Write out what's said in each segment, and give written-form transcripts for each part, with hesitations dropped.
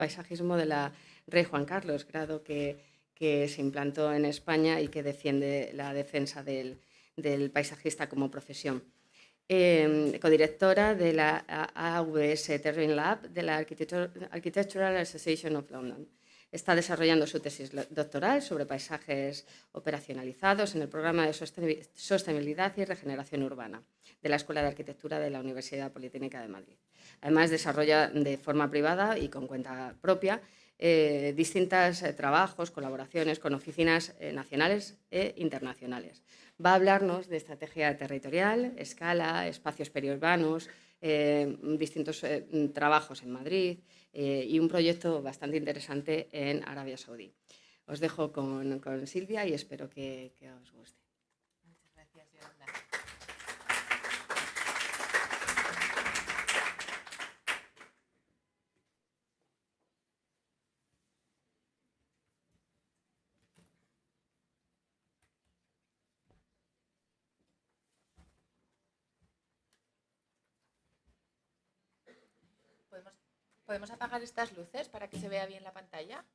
paisajismo de la Rey Juan Carlos, grado que se implantó en España y que defiende la defensa del paisajista como profesión. Codirectora de la AVS Terrain Lab de la Architectural Association of London. Está desarrollando su tesis doctoral sobre paisajes operacionalizados en el programa de sostenibilidad y regeneración urbana de la Escuela de Arquitectura de la Universidad Politécnica de Madrid. Además, desarrolla de forma privada y con cuenta propia distintos trabajos, colaboraciones con oficinas nacionales e internacionales. Va a hablarnos de estrategia territorial, escala, espacios periurbanos, distintos trabajos en Madrid y un proyecto bastante interesante en Arabia Saudí. Os dejo con Silvia y espero que os guste. Muchas gracias, Yolanda. ¿Podemos apagar estas luces para que se vea bien la pantalla?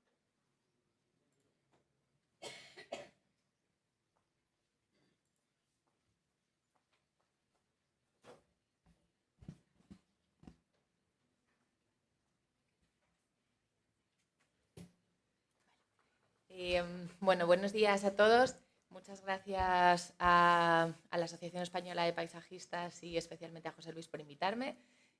Bueno, buenos días a todos. Muchas gracias a la Asociación Española de Paisajistas y especialmente a José Luis por invitarme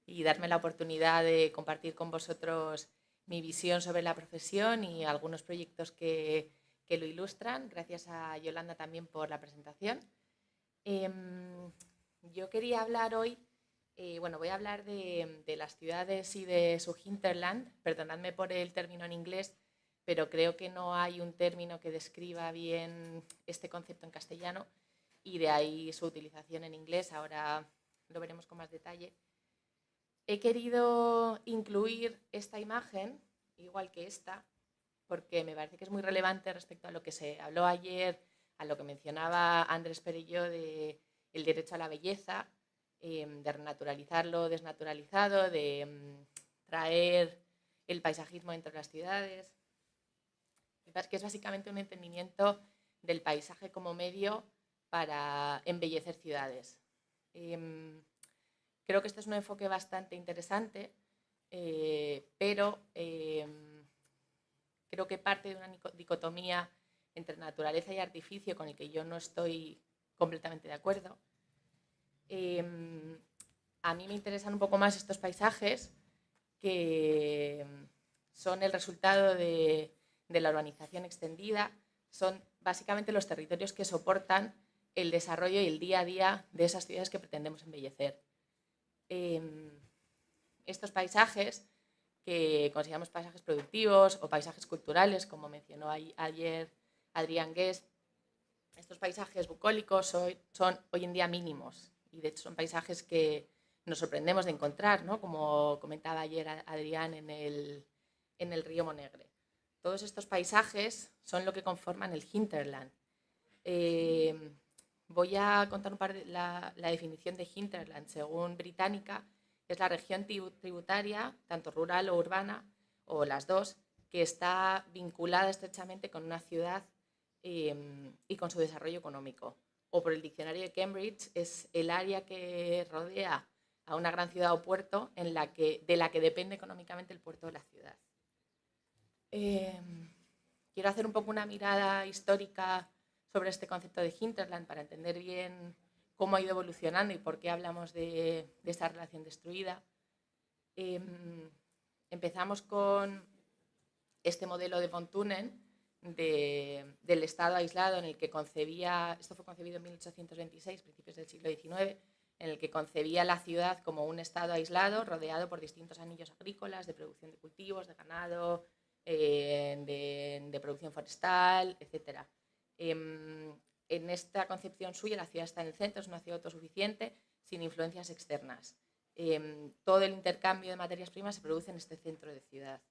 y darme la oportunidad de compartir con vosotros mi visión sobre la profesión y algunos proyectos que lo ilustran. Gracias a Yolanda también por la presentación. Yo quería hablar hoy, voy a hablar de las ciudades y de su hinterland. Perdonadme por el término en inglés, pero creo que no hay un término que describa bien este concepto en castellano y de ahí su utilización en inglés. Ahora lo veremos con más detalle. He querido incluir esta imagen, igual que esta, porque me parece que es muy relevante respecto a lo que se habló ayer, a lo que mencionaba Andrés Perelló del derecho a la belleza, de renaturalizarlo desnaturalizado, de traer el paisajismo dentro de las ciudades, que es básicamente un entendimiento del paisaje como medio para embellecer ciudades. Creo que este es un enfoque bastante interesante, pero creo que parte de una dicotomía entre naturaleza y artificio con el que yo no estoy completamente de acuerdo. A mí me interesan un poco más estos paisajes que son el resultado de la urbanización extendida, son básicamente los territorios que soportan el desarrollo y el día a día de esas ciudades que pretendemos embellecer. Estos paisajes, que consideramos paisajes productivos o paisajes culturales, como mencionó ayer Adrián Guest, estos paisajes bucólicos son hoy en día mínimos y de hecho son paisajes que nos sorprendemos de encontrar, ¿no? Como comentaba ayer Adrián en el río Monegre. Todos estos paisajes son lo que conforman el hinterland. Voy a contar la definición de hinterland. Según Británica, es la región tributaria, tanto rural o urbana, o las dos, que está vinculada estrechamente con una ciudad y con su desarrollo económico. O por el diccionario de Cambridge, es el área que rodea a una gran ciudad o puerto de la que depende económicamente el puerto de la ciudad. Quiero hacer un poco una mirada histórica sobre este concepto de hinterland para entender bien cómo ha ido evolucionando y por qué hablamos de esta relación destruida. Empezamos con este modelo de von Thunen del estado aislado en el que concebía, esto fue concebido en 1826, principios del siglo XIX, en el que concebía la ciudad como un estado aislado rodeado por distintos anillos agrícolas de producción de cultivos, de ganado, de producción forestal, etc. En esta concepción suya la ciudad está en el centro, es una ciudad autosuficiente, sin influencias externas. Todo el intercambio de materias primas se produce en este centro de ciudad.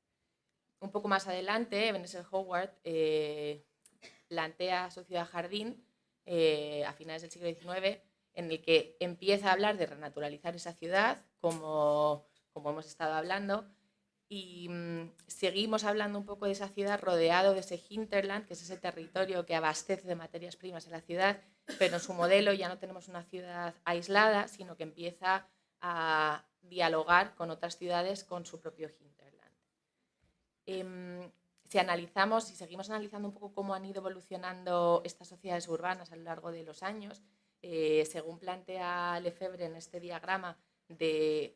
Un poco más adelante, Ebenezer Howard plantea su ciudad jardín a finales del siglo XIX, en el que empieza a hablar de renaturalizar esa ciudad, como hemos estado hablando, Y seguimos hablando un poco de esa ciudad rodeado de ese hinterland, que es ese territorio que abastece de materias primas a la ciudad, pero en su modelo ya no tenemos una ciudad aislada, sino que empieza a dialogar con otras ciudades con su propio hinterland. Si analizamos, si seguimos analizando un poco cómo han ido evolucionando estas sociedades urbanas a lo largo de los años, según plantea Lefebvre en este diagrama,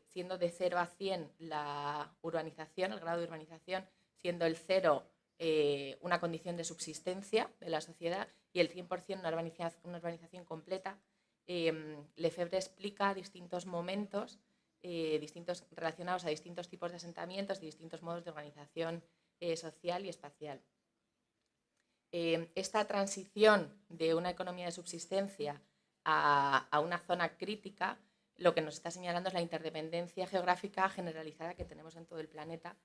siendo de 0 a 100 la urbanización, el grado de urbanización, siendo el 0 una condición de subsistencia de la sociedad y el 100% una urbanización completa, Lefebvre explica distintos momentos distintos, relacionados a distintos tipos de asentamientos y distintos modos de organización social y espacial. Esta transición de una economía de subsistencia a una zona crítica, lo que nos está señalando es la interdependencia geográfica generalizada que tenemos en todo el planeta,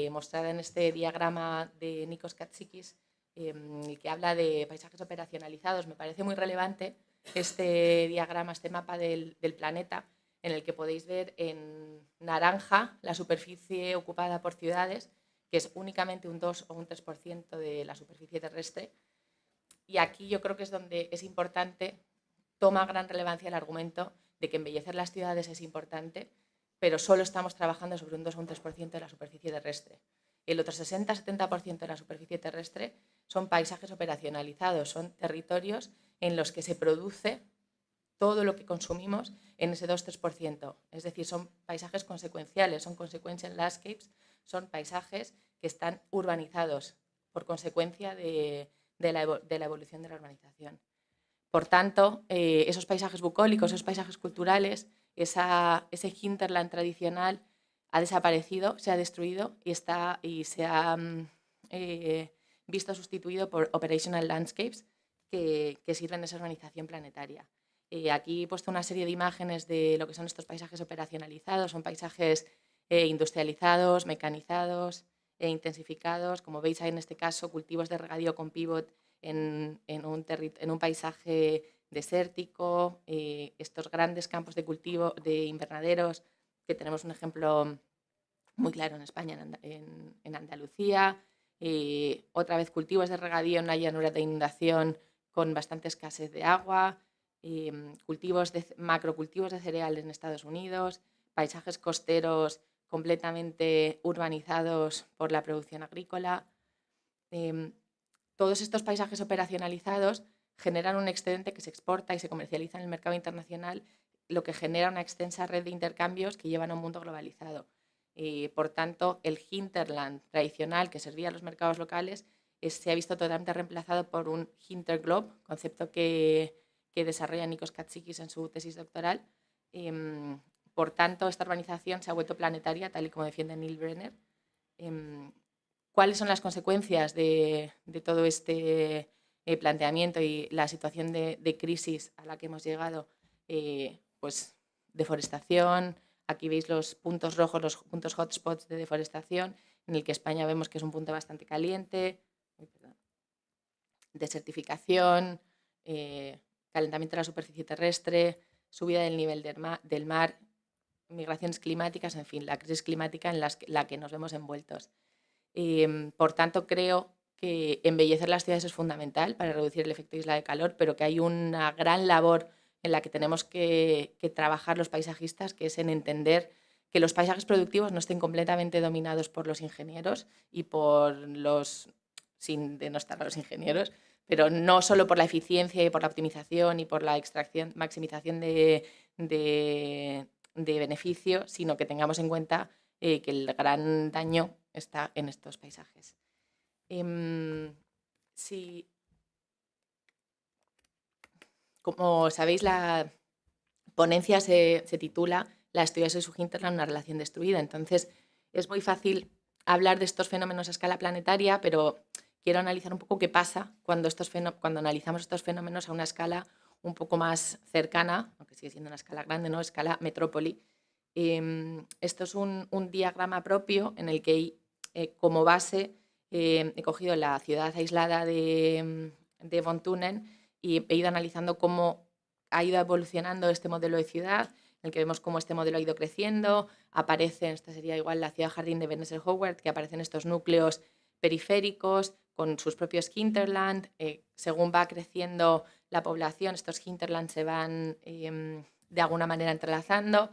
mostrada en este diagrama de Nikos Katsikis, que habla de paisajes operacionalizados. Me parece muy relevante este diagrama, este mapa del planeta, en el que podéis ver en naranja la superficie ocupada por ciudades, que es únicamente un 2 o un 3% de la superficie terrestre. Y aquí yo creo que es donde es importante, toma gran relevancia el argumento de que embellecer las ciudades es importante, pero solo estamos trabajando sobre un 2 o un 3% de la superficie terrestre. El otro 60-70% de la superficie terrestre son paisajes operacionalizados, son territorios en los que se produce todo lo que consumimos en ese 2-3%. Es decir, son paisajes consecuenciales, son consequential landscapes, son paisajes que están urbanizados por consecuencia de la evolución de la urbanización. Por tanto, esos paisajes bucólicos, esos paisajes culturales, ese hinterland tradicional ha desaparecido, se ha destruido y se ha visto sustituido por operational landscapes que sirven de esa urbanización planetaria. Aquí he puesto una serie de imágenes de lo que son estos paisajes operacionalizados. Son paisajes industrializados, mecanizados e intensificados. Como veis, hay en este caso cultivos de regadío con pivot en un paisaje desértico, estos grandes campos de cultivo de invernaderos, que tenemos un ejemplo muy claro en España, en Andalucía. Otra vez cultivos de regadío en una llanura de inundación con bastante escasez de agua. Macrocultivos de cereal en Estados Unidos, paisajes costeros completamente urbanizados por la producción agrícola. Todos estos paisajes operacionalizados generan un excedente que se exporta y se comercializa en el mercado internacional, lo que genera una extensa red de intercambios que llevan a un mundo globalizado. Por tanto, el hinterland tradicional que servía a los mercados locales se ha visto totalmente reemplazado por un hinterglobe, concepto que desarrolla Nikos Katsikis en su tesis doctoral. Por tanto, esta urbanización se ha vuelto planetaria, tal y como defiende Neil Brenner. ¿Cuáles son las consecuencias de todo este planteamiento y la situación de crisis a la que hemos llegado? Pues deforestación. Aquí veis los puntos rojos, los puntos hotspots de deforestación, en el que España vemos que es un punto bastante caliente. Desertificación, calentamiento de la superficie terrestre, subida del nivel del mar, migraciones climáticas, en fin, la crisis climática en la que nos vemos envueltos. Por tanto, creo que embellecer las ciudades es fundamental para reducir el efecto isla de calor, pero que hay una gran labor en la que tenemos que trabajar los paisajistas, que es en entender que los paisajes productivos no estén completamente dominados por los ingenieros y por sin denostar a los ingenieros, pero no solo por la eficiencia y por la optimización y por la extracción, maximización de beneficio, sino que tengamos en cuenta que el gran daño está en estos paisajes. Como sabéis, la ponencia se titula "Las ciudades y su hinterland, una relación destruida". Entonces, es muy fácil hablar de estos fenómenos a escala planetaria, pero quiero analizar un poco qué pasa cuando analizamos estos fenómenos a una escala un poco más cercana, aunque sigue siendo una escala grande, ¿no? Escala metrópoli. Esto es un diagrama propio en el que como base he cogido la ciudad aislada de Von Thunen y he ido analizando cómo ha ido evolucionando este modelo de ciudad el que vemos cómo este modelo ha ido creciendo. Aparecen, esta sería igual la ciudad jardín de Bernese Howard, que aparecen estos núcleos periféricos con sus propios hinterland. Según va creciendo la población, estos hinterland se van de alguna manera entrelazando.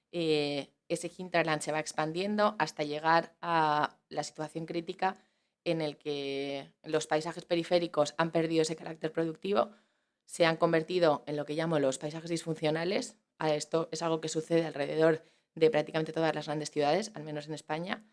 Ese hinterland se va expandiendo hasta llegar a la situación crítica en el que los paisajes periféricos han perdido ese carácter productivo, se han convertido en lo que llamo los paisajes disfuncionales. Esto es algo que sucede alrededor de prácticamente todas las grandes ciudades, al menos en España,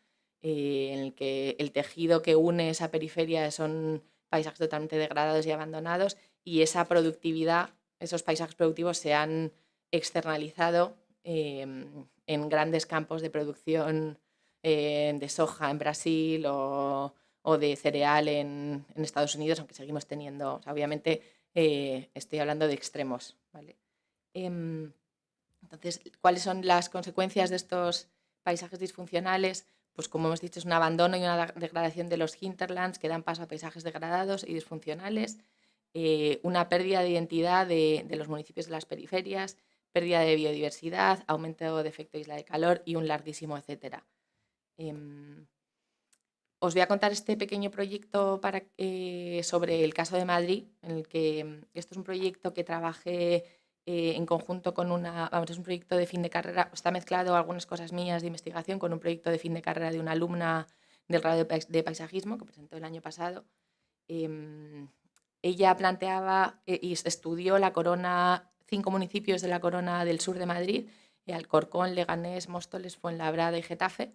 en el que el tejido que une esa periferia son paisajes totalmente degradados y abandonados, y esa productividad, esos paisajes productivos se han externalizado en grandes campos de producción de soja en Brasil o de cereal en Estados Unidos, aunque seguimos teniendo, o sea, obviamente estoy hablando de extremos, ¿vale? Entonces, ¿cuáles son las consecuencias de estos paisajes disfuncionales? Pues como hemos dicho, es un abandono y una degradación de los hinterlands que dan paso a paisajes degradados y disfuncionales, una pérdida de identidad de los municipios de las periferias, pérdida de biodiversidad, aumento de efecto isla de calor y un larguísimo etcétera. Os voy a contar este pequeño proyecto sobre el caso de Madrid, en el que esto es un proyecto que trabajé en conjunto con es un proyecto de fin de carrera. Está mezclado algunas cosas mías de investigación con un proyecto de fin de carrera de una alumna del grado de paisajismo que presentó el año pasado. Ella planteaba y estudió la corona, 5 municipios de la corona del sur de Madrid, Alcorcón, Leganés, Móstoles, Fuenlabrada y Getafe.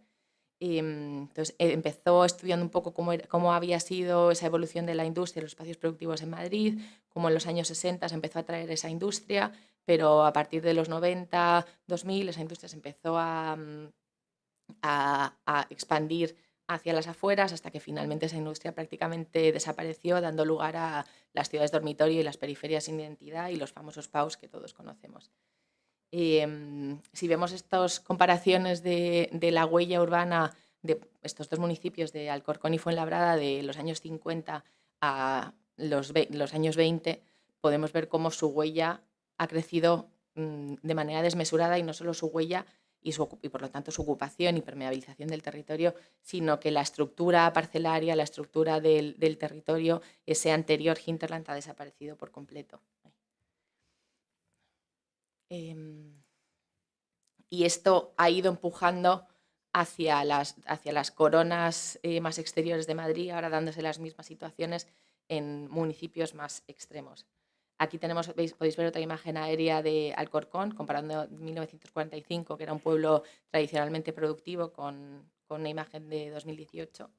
Entonces empezó estudiando un poco cómo había sido esa evolución de la industria, los espacios productivos en Madrid, cómo en los años 60 se empezó a traer esa industria, pero a partir de los 90, 2000, esa industria se empezó a expandir hacia las afueras hasta que finalmente esa industria prácticamente desapareció, dando lugar a las ciudades dormitorio y las periferias sin identidad y los famosos PAUs que todos conocemos. Si vemos estas comparaciones de la huella urbana de estos dos municipios de Alcorcón y Fuenlabrada de los años 50 a los años 20, podemos ver cómo su huella ha crecido de manera desmesurada, y no solo su huella y por lo tanto su ocupación y permeabilización del territorio, sino que la estructura parcelaria, la estructura del territorio, ese anterior hinterland, ha desaparecido por completo. Y esto ha ido empujando hacia las coronas más exteriores de Madrid, ahora dándose las mismas situaciones en municipios más extremos. Aquí podéis ver otra imagen aérea de Alcorcón, comparando 1945, que era un pueblo tradicionalmente productivo, con una imagen de 2018.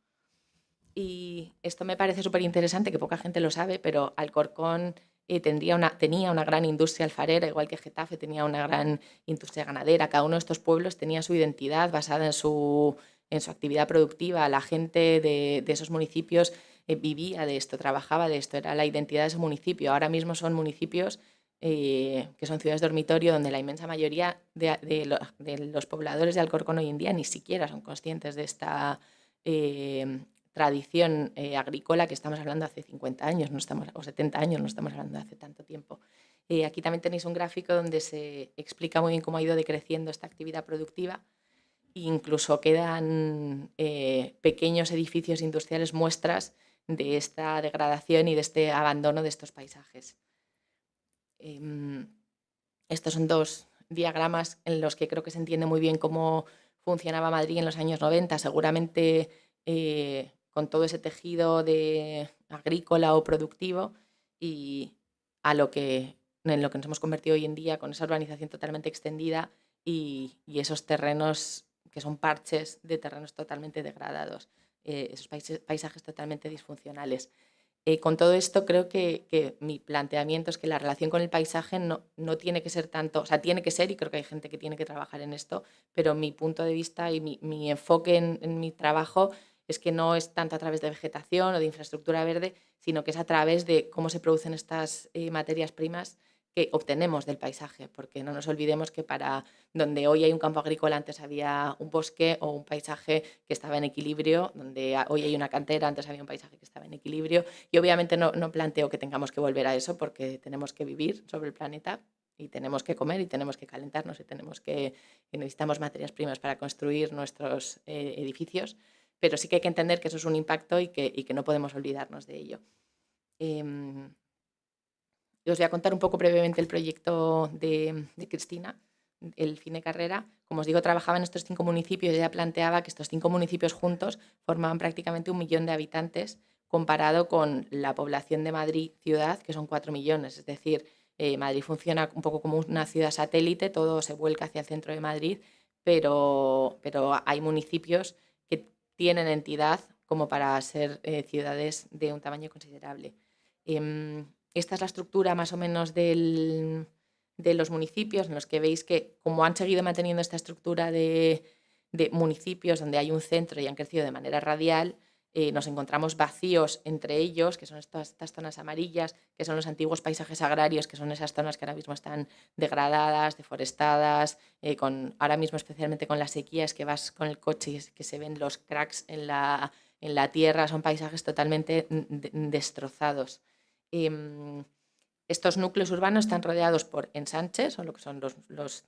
Y esto me parece súper interesante, que poca gente lo sabe, pero Alcorcón tenía una gran industria alfarera, igual que Getafe tenía una gran industria ganadera. Cada uno de estos pueblos tenía su identidad basada en su actividad productiva. La gente de esos municipios vivía de esto, trabajaba de esto, era la identidad de ese municipio. Ahora mismo son municipios que son ciudades dormitorio, donde la inmensa mayoría de los pobladores de Alcorcón hoy en día ni siquiera son conscientes de esta tradición agrícola, que estamos hablando hace 50 años o 70 años, no estamos hablando de hace tanto tiempo. Aquí también tenéis un gráfico donde se explica muy bien cómo ha ido decreciendo esta actividad productiva. Incluso quedan pequeños edificios industriales, muestras de esta degradación y de este abandono de estos paisajes. Estos son dos diagramas en los que creo que se entiende muy bien cómo funcionaba Madrid en los años 90. Seguramente con todo ese tejido agrícola o productivo, y en lo que nos hemos convertido hoy en día, con esa urbanización totalmente extendida y esos terrenos que son parches de terrenos totalmente degradados, esos paisajes totalmente disfuncionales. Con todo esto, creo que mi planteamiento es que la relación con el paisaje no tiene que ser tanto, o sea, tiene que ser, y creo que hay gente que tiene que trabajar en esto, pero mi punto de vista y mi enfoque en mi trabajo es que no es tanto a través de vegetación o de infraestructura verde, sino que es a través de cómo se producen estas materias primas que obtenemos del paisaje, porque no nos olvidemos que para donde hoy hay un campo agrícola, antes había un bosque o un paisaje que estaba en equilibrio, donde hoy hay una cantera, antes había un paisaje que estaba en equilibrio, y obviamente no planteo que tengamos que volver a eso, porque tenemos que vivir sobre el planeta y tenemos que comer y tenemos que calentarnos y necesitamos materias primas para construir nuestros edificios, pero sí que hay que entender que eso es un impacto y que no podemos olvidarnos de ello. Os voy a contar un poco brevemente el proyecto de Cristina, el fin de carrera. Como os digo, trabajaba en estos 5 municipios y ella planteaba que estos 5 municipios juntos formaban prácticamente 1 millón de habitantes comparado con la población de Madrid ciudad, que son 4 millones. Es decir, Madrid funciona un poco como una ciudad satélite, todo se vuelca hacia el centro de Madrid, pero hay municipios que tienen entidad como para ser ciudades de un tamaño considerable. Esta es la estructura más o menos de los municipios, en los que veis que, como han seguido manteniendo esta estructura de municipios donde hay un centro y han crecido de manera radial, nos encontramos vacíos entre ellos, que son estas zonas amarillas, que son los antiguos paisajes agrarios, que son esas zonas que ahora mismo están degradadas, deforestadas, ahora mismo especialmente con las sequías, que vas con el coche y que se ven los cracks en la tierra, son paisajes totalmente destrozados. Estos núcleos urbanos están rodeados por ensanches, o lo que son los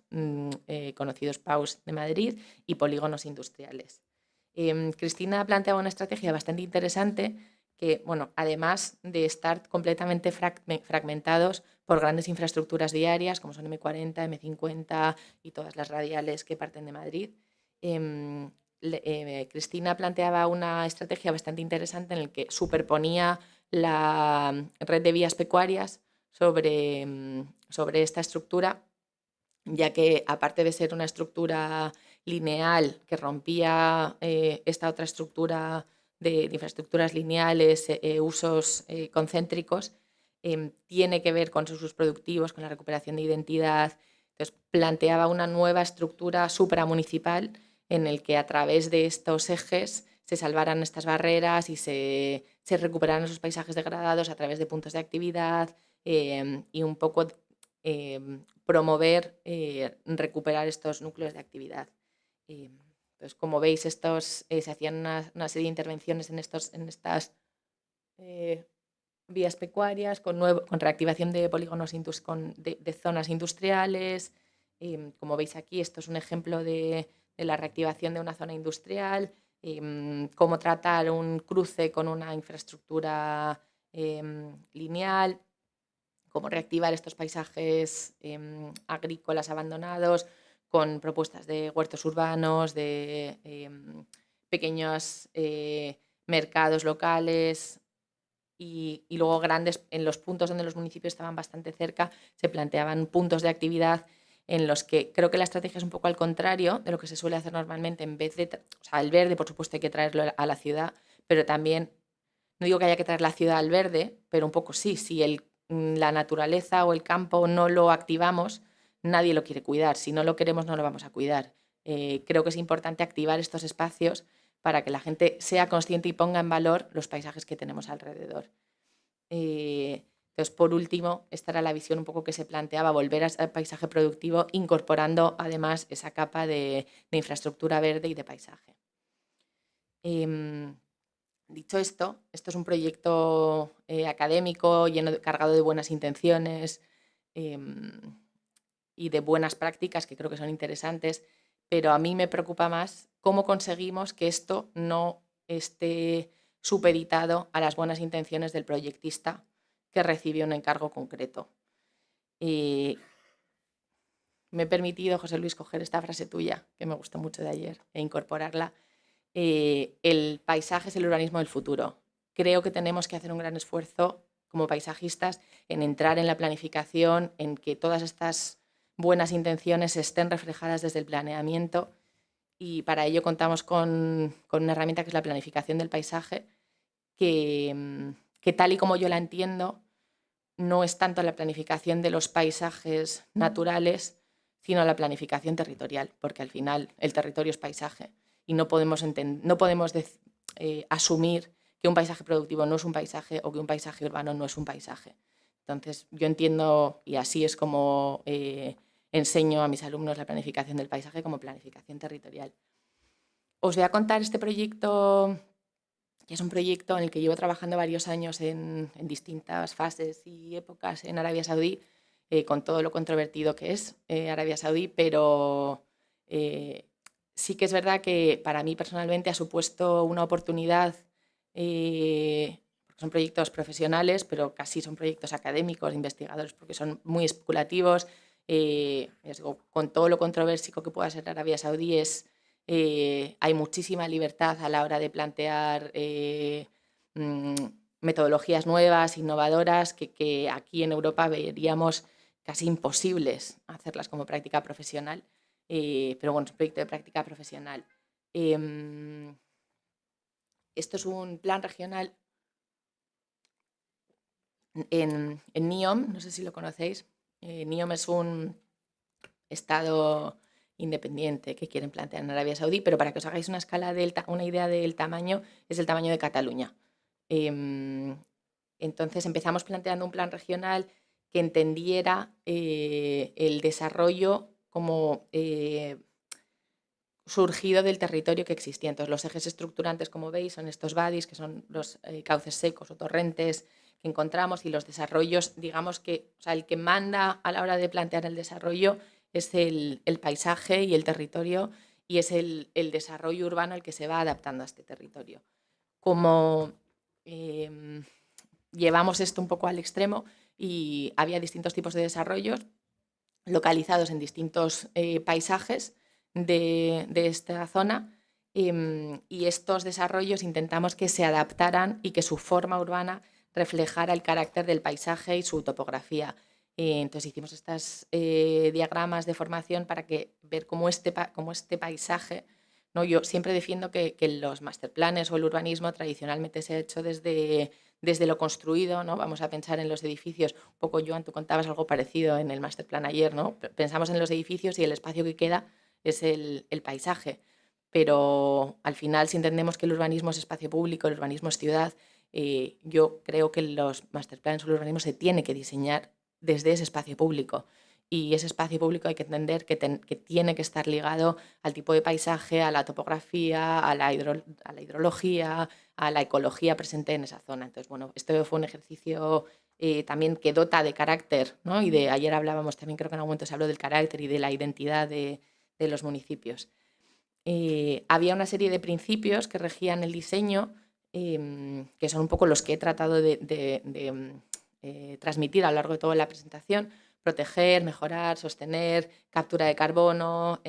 conocidos PAUs de Madrid, y polígonos industriales. Cristina planteaba una estrategia bastante interesante que, además de estar completamente fragmentados por grandes infraestructuras diarias, como son M40, M50 y todas las radiales que parten de Madrid, Cristina planteaba una estrategia bastante interesante en la que superponía la red de vías pecuarias sobre esta estructura, ya que, aparte de ser una estructura lineal que rompía esta otra estructura de infraestructuras lineales, usos concéntricos, tiene que ver con sus usos productivos, con la recuperación de identidad. Entonces, planteaba una nueva estructura supramunicipal en el que, a través de estos ejes, se salvaran estas barreras y se recuperaran esos paisajes degradados a través de puntos de actividad y un poco promover, recuperar estos núcleos de actividad. Entonces, como veis, se hacían una serie de intervenciones en estas vías pecuarias, con reactivación de polígonos, de zonas industriales. Como veis aquí, esto es un ejemplo de la reactivación de una zona industrial, cómo tratar un cruce con una infraestructura lineal, cómo reactivar estos paisajes agrícolas abandonados con propuestas de huertos urbanos, de pequeños mercados locales y luego grandes, en los puntos donde los municipios estaban bastante cerca, se planteaban puntos de actividad en los que creo que la estrategia es un poco al contrario de lo que se suele hacer normalmente. En vez de, el verde, por supuesto, hay que traerlo a la ciudad, pero también, no digo que haya que traer la ciudad al verde, pero un poco sí, si la naturaleza o el campo no lo activamos, nadie lo quiere cuidar. Si no lo queremos, no lo vamos a cuidar. Creo que es importante activar estos espacios para que la gente sea consciente y ponga en valor los paisajes que tenemos alrededor. Entonces, por último, esta era la visión un poco que se planteaba, volver al paisaje productivo, incorporando además esa capa de infraestructura verde y de paisaje. Dicho esto es un proyecto académico cargado de buenas intenciones y de buenas prácticas que creo que son interesantes, pero a mí me preocupa más cómo conseguimos que esto no esté supeditado a las buenas intenciones del proyectista que recibe un encargo concreto. Me he permitido, José Luis, coger esta frase tuya, que me gustó mucho de ayer, e incorporarla. El paisaje es el urbanismo del futuro. Creo que tenemos que hacer un gran esfuerzo como paisajistas en entrar en la planificación, en que todas estas buenas intenciones estén reflejadas desde el planeamiento, y para ello contamos con una herramienta que es la planificación del paisaje, que tal y como yo la entiendo, no es tanto la planificación de los paisajes naturales, sino la planificación territorial, porque al final el territorio es paisaje y no podemos asumir que un paisaje productivo no es un paisaje o que un paisaje urbano no es un paisaje. Entonces, yo entiendo, y así es como enseño a mis alumnos la planificación del paisaje como planificación territorial. Os voy a contar este proyecto, que es un proyecto en el que llevo trabajando varios años en distintas fases y épocas en Arabia Saudí, con todo lo controvertido que es Arabia Saudí, pero sí que es verdad que para mí personalmente ha supuesto una oportunidad, porque son proyectos profesionales, pero casi son proyectos académicos, investigadores, porque son muy especulativos. Con todo lo controversico que pueda ser Arabia Saudí, hay muchísima libertad a la hora de plantear metodologías nuevas, innovadoras, que aquí en Europa veríamos casi imposibles hacerlas como práctica profesional, pero bueno, es un proyecto de práctica profesional. Esto es un plan regional en NIOM, no sé si lo conocéis. NIOM es un estado independiente que quieren plantear en Arabia Saudí, pero para que os hagáis una idea del tamaño, es el tamaño de Cataluña. Entonces empezamos planteando un plan regional que entendiera el desarrollo como surgido del territorio que existía. Entonces, los ejes estructurantes, como veis, son estos wadis, que son los cauces secos o torrentes que encontramos, y los desarrollos, digamos que, o sea, el que manda a la hora de plantear el desarrollo es el paisaje y el territorio, y es el desarrollo urbano el que se va adaptando a este territorio. Como llevamos esto un poco al extremo y había distintos tipos de desarrollos localizados en distintos paisajes de esta zona, y estos desarrollos intentamos que se adaptaran y que su forma urbana reflejara el carácter del paisaje y su topografía. Entonces hicimos estos diagramas de formación para ver cómo este paisaje, ¿no? Yo siempre defiendo que los masterplanes o el urbanismo tradicionalmente se ha hecho desde lo construido, ¿no? Vamos a pensar en los edificios. Un poco, Joan, tú contabas algo parecido en el masterplan ayer, ¿no? Pensamos en los edificios y el espacio que queda es el paisaje. Pero al final, si entendemos que el urbanismo es espacio público, el urbanismo es ciudad, yo creo que los masterplans o el urbanismo se tiene que diseñar desde ese espacio público. Y ese espacio público hay que entender que tiene que estar ligado al tipo de paisaje, a la topografía, a la hidrología, a la ecología presente en esa zona. Entonces, bueno, esto fue un ejercicio también que dota de carácter, ¿no? Y ayer hablábamos también, creo que en algún momento se habló del carácter y de la identidad de los municipios. Había una serie de principios que regían el diseño, que son un poco los que he tratado de transmitir a lo largo de toda la presentación: proteger, mejorar, sostener, captura de carbono,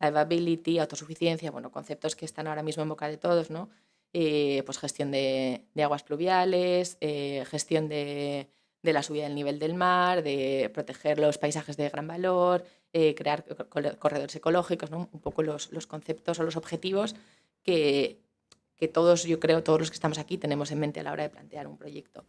livability, autosuficiencia, bueno, conceptos que están ahora mismo en boca de todos, ¿no? Pues gestión de aguas pluviales, gestión de la subida del nivel del mar, de proteger los paisajes de gran valor, crear corredores ecológicos, ¿no? Un poco los conceptos o los objetivos que todos, yo creo, todos los que estamos aquí tenemos en mente a la hora de plantear un proyecto.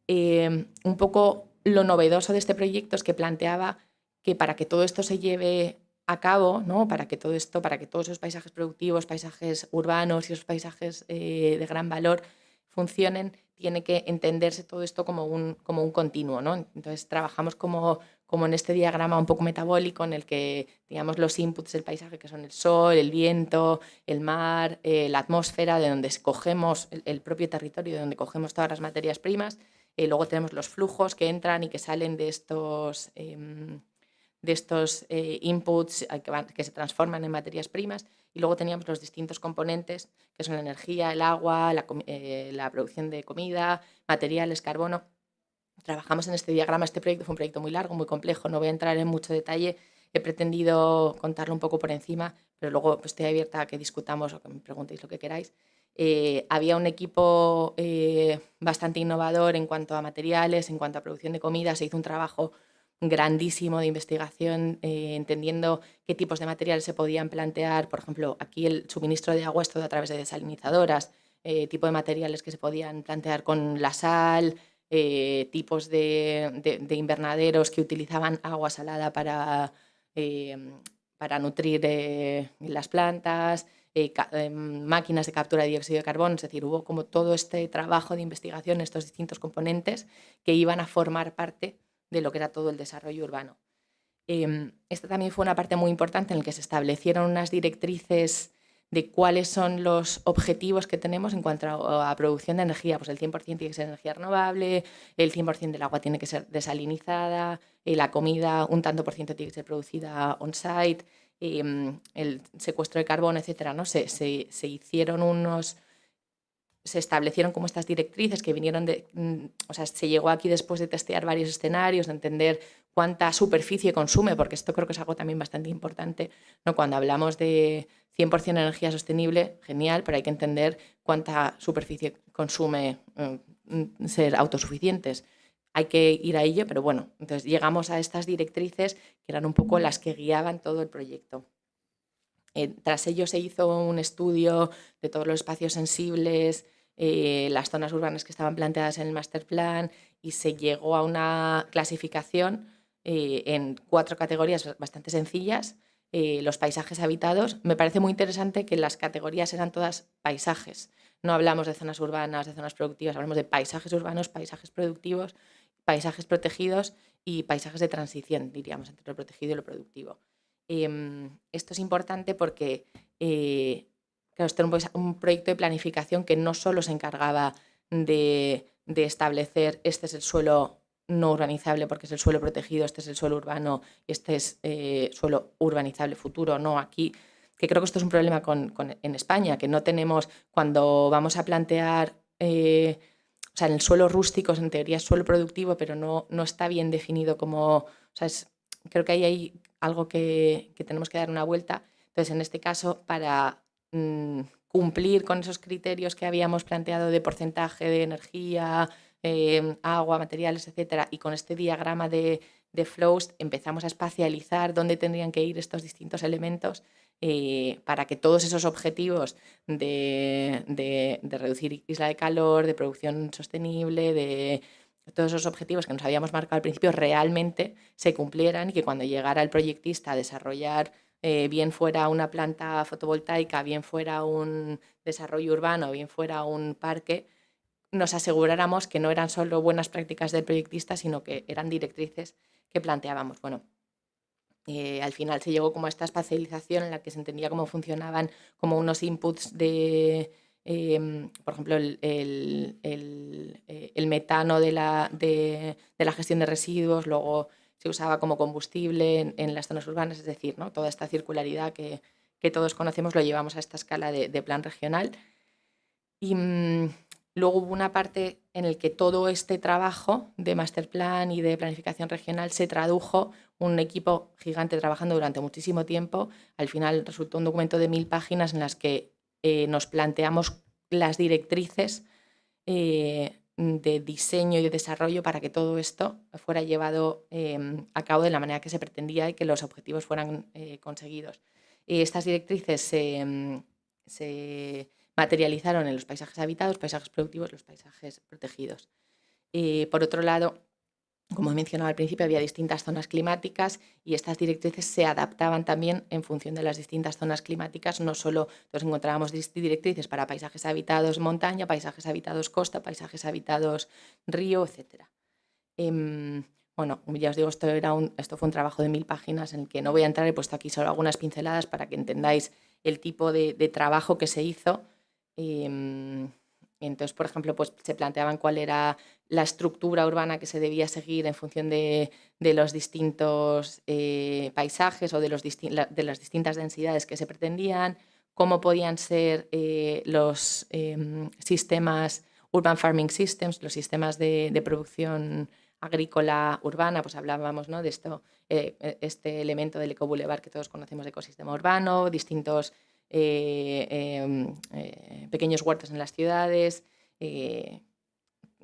Un poco lo novedoso de este proyecto es que planteaba que para que todo esto se lleve a cabo, ¿no? para que todos esos paisajes productivos, paisajes urbanos y esos paisajes de gran valor funcionen, tiene que entenderse todo esto como un continuo, ¿no? Entonces trabajamos como en este diagrama un poco metabólico en el que, digamos, los inputs del paisaje, que son el sol, el viento, el mar, la atmósfera, de donde cogemos el propio territorio, de donde cogemos todas las materias primas. Luego tenemos los flujos que entran y que salen de estos inputs que se transforman en materias primas, y luego teníamos los distintos componentes, que son la energía, el agua, la producción de comida, materiales, carbono. Trabajamos en este diagrama. Este proyecto fue un proyecto muy largo, muy complejo, no voy a entrar en mucho detalle, he pretendido contarlo un poco por encima, pero luego pues, estoy abierta a que discutamos o que me preguntéis lo que queráis. Había un equipo bastante innovador en cuanto a materiales, en cuanto a producción de comida. Se hizo un trabajo grandísimo de investigación, entendiendo qué tipos de materiales se podían plantear. Por ejemplo, aquí el suministro de agua es todo a través de desalinizadoras, tipo de materiales que se podían plantear con la sal, tipos de invernaderos que utilizaban agua salada para nutrir las plantas, máquinas de captura de dióxido de carbono. Es decir, hubo como todo este trabajo de investigación, estos distintos componentes que iban a formar parte de lo que era todo el desarrollo urbano. Esta también fue una parte muy importante en la que se establecieron unas directrices de cuáles son los objetivos que tenemos en cuanto a producción de energía. Pues el 100% tiene que ser energía renovable, el 100% del agua tiene que ser desalinizada, la comida un tanto por ciento tiene que ser producida on-site, el secuestro de carbono, etcétera, ¿no? Se establecieron como estas directrices que vinieron se llegó aquí después de testear varios escenarios, de entender cuánta superficie consume, porque esto creo que es algo también bastante importante, ¿no? Cuando hablamos de 100% energía sostenible, genial, pero hay que entender cuánta superficie consume ser autosuficientes. Hay que ir a ello, pero bueno, entonces llegamos a estas directrices que eran un poco las que guiaban todo el proyecto. Tras ello se hizo un estudio de todos los espacios sensibles, las zonas urbanas que estaban planteadas en el master plan, y se llegó a una clasificación en 4 categorías bastante sencillas. Los paisajes habitados, me parece muy interesante que las categorías eran todas paisajes. No hablamos de zonas urbanas, de zonas productivas, hablamos de paisajes urbanos, paisajes productivos, paisajes protegidos y paisajes de transición, diríamos, entre lo protegido y lo productivo. Esto es importante porque claro, esto era un proyecto de planificación que no solo se encargaba de establecer este es el suelo no urbanizable porque es el suelo protegido, este es el suelo urbano, este es suelo urbanizable futuro, no aquí, que creo que esto es un problema en España, que no tenemos, cuando vamos a plantear, en el suelo rústico en teoría es suelo productivo, pero no está bien definido como, creo que ahí hay algo que tenemos que dar una vuelta. Entonces, en este caso, para cumplir con esos criterios que habíamos planteado de porcentaje de energía, agua, materiales, etcétera, y con este diagrama de flows empezamos a espacializar dónde tendrían que ir estos distintos elementos para que todos esos objetivos de reducir isla de calor, de producción sostenible, de todos esos objetivos que nos habíamos marcado al principio realmente se cumplieran, y que cuando llegara el proyectista a desarrollar, bien fuera una planta fotovoltaica, bien fuera un desarrollo urbano, bien fuera un parque, nos aseguráramos que no eran solo buenas prácticas del proyectista, sino que eran directrices que planteábamos. Bueno, al final se llegó como a esta espacialización en la que se entendía cómo funcionaban como unos inputs de, por ejemplo, el metano de la gestión de residuos, luego se usaba como combustible en las zonas urbanas, es decir, ¿no? Toda esta circularidad que todos conocemos lo llevamos a esta escala de plan regional. Y luego hubo una parte en la que todo este trabajo de master plan y de planificación regional se tradujo, un equipo gigante trabajando durante muchísimo tiempo. Al final resultó un documento de 1000 páginas en las que nos planteamos las directrices de diseño y de desarrollo para que todo esto fuera llevado a cabo de la manera que se pretendía y que los objetivos fueran conseguidos. Estas directrices se materializaron en los paisajes habitados, paisajes productivos, los paisajes protegidos. Por otro lado, como he mencionado al principio, había distintas zonas climáticas y estas directrices se adaptaban también en función de las distintas zonas climáticas. No solo nos encontrábamos directrices para paisajes habitados montaña, paisajes habitados costa, paisajes habitados río, etc. Bueno, ya os digo, esto fue un trabajo de 1000 páginas en el que no voy a entrar, he puesto aquí solo algunas pinceladas para que entendáis el tipo de trabajo que se hizo. Entonces, por ejemplo, pues se planteaban cuál era la estructura urbana que se debía seguir en función de los distintos paisajes o de las distintas densidades que se pretendían, cómo podían ser los sistemas urban farming systems, los sistemas de producción agrícola urbana. Pues hablábamos, ¿no?, de esto, este elemento del ecobulevar que todos conocemos de ecosistema urbano, distintos pequeños huertos en las ciudades,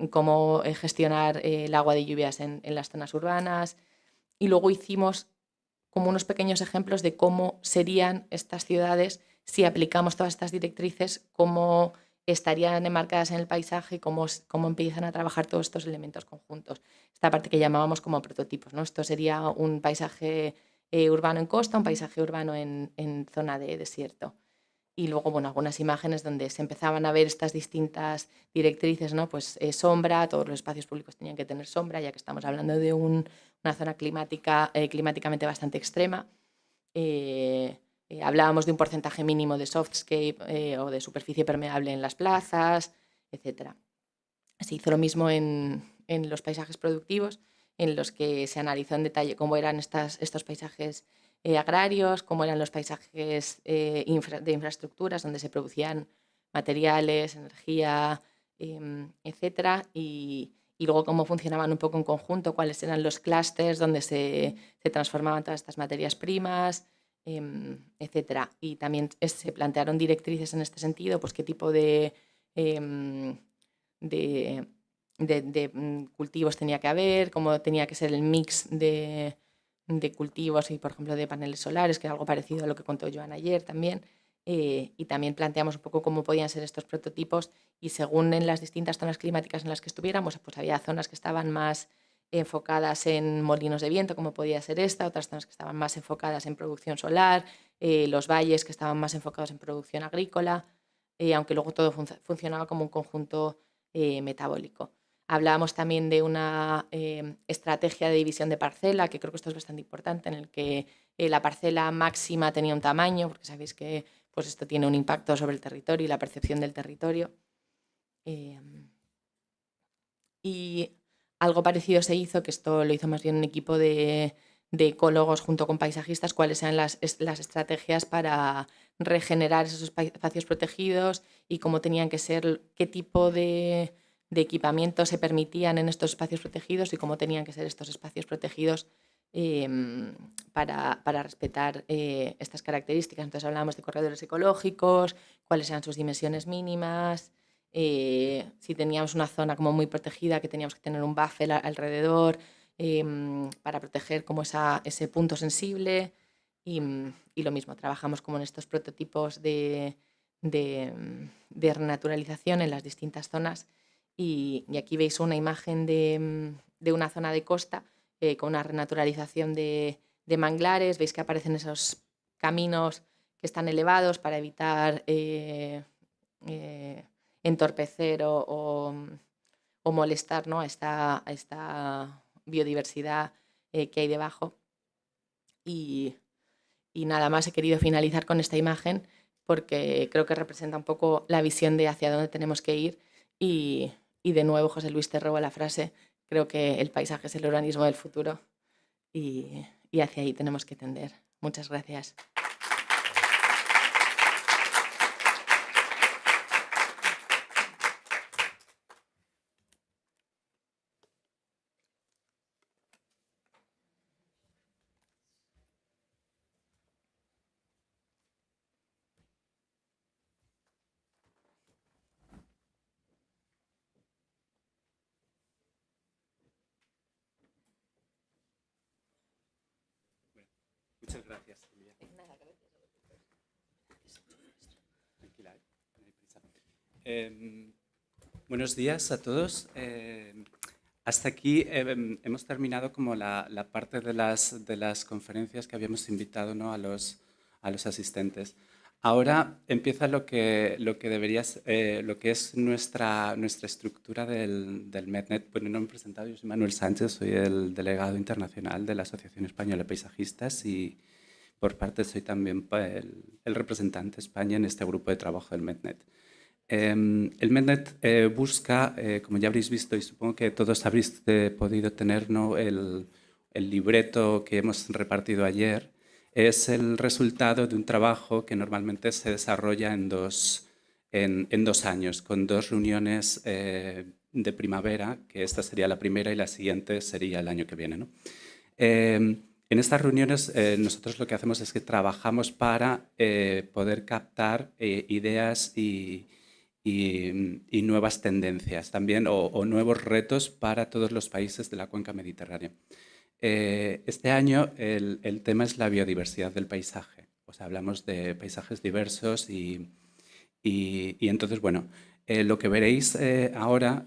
cómo gestionar el agua de lluvias en las zonas urbanas. Y luego hicimos como unos pequeños ejemplos de cómo serían estas ciudades si aplicamos todas estas directrices, cómo estarían enmarcadas en el paisaje, cómo empiezan a trabajar todos estos elementos conjuntos. Esta parte que llamábamos como prototipos, ¿no? Esto sería un paisaje urbano en costa, un paisaje urbano en zona de desierto. Y luego, bueno, algunas imágenes donde se empezaban a ver estas distintas directrices, ¿no? Pues sombra, todos los espacios públicos tenían que tener sombra, ya que estamos hablando de una zona climáticamente bastante extrema. Hablábamos de un porcentaje mínimo de softscape o de superficie permeable en las plazas, etc. Se hizo lo mismo en los paisajes productivos, en los que se analizó en detalle cómo eran estos paisajes agrarios, cómo eran los paisajes de infraestructuras, donde se producían materiales, energía, etc. Y luego cómo funcionaban un poco en conjunto, cuáles eran los clústeres donde se transformaban todas estas materias primas, etc. Y también se plantearon directrices en este sentido, pues qué tipo de cultivos tenía que haber, cómo tenía que ser el mix de cultivos y, por ejemplo, de paneles solares, que era algo parecido a lo que contó Joan ayer también. Y también planteamos un poco cómo podían ser estos prototipos y según en las distintas zonas climáticas en las que estuviéramos, pues había zonas que estaban más enfocadas en molinos de viento, como podía ser esta, otras zonas que estaban más enfocadas en producción solar, los valles que estaban más enfocados en producción agrícola, aunque luego todo funcionaba como un conjunto metabólico. Hablábamos también de una estrategia de división de parcela, que creo que esto es bastante importante, en el que la parcela máxima tenía un tamaño, porque sabéis que pues esto tiene un impacto sobre el territorio y la percepción del territorio. Y algo parecido se hizo, que esto lo hizo más bien un equipo de ecólogos junto con paisajistas, cuáles eran las estrategias para regenerar esos espacios protegidos y cómo tenían que ser, qué tipo de equipamiento se permitían en estos espacios protegidos y cómo tenían que ser estos espacios protegidos para respetar estas características. Entonces hablábamos de corredores ecológicos, cuáles eran sus dimensiones mínimas, si teníamos una zona como muy protegida, que teníamos que tener un buffer alrededor para proteger como ese punto sensible. Y lo mismo, trabajamos como en estos prototipos de renaturalización en las distintas zonas. Y aquí veis una imagen de una zona de costa con una renaturalización de manglares. Veis que aparecen esos caminos que están elevados para evitar entorpecer o molestar, ¿no?, a esta biodiversidad que hay debajo. Y nada más, he querido finalizar con esta imagen porque creo que representa un poco la visión de hacia dónde tenemos que ir y de nuevo José Luis te roba la frase, creo que el paisaje es el urbanismo del futuro y hacia ahí tenemos que tender. Muchas gracias. Muchas gracias, Emilia. Tranquila, no hay prisa. Buenos días a todos. Hasta aquí hemos terminado como la parte de las conferencias que habíamos invitado, ¿no?, a los asistentes. Ahora empieza lo que es nuestra estructura del MEDNET. Bueno, no me he presentado, yo soy Manuel Sánchez, soy el delegado internacional de la Asociación Española de Paisajistas y por parte soy también el representante de España en este grupo de trabajo del MEDNET. El MEDNET busca, como ya habréis visto y supongo que todos habréis podido tener, ¿no?, el libreto que hemos repartido ayer, es el resultado de un trabajo que normalmente se desarrolla en dos años, con 2 reuniones de primavera, que esta sería la primera y la siguiente sería el año que viene, ¿no? En estas reuniones nosotros lo que hacemos es que trabajamos para poder captar ideas y nuevas tendencias también o nuevos retos para todos los países de la cuenca mediterránea. Este año el tema es la biodiversidad del paisaje. O sea, hablamos de paisajes diversos y entonces, bueno, lo que veréis ahora,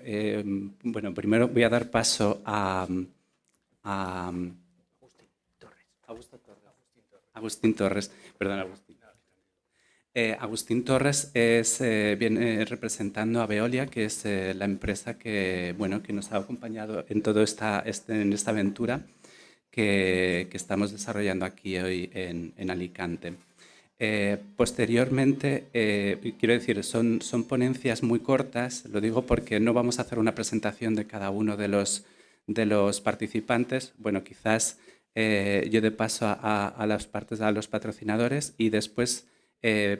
bueno, primero voy a dar paso a Agustín Torres. Perdón, Agustín. Agustín Torres viene representando a Veolia, que es la empresa que nos ha acompañado en toda esta aventura que estamos desarrollando aquí hoy en Alicante. Posteriormente, quiero decir, son ponencias muy cortas, lo digo porque no vamos a hacer una presentación de cada uno de los participantes. Bueno, quizás yo de paso a los patrocinadores y después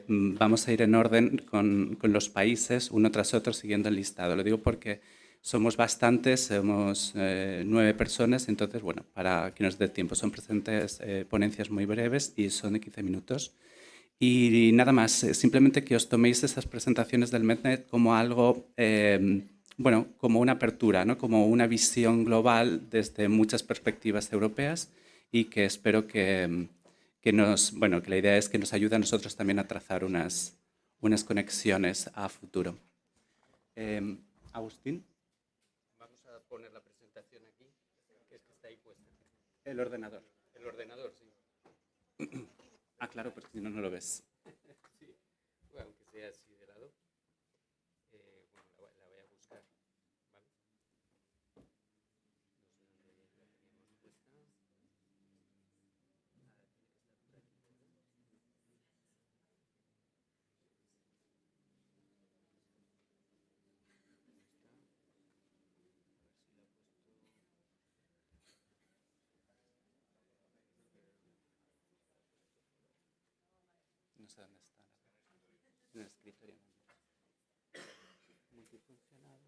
vamos a ir en orden con los países, uno tras otro, siguiendo el listado. Lo digo porque somos bastantes, somos 9 personas, entonces, bueno, para que nos dé tiempo, son ponencias muy breves y son de 15 minutos. Y nada más, simplemente que os toméis esas presentaciones del MEDNET como algo, bueno, como una apertura, ¿no? Como una visión global desde muchas perspectivas europeas y que espero que bueno, que la idea es que nos ayude a nosotros también a trazar unas conexiones a futuro. Agustín. Vamos a poner la presentación aquí, que es que está ahí puesta. El ordenador. El ordenador, sí. Ah, claro, porque si no, no lo ves. Sí, bueno, aunque sea así de lado. Bueno, la voy a buscar, ¿vale? No sé dónde la teníamos puesta. No sé dónde está. En el escritorio. Multifuncional,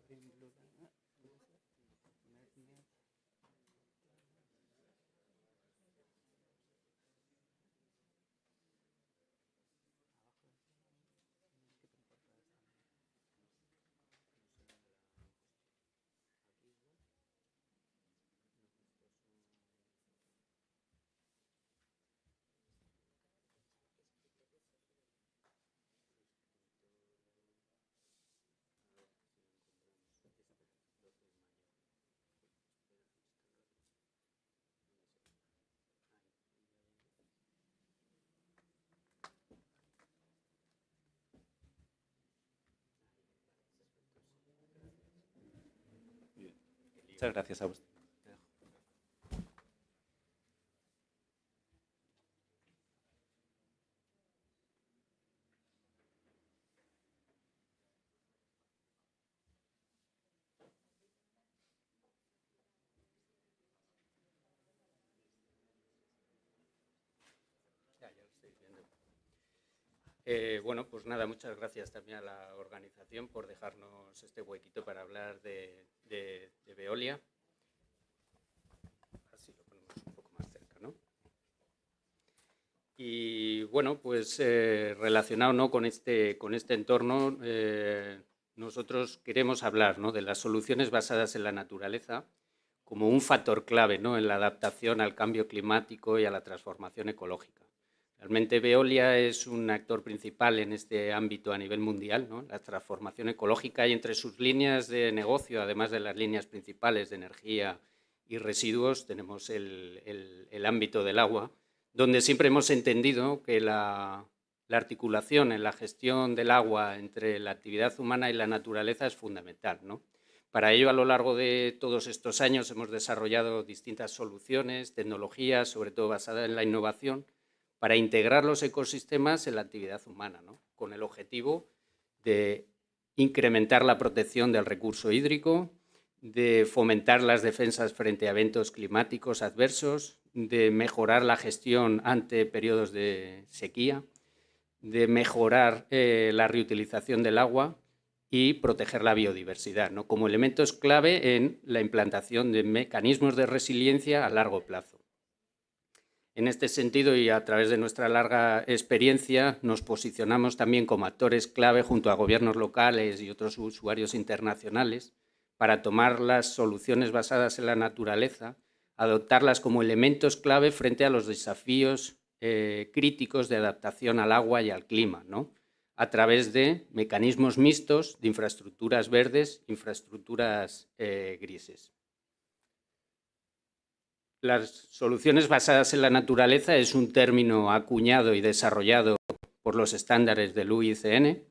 Muchas gracias, Agustín. Ya lo estoy viendo. Bueno, pues nada, muchas gracias también a la organización por dejarnos este huequito para hablar de Veolia. Así lo ponemos un poco más cerca, ¿no? Y bueno, pues relacionado, ¿no?, con este entorno, nosotros queremos hablar, ¿no?, de las soluciones basadas en la naturaleza como un factor clave, ¿no?, en la adaptación al cambio climático y a la transformación ecológica. Realmente Veolia es un actor principal en este ámbito a nivel mundial, ¿no?, la transformación ecológica, y entre sus líneas de negocio, además de las líneas principales de energía y residuos, tenemos el ámbito del agua, donde siempre hemos entendido que la articulación en la gestión del agua entre la actividad humana y la naturaleza es fundamental, ¿no? Para ello, a lo largo de todos estos años hemos desarrollado distintas soluciones, tecnologías, sobre todo basadas en la innovación, para integrar los ecosistemas en la actividad humana, ¿no?, con el objetivo de incrementar la protección del recurso hídrico, de fomentar las defensas frente a eventos climáticos adversos, de mejorar la gestión ante periodos de sequía, de mejorar la reutilización del agua y proteger la biodiversidad, ¿no?, como elementos clave en la implantación de mecanismos de resiliencia a largo plazo. En este sentido, y a través de nuestra larga experiencia, nos posicionamos también como actores clave junto a gobiernos locales y otros usuarios internacionales para tomar las soluciones basadas en la naturaleza, adoptarlas como elementos clave frente a los desafíos críticos de adaptación al agua y al clima, ¿no?, a través de mecanismos mixtos de infraestructuras verdes, infraestructuras grises. Las soluciones basadas en la naturaleza es un término acuñado y desarrollado por los estándares del UICN,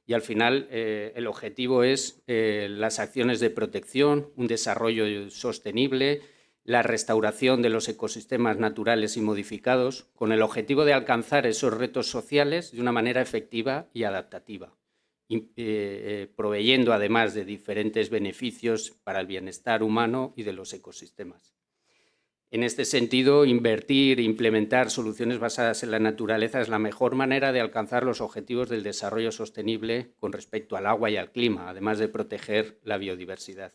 y al final el objetivo es las acciones de protección, un desarrollo sostenible, la restauración de los ecosistemas naturales y modificados, con el objetivo de alcanzar esos retos sociales de una manera efectiva y adaptativa, proveyendo además de diferentes beneficios para el bienestar humano y de los ecosistemas. En este sentido, invertir e implementar soluciones basadas en la naturaleza es la mejor manera de alcanzar los objetivos del desarrollo sostenible con respecto al agua y al clima, además de proteger la biodiversidad.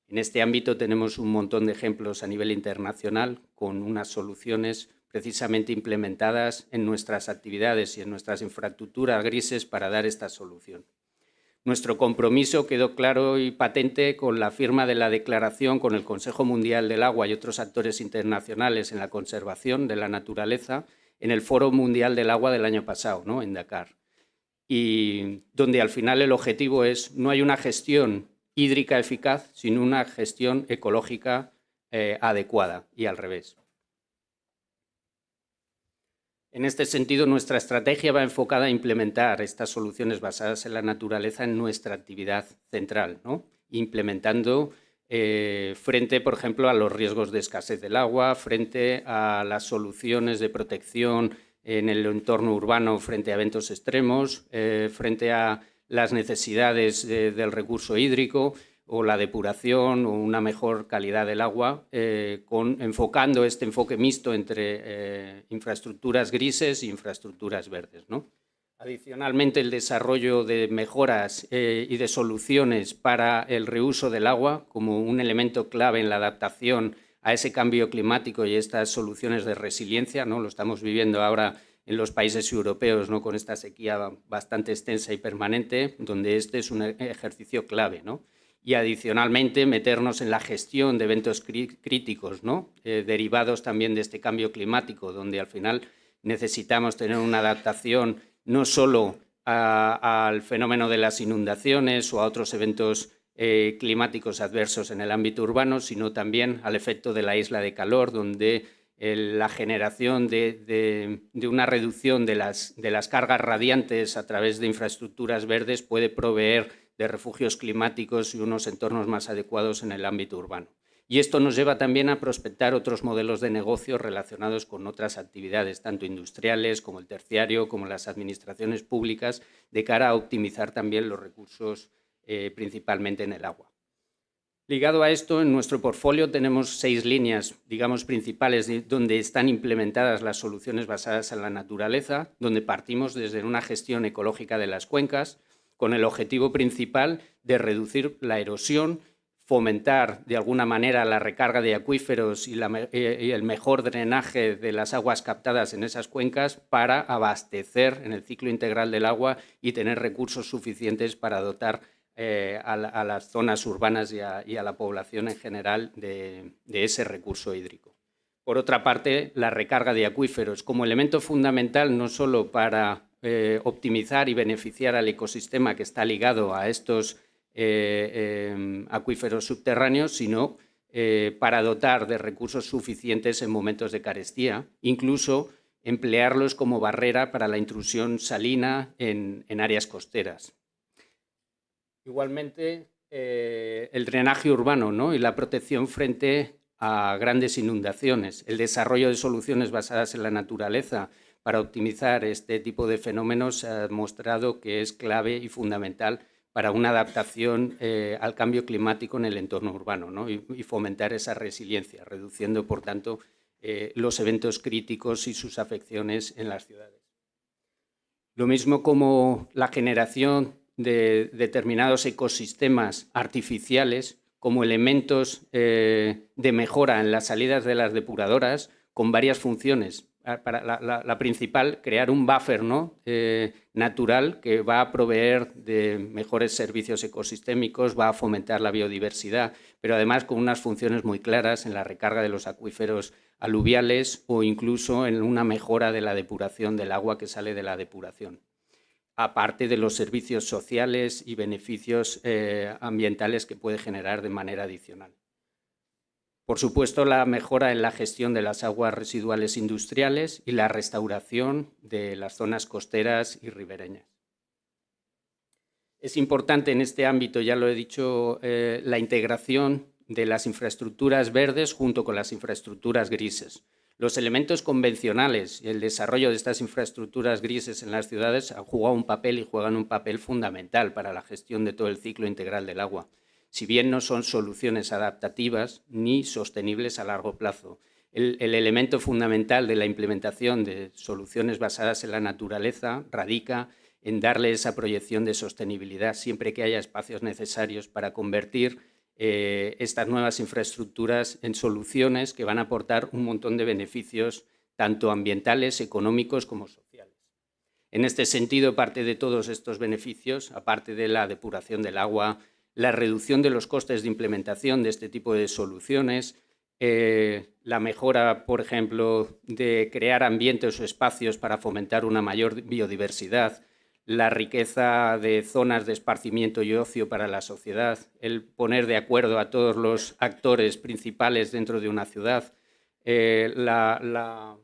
En este ámbito tenemos un montón de ejemplos a nivel internacional con unas soluciones precisamente implementadas en nuestras actividades y en nuestras infraestructuras grises para dar esta solución. Nuestro compromiso quedó claro y patente con la firma de la declaración con el Consejo Mundial del Agua y otros actores internacionales en la conservación de la naturaleza en el Foro Mundial del Agua del año pasado, ¿no?, en Dakar, y donde al final el objetivo es no hay una gestión hídrica eficaz, sino una gestión ecológica adecuada y al revés. En este sentido, nuestra estrategia va enfocada a implementar estas soluciones basadas en la naturaleza en nuestra actividad central, ¿no?, implementando frente, por ejemplo, a los riesgos de escasez del agua, frente a las soluciones de protección en el entorno urbano frente a eventos extremos, frente a las necesidades del recurso hídrico o la depuración o una mejor calidad del agua, enfocando este enfoque mixto entre infraestructuras grises e infraestructuras verdes, ¿no? Adicionalmente, el desarrollo de mejoras y de soluciones para el reuso del agua como un elemento clave en la adaptación a ese cambio climático y estas soluciones de resiliencia, ¿no? Lo estamos viviendo ahora en los países europeos, ¿no?, con esta sequía bastante extensa y permanente, donde este es un ejercicio clave, ¿no? Y adicionalmente meternos en la gestión de eventos críticos, ¿no?, derivados también de este cambio climático, donde al final necesitamos tener una adaptación no solo al fenómeno de las inundaciones o a otros eventos climáticos adversos en el ámbito urbano, sino también al efecto de la isla de calor, donde la generación de una reducción de las cargas radiantes a través de infraestructuras verdes puede proveer de refugios climáticos y unos entornos más adecuados en el ámbito urbano. Y esto nos lleva también a prospectar otros modelos de negocio relacionados con otras actividades, tanto industriales como el terciario, como las administraciones públicas, de cara a optimizar también los recursos, principalmente en el agua. Ligado a esto, en nuestro portfolio tenemos 6 líneas, digamos, principales donde están implementadas las soluciones basadas en la naturaleza, donde partimos desde una gestión ecológica de las cuencas, con el objetivo principal de reducir la erosión, fomentar de alguna manera la recarga de acuíferos y el mejor drenaje de las aguas captadas en esas cuencas para abastecer en el ciclo integral del agua y tener recursos suficientes para dotar a las zonas urbanas y a la población en general de ese recurso hídrico. Por otra parte, la recarga de acuíferos como elemento fundamental no solo para optimizar y beneficiar al ecosistema que está ligado a estos acuíferos subterráneos, sino para dotar de recursos suficientes en momentos de carestía, incluso emplearlos como barrera para la intrusión salina en áreas costeras. Igualmente, el drenaje urbano, ¿no?, y la protección frente a grandes inundaciones, el desarrollo de soluciones basadas en la naturaleza para optimizar este tipo de fenómenos ha mostrado que es clave y fundamental para una adaptación al cambio climático en el entorno urbano, ¿no?, y fomentar esa resiliencia, reduciendo, por tanto, los eventos críticos y sus afecciones en las ciudades. Lo mismo como la generación de determinados ecosistemas artificiales como elementos de mejora en las salidas de las depuradoras con varias funciones. Para la principal, crear un buffer, ¿no?, natural que va a proveer de mejores servicios ecosistémicos, va a fomentar la biodiversidad, pero además con unas funciones muy claras en la recarga de los acuíferos aluviales o incluso en una mejora de la depuración del agua que sale de la depuración, aparte de los servicios sociales y beneficios ambientales que puede generar de manera adicional. Por supuesto, la mejora en la gestión de las aguas residuales industriales y la restauración de las zonas costeras y ribereñas. Es importante en este ámbito, ya lo he dicho, la integración de las infraestructuras verdes junto con las infraestructuras grises. Los elementos convencionales y el desarrollo de estas infraestructuras grises en las ciudades han jugado un papel y juegan un papel fundamental para la gestión de todo el ciclo integral del agua, si bien no son soluciones adaptativas ni sostenibles a largo plazo. El elemento fundamental de la implementación de soluciones basadas en la naturaleza radica en darle esa proyección de sostenibilidad siempre que haya espacios necesarios para convertir estas nuevas infraestructuras en soluciones que van a aportar un montón de beneficios tanto ambientales, económicos como sociales. En este sentido, parte de todos estos beneficios, aparte de la depuración del agua, la reducción de los costes de implementación de este tipo de soluciones, la mejora, por ejemplo, de crear ambientes o espacios para fomentar una mayor biodiversidad, la riqueza de zonas de esparcimiento y ocio para la sociedad, el poner de acuerdo a todos los actores principales dentro de una ciudad, las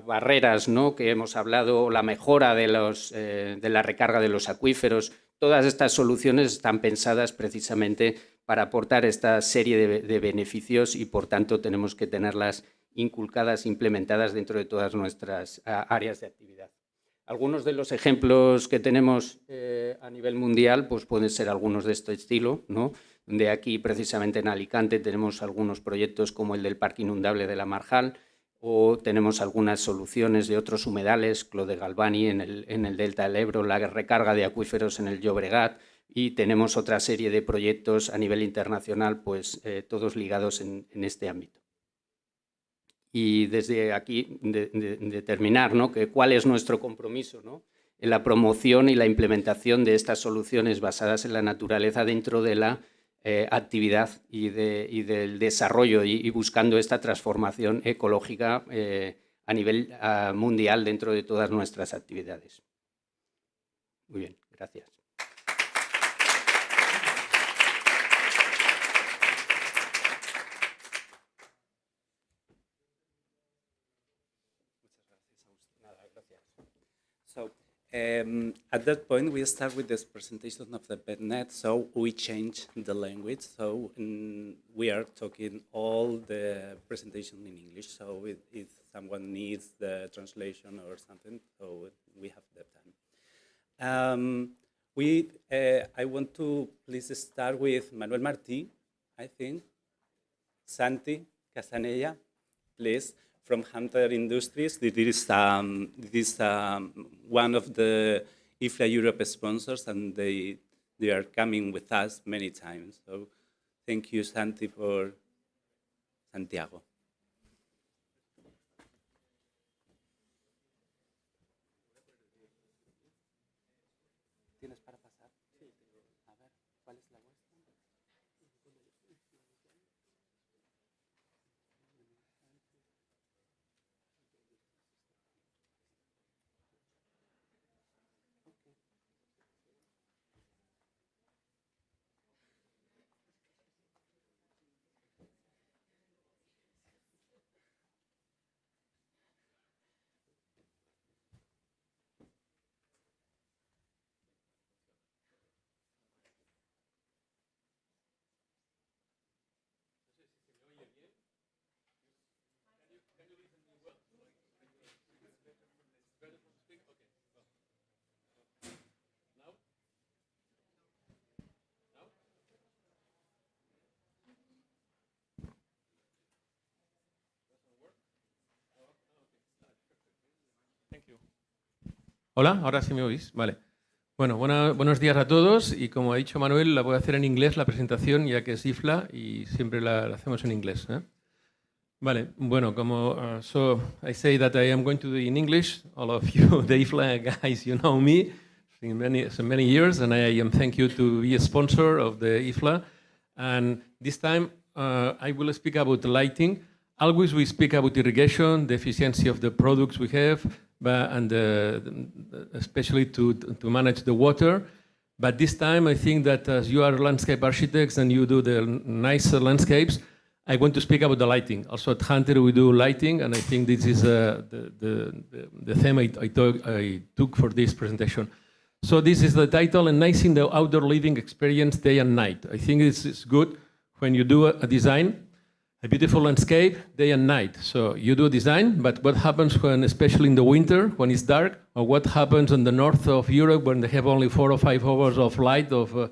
barreras, ¿no?, que hemos hablado, la mejora de la recarga de los acuíferos. Todas estas soluciones están pensadas precisamente para aportar esta serie de beneficios y, por tanto, tenemos que tenerlas inculcadas, implementadas dentro de todas nuestras áreas de actividad. Algunos de los ejemplos que tenemos a nivel mundial pues pueden ser algunos de este estilo, ¿no? De aquí, precisamente en Alicante, tenemos algunos proyectos como el del Parque Inundable de la Marjal, o tenemos algunas soluciones de otros humedales, Clos de Galvani en el delta del Ebro, la recarga de acuíferos en el Llobregat, y tenemos otra serie de proyectos a nivel internacional, pues todos ligados en este ámbito. Y desde aquí determinar, ¿no?, cuál es nuestro compromiso, ¿no?, en la promoción y la implementación de estas soluciones basadas en la naturaleza dentro de la actividad y del desarrollo y buscando esta transformación ecológica a nivel mundial dentro de todas nuestras actividades. Muy bien, gracias. So at that point, we start with this presentation of the BetNet. So we change the language. So we are talking all the presentation in English. So if someone needs the translation or something, so we have that time. I want to please start with Manuel Martí, I think. Santi Casanella, please. From Hunter Industries. This is one of the IFLA Europe sponsors, and they are coming with us many times. So thank you, Santi, for Santiago. ¿Tienes para pasar? Sí. A ver, ¿cuál es la vuestra? Hola, ahora sí me oís. Vale. Bueno, buenos días a todos y como ha dicho Manuel, la voy a hacer en inglés la presentación ya que es IFLA y siempre la hacemos en inglés. Vale, bueno, so I say that I am going to do in English. All of you, the IFLA guys, you know me in so many years, and I am thank you to be a sponsor of the IFLA. And this time I will speak about lighting. Always we speak about irrigation, the efficiency of the products we have, and especially to manage the water. But this time I think that as you are landscape architects and you do the nice landscapes, I want to speak about the lighting. Also at Hunter we do lighting, and I think this is the theme I took for this presentation. So this is the title, Enhancing the Outdoor Living Experience Day and Night. I think this is good when you do a design, a beautiful landscape, day and night. So you do design, but what happens when, especially in the winter, when it's dark, or what happens in the north of Europe when they have only 4 or 5 hours of light of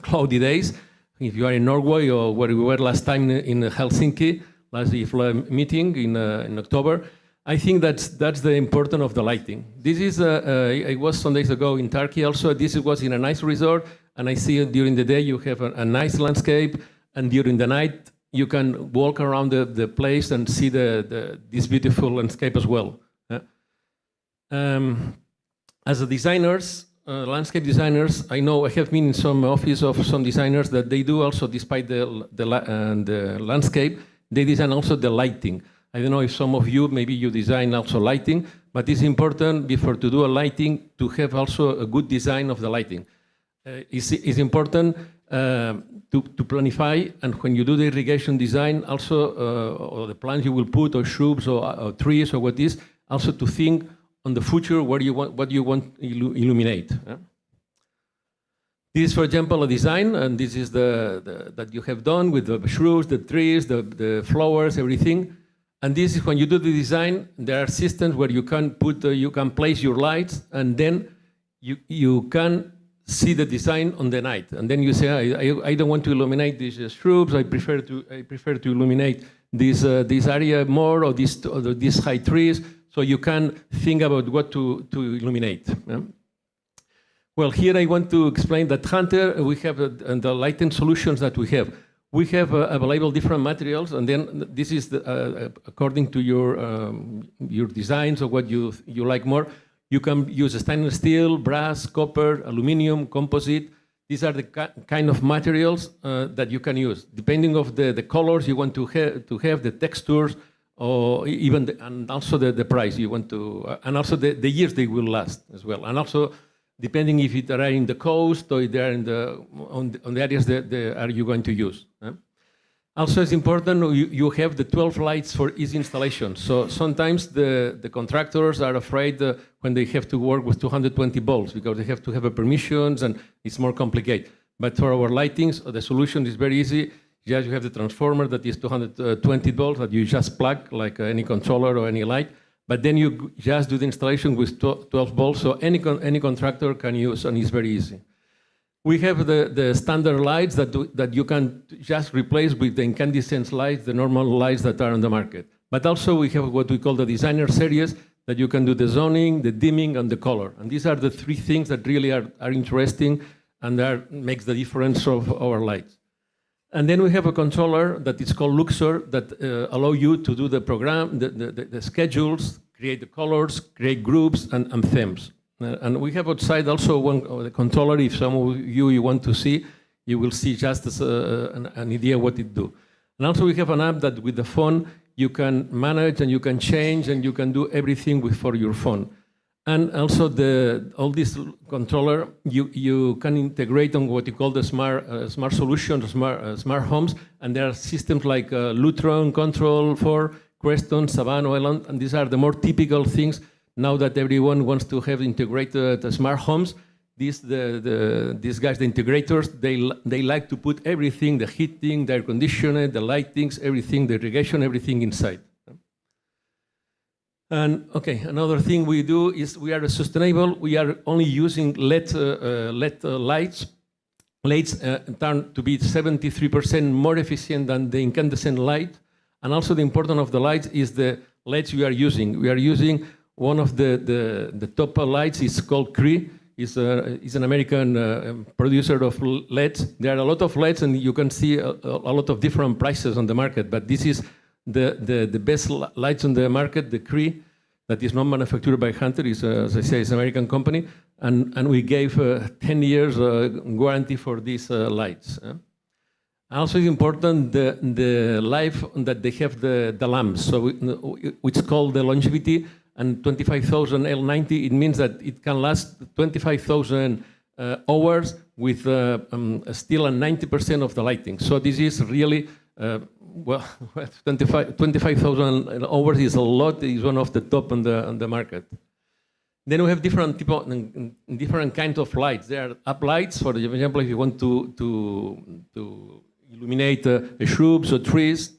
cloudy days? If you are in Norway or where we were last time in Helsinki, last IFLA meeting in October, I think that's the importance of the lighting. This is, I was some days ago in Turkey also, this was in a nice resort, and I see during the day you have a nice landscape, and during the night you can walk around the place and see this beautiful landscape as well. As a designers, landscape designers, I know I have been in some office of some designers that they do also, despite the landscape, they design also the lighting. I don't know if some of you, maybe you design also lighting, but it's important before to do a lighting to have also a good design of the lighting. It's important to planify, and when you do the irrigation design, also, or the plants you will put, or shrubs, or trees, or what is, also to think on the future what you want to illuminate. This is, for example, a design, and this is that you have done with the shrubs, the trees, the flowers, everything. And this is when you do the design, there are systems where you can place your lights, and then you can see the design on the night. And then you say, I don't want to illuminate these shrubs. I prefer to illuminate this area more, or these high trees. So you can think about what to illuminate. Well, here I want to explain that Hunter, we have the lighting solutions that we have. We have available different materials, and then this is according to your designs or what you like more. You can use stainless steel, brass, copper, aluminum, composite. These are the kind of materials that you can use, depending of the colors you want to have, the textures, or even and also the price you want to, and also the years they will last as well, and also depending if they are in the coast or they are on the areas that are you going to use. Also, it's important you have the 12 lights for easy installation. So sometimes the contractors are afraid when they have to work with 220 volts because they have to have permissions and it's more complicated. But for our lightings, the solution is very easy. Just you have the transformer that is 220 volts that you just plug like any controller or any light. But then you just do the installation with 12 volts, so any contractor can use, and it's very easy. We have the standard lights that you can just replace with the incandescent lights, the normal lights that are on the market. But also we have what we call the designer series, that you can do the zoning, the dimming, and the color. And these are the 3 things that really are interesting and makes the difference of our lights. And then we have a controller that is called Luxor that allow you to do the program, the schedules, create the colors, create groups and themes. And we have outside also the controller. If some of you want to see, you will see just an idea what it do. And also we have an app that with the phone you can manage and you can change and you can do everything for your phone. And also all this controller, you can integrate on what you call the smart solutions, smart homes, and there are systems like Lutron, Control 4, Creston, Savannah, Island, and these are the more typical things now that everyone wants to have integrated smart homes. These guys, the integrators, they like to put everything, the heating, the air conditioning, the lightings, everything, the irrigation, everything inside. And okay, another thing we do is we are sustainable. We are only using LED lights. LEDs turn to be 73% more efficient than the incandescent light. And also the importance of the lights is the LEDs we are using. We are using one of the top lights is called Cree. It's an American producer of LEDs. There are a lot of LEDs, and you can see a lot of different prices on the market. But this is the best lights on the market, the Cree, that is not manufactured by Hunter, is, as I say, is an American company, and we gave 10 years warranty for these lights. Also, it's important the life that they have the lamps, so which is called the longevity, and 25,000 L90. It means that it can last 25,000 hours with still 90% of the lighting. So this is really. Well, 25,000 hours is a lot. It's one of the top on the market. Then we have different kinds of lights. There are up lights, for example, if you want to illuminate shrubs or trees.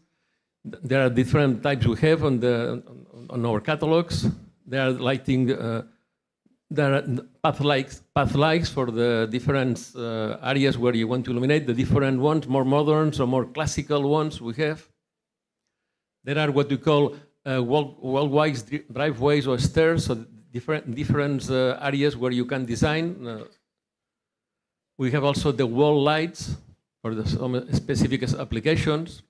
There are different types we have on our catalogs. There are lighting. There are path lights for the different areas where you want to illuminate. The different ones, more modern or more classical ones we have. There are what we call wall-wise driveways or stairs, so different areas where you can design. We have also the wall lights for some specific applications.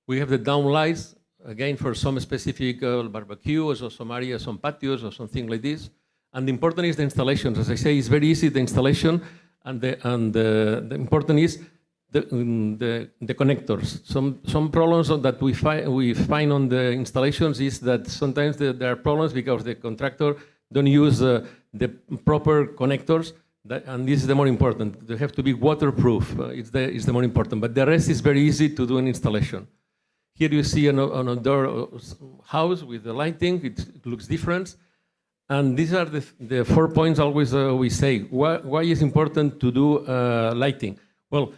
We have the down lights, again, for some specific barbecues or some areas, some patios or something like this. And the important is the installations. As I say, it's very easy, the installation, and the important is the connectors. Some problems that we find on the installations is that sometimes there are problems because the contractor don't use the proper connectors, and this is the more important. They have to be waterproof. It's the more important, but the rest is very easy to do an installation. Here you see an outdoor house with the lighting. It looks different. And these are the 4 points always we say. Why is important to do lighting? Well,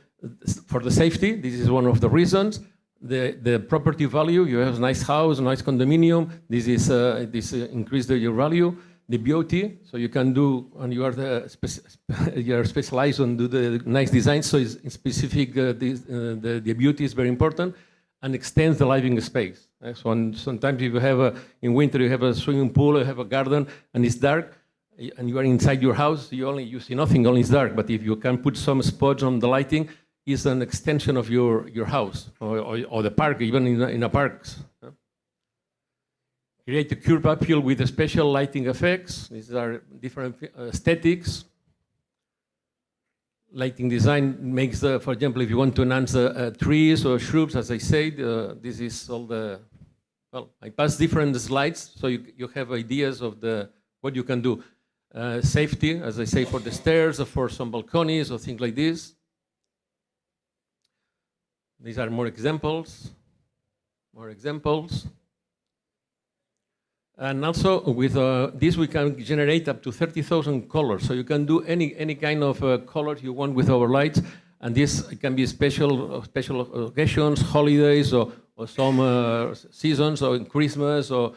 for the safety, this is one of the reasons. The property value, you have a nice house, a nice condominium, this increases your value. The beauty, so you can do, and you are specialized on do the nice design, so it's specific, the beauty is very important, and extends the living space. So sometimes if you have in winter you have a swimming pool, you have a garden, and it's dark, and you are inside your house, you see nothing, only it's dark. But if you can put some spots on the lighting, it's an extension of your house, or the park, even in a park. Create a curved uphill with special lighting effects. These are different aesthetics. Lighting design makes, for example, if you want to enhance trees or shrubs, as I said, this is all the, well, I pass different slides, so you have ideas of what you can do. Safety, as I say, for the stairs or for some balconies or things like this. These are more examples. And also with this we can generate up to 30,000 colors. So you can do any kind of color you want with our lights. And this can be special occasions, holidays, or some seasons, or Christmas, or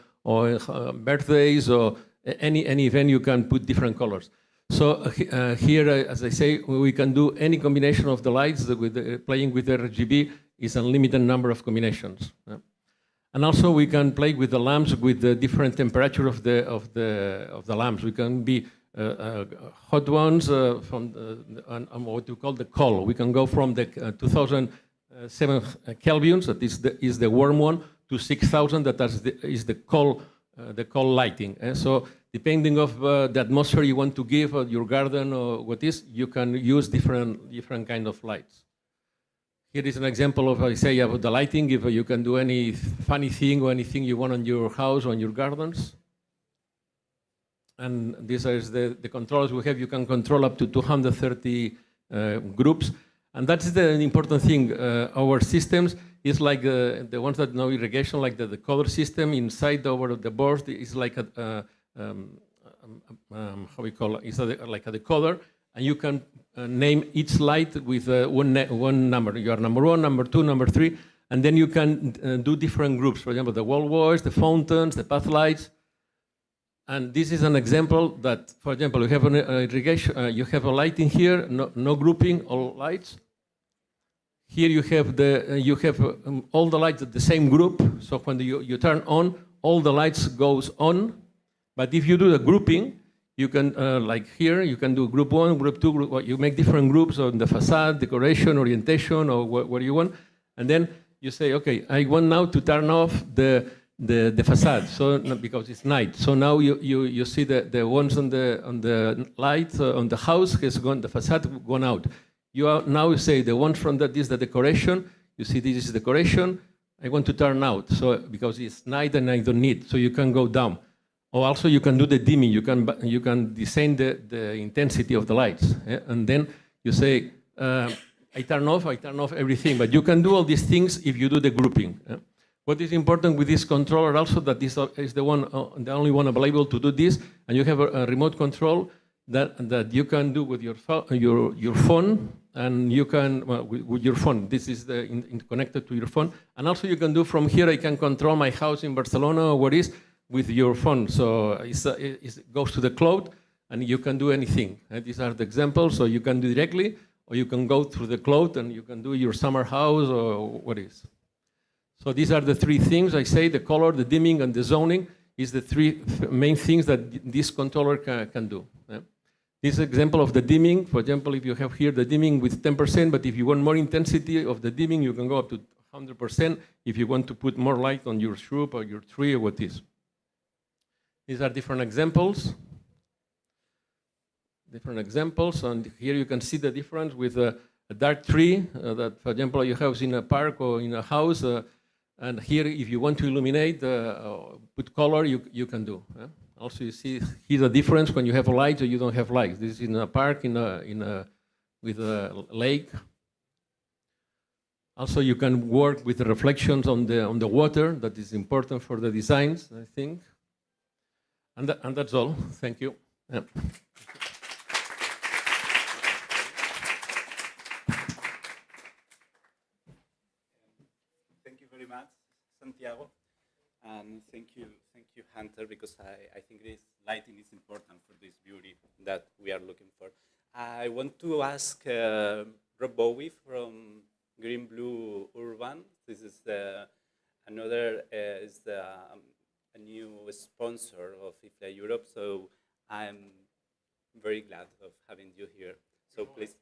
birthdays, or any event you can put different colors. So here, as I say, we can do any combination of the lights. Playing with RGB is a limited number of combinations. And also we can play with the lamps with the different temperature of the lamps. We can be hot ones from what we call the cold. We can go from the 2007 Kelvins, that is the warm one, to 6,000, that is the cold lighting. So depending of the atmosphere you want to give your garden or what is, you can use different kind of lights. Here is an example of, I say, about the lighting. If you can do any funny thing or anything you want on your house or on your gardens. And these are the controls we have. You can control up to 230 groups. And that's the important thing. Our systems is like the ones that know irrigation, like the color system inside the board is like how we call it? It's like a decoder. And you can name each light with one number. You are number 1, number 2, number 3, and then you can do different groups. For example, the wall walls, the fountains, the path lights. And this is an example that, for example, you have an irrigation. You have a lighting here, no grouping, all lights. Here you have all the lights at the same group. So when you turn on, all the lights goes on. But if you do the grouping, you can, like here, you can do group 1, group 2, you make different groups on the facade, decoration, orientation, or what you want. And then you say, okay, I want now to turn off the facade, so because it's night. So now you see the ones on the light, on the house has gone, the facade gone out. You now say the one from that is the decoration. You see this is decoration. I want to turn out, so because it's night and I don't need, so you can go down. Or also you can do the dimming. You can design the intensity of the lights, and then you say I turn off everything. But you can do all these things if you do the grouping. What is important with this controller also that this is the only one available to do this, and you have a remote control that you can do with your phone, and you can, well, with your phone, this is connected to your phone, and also you can do from here, I can control my house in Barcelona or what is, with your phone. So it goes to the cloud, and you can do anything. These are the examples, so you can do directly, or you can go through the cloud, and you can do your summer house or what is. So these are the three things I say: the color, the dimming, and the zoning is the three main things that this controller can do. This example of the dimming, for example, if you have here the dimming with 10%, but if you want more intensity of the dimming, you can go up to 100% if you want to put more light on your shrub or your tree or what is. These are different examples. And here you can see the difference with a dark tree that, for example, you have in a park or in a house. And here, if you want to illuminate, put color, you can do. Also, you see here the difference when you have a light or you don't have lights. This is in a park, with a lake. Also, you can work with the reflections on the water. That is important for the designs, I think. And that's all. Thank you. Yeah. Thank you very much, Santiago, and thank you, Hunter, because I think lighting is important for this beauty that we are looking for. I want to ask Rob Bowie from Green Blue Urban. This is a new sponsor of IFLA Europe, so I'm very glad of having you here. So please.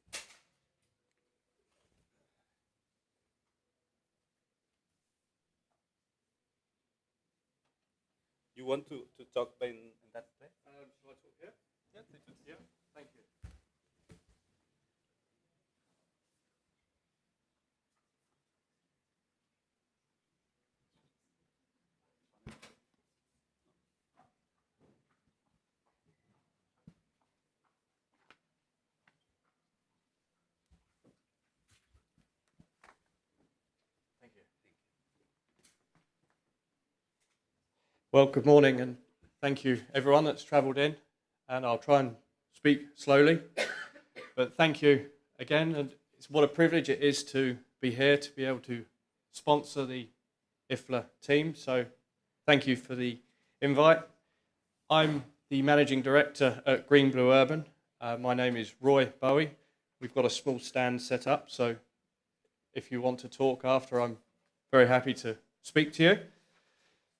You want to talk in that place? Shall I talk here? Yeah, thank you. Well, good morning, and thank you everyone that's travelled in, and I'll try and speak slowly, but thank you again, and it's what a privilege it is to be here, to be able to sponsor the IFLA team, so thank you for the invite. I'm the Managing Director at Green Blue Urban. My name is Roy Bowie. We've got a small stand set up, so if you want to talk after, I'm very happy to speak to you.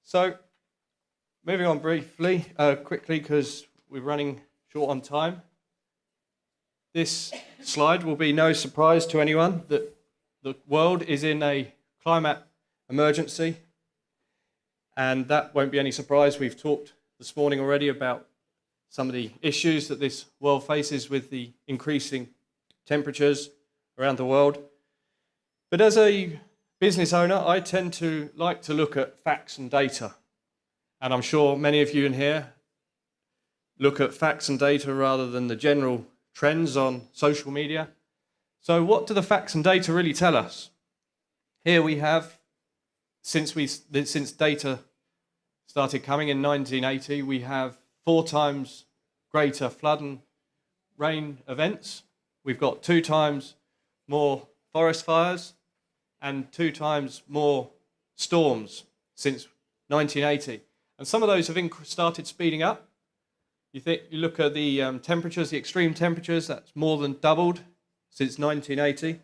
So, moving on quickly, because we're running short on time. This slide will be no surprise to anyone that the world is in a climate emergency, and that won't be any surprise. We've talked this morning already about some of the issues that this world faces with the increasing temperatures around the world. But as a business owner, I tend to like to look at facts and data. And I'm sure many of you in here look at facts and data rather than the general trends on social media. So what do the facts and data really tell us? Here we have, since data started coming in 1980, we have 4 times greater flood and rain events. We've got 2 times more forest fires and 2 times more storms since 1980. And some of those have started speeding up. You look at the temperatures, the extreme temperatures, that's more than doubled since 1980.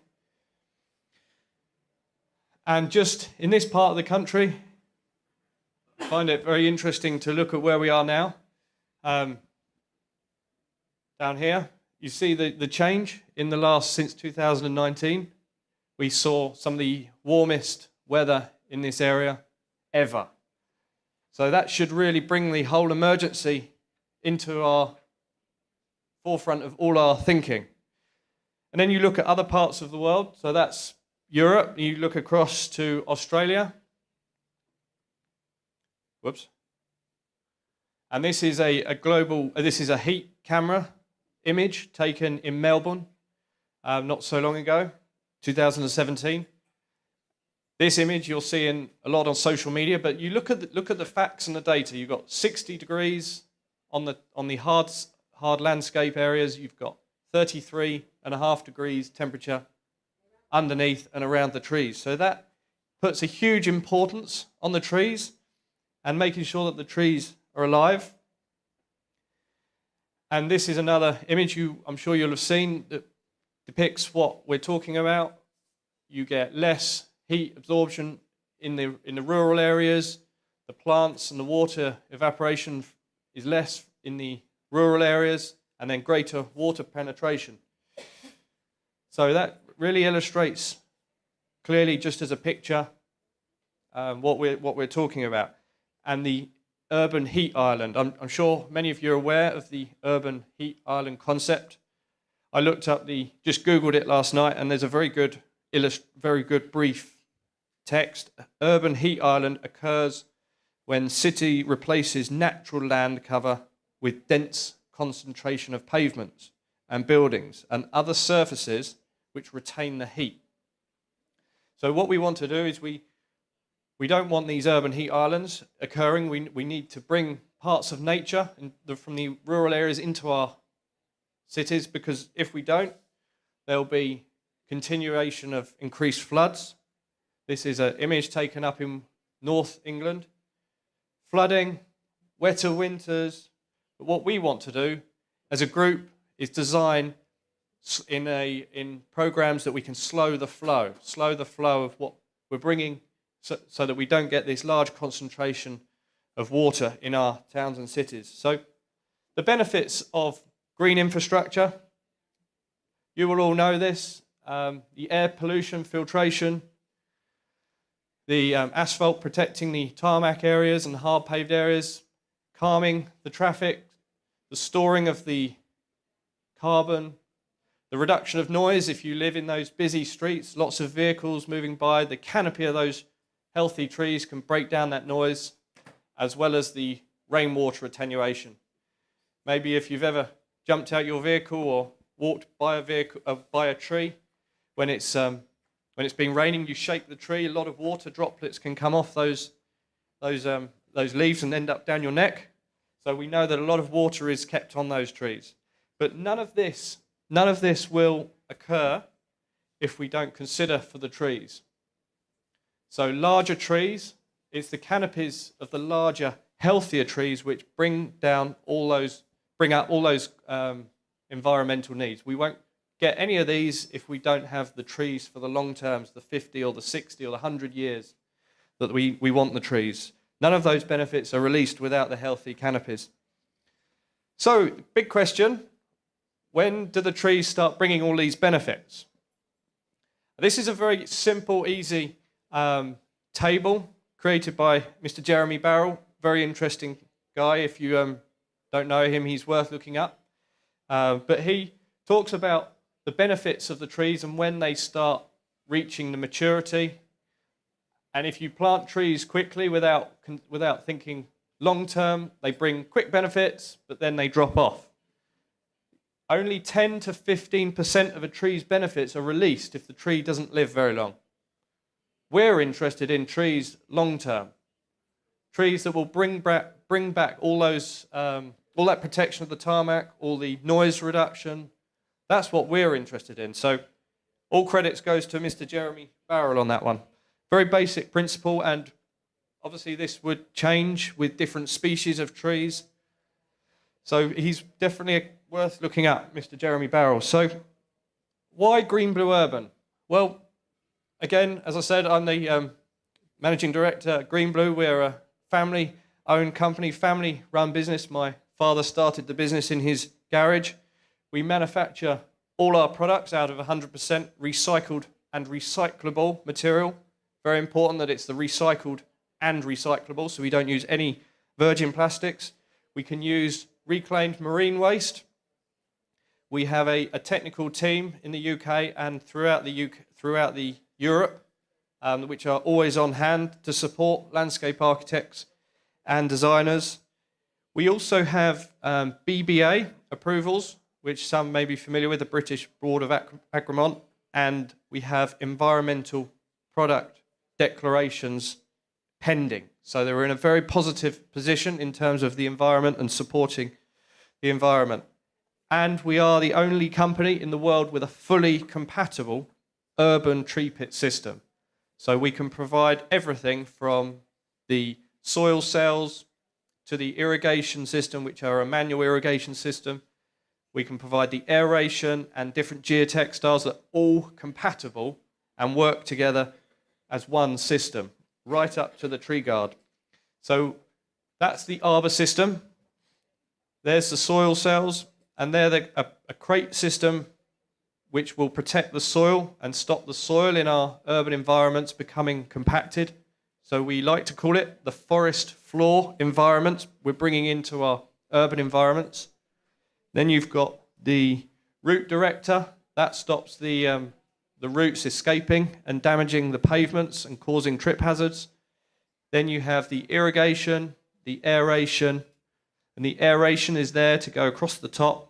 And just in this part of the country, I find it very interesting to look at where we are now. Down here, you see the change in since 2019. We saw some of the warmest weather in this area ever. So that should really bring the whole emergency into our forefront of all our thinking. And then you look at other parts of the world, so that's Europe, you look across to Australia. Whoops. And this is this is a heat camera image taken in Melbourne not so long ago, 2017. This image you'll see a lot on social media, but you look at the facts and the data. You've got 60 degrees on the hard landscape areas. You've got 33.5 degrees temperature underneath and around the trees. So that puts a huge importance on the trees and making sure that the trees are alive. And this is another image I'm sure you'll have seen that depicts what we're talking about. You get less heat absorption in the rural areas. The plants and the water evaporation is less in the rural areas, and then greater water penetration. So that really illustrates clearly, just as a picture, what we're talking about. And the urban heat island. I'm sure many of you are aware of the urban heat island concept. I just Googled it last night, and there's a very good brief text. Urban heat island occurs when city replaces natural land cover with dense concentration of pavements and buildings and other surfaces which retain the heat. So what we want to do is we don't want these urban heat islands occurring. We need to bring parts of nature from the rural areas into our cities, because if we don't, there'll be continuation of increased floods. This is an image taken up in North England. Flooding, wetter winters. But what we want to do as a group is design in programs that we can slow the flow of what we're bringing, so that we don't get this large concentration of water in our towns and cities. So the benefits of green infrastructure, you will all know this, the air pollution filtration, the asphalt protecting the tarmac areas and hard paved areas, calming the traffic, the storing of the carbon, the reduction of noise if you live in those busy streets, lots of vehicles moving by, the canopy of those healthy trees can break down that noise, as well as the rainwater attenuation. Maybe if you've ever jumped out your vehicle or walked by a tree when it's been raining, you shake the tree, a lot of water droplets can come off those leaves and end up down your neck. So we know that a lot of water is kept on those trees. But none of this will occur if we don't consider for the trees. So larger trees, it's the canopies of the larger, healthier trees which bring out all those environmental needs. We won't get any of these if we don't have the trees for the long terms, the 50 or the 60 or the 100 years that we want the trees. None of those benefits are released without the healthy canopies. So, big question, when do the trees start bringing all these benefits? This is a very simple, easy table created by Mr. Jeremy Barrell, very interesting guy. If you don't know him, he's worth looking up. But he talks about the benefits of the trees and when they start reaching the maturity. And if you plant trees quickly without thinking long term, they bring quick benefits, but then they drop off. Only 10 to 15% of a tree's benefits are released if the tree doesn't live very long. We're interested in trees long term. Trees that will bring back all that protection of the tarmac, all the noise reduction. That's what we're interested in. So all credits goes to Mr. Jeremy Barrell on that one. Very basic principle, and obviously this would change with different species of trees. So he's definitely worth looking at, Mr. Jeremy Barrell. So why Green Blue Urban? Well, again, as I said, I'm the managing director at Green Blue. We're a family-owned company, family-run business. My father started the business in his garage. We manufacture all our products out of 100% recycled and recyclable material. Very important that it's the recycled and recyclable, so we don't use any virgin plastics. We can use reclaimed marine waste. We have a technical team in the UK and throughout the Europe, which are always on hand to support landscape architects and designers. We also have BBA approvals, which some may be familiar with, the British Board of Agreement, and we have environmental product declarations pending. So they were in a very positive position in terms of the environment and supporting the environment. and we are the only company in the world with a fully compatible urban tree pit system. So we can provide everything from the soil cells to the irrigation system, which are a manual irrigation system. We can provide the aeration and different geotextiles that are all compatible and work together as one system, right up to the tree guard. So that's the arbor system. There's the soil cells, and they're a crate system which will protect the soil and stop the soil in our urban environments becoming compacted. So we like to call it the forest floor environment we're bringing into our urban environments. Then you've got the root director. That stops the roots escaping and damaging the pavements and causing trip hazards. Then you have the irrigation, the aeration, and the aeration is there to go across the top.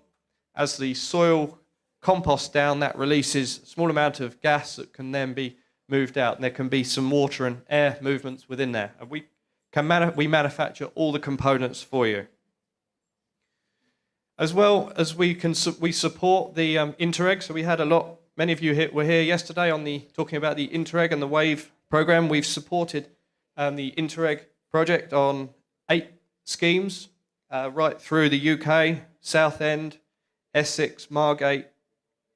As the soil composts down, that releases a small amount of gas that can then be moved out, and there can be some water and air movements within there. And we manufacture all the components for you. As well as we support the Interreg. So we had many of you were here yesterday on talking about the Interreg and the WAVE program. We've supported the Interreg project on 8 schemes right through the UK, Southend, Essex, Margate,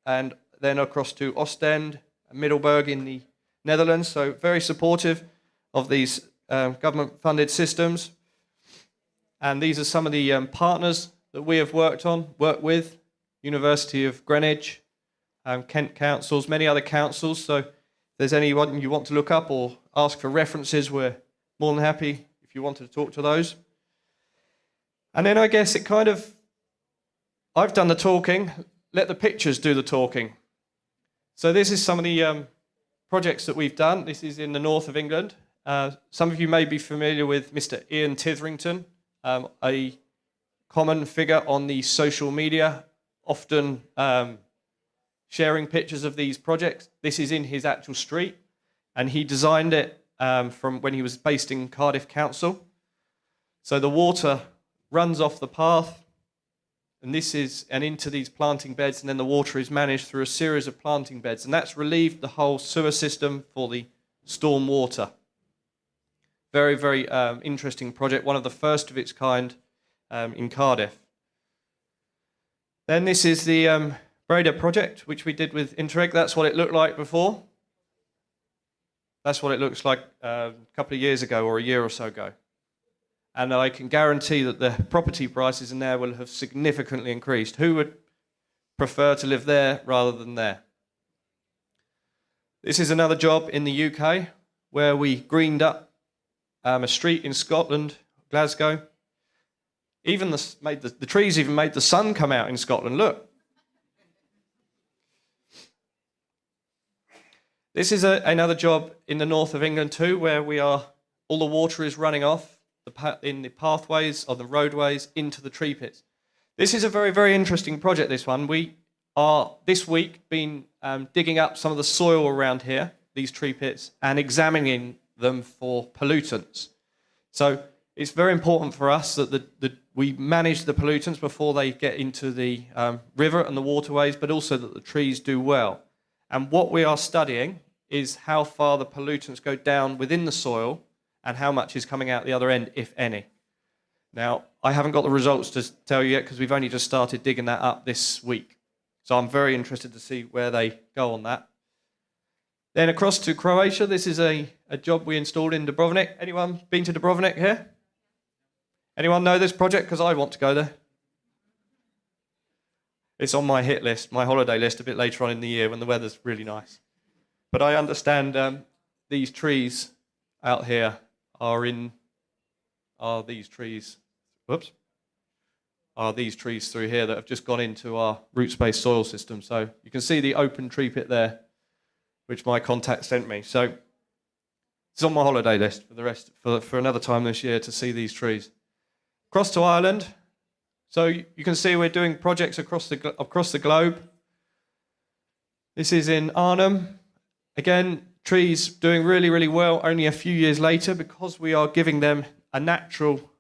and then across to Ostend and Middelburg in the Netherlands. So very supportive of these government-funded systems. And these are some of the partners that we have worked with, University of Greenwich, Kent councils, many other councils. So if there's anyone you want to look up or ask for references, we're more than happy if you wanted to talk to those. And then I guess I've done the talking, let the pictures do the talking. So this is some of the projects that we've done. This is in the north of England. Some of you may be familiar with Mr. Ian Titherington, a common figure on the social media, often sharing pictures of these projects. This is in his actual street, and he designed it from when he was based in Cardiff Council. So the water runs off the path, and into these planting beds, and then the water is managed through a series of planting beds, and that's relieved the whole sewer system for the storm water. Very, very interesting project, one of the first of its kind in Cardiff. Then this is the Breda project, which we did with Interreg. That's what it looked like before. That's what it looks like a couple of years ago or a year or so ago. And I can guarantee that the property prices in there will have significantly increased. Who would prefer to live there rather than there? This is another job in the UK where we greened up a street in Scotland, Glasgow. Even the trees even made the sun come out in Scotland. Look. This is another job in the north of England too, where all the water is running off in the pathways or the roadways into the tree pits. This is a very, very interesting project, this one. We are, this week, been digging up some of the soil around here, these tree pits, and examining them for pollutants. So it's very important for us that we manage the pollutants before they get into the river and the waterways, but also that the trees do well. And what we are studying is how far the pollutants go down within the soil and how much is coming out the other end, if any. Now, I haven't got the results to tell you yet because we've only just started digging that up this week. So I'm very interested to see where they go on that. Then across to Croatia, this is a job we installed in Dubrovnik. Anyone been to Dubrovnik here? Anyone know this project? Because I want to go there. It's on my hit list, my holiday list, a bit later on in the year when the weather's really nice. But I understand these trees out here are these trees through here that have just gone into our roots-based soil system. So you can see the open tree pit there, which my contact sent me. So it's on my holiday list for another time this year to see these trees. Across to Ireland. So you can see we're doing projects across the globe. This is in Arnhem. Again, trees doing really, really well only a few years later because we are giving them a natural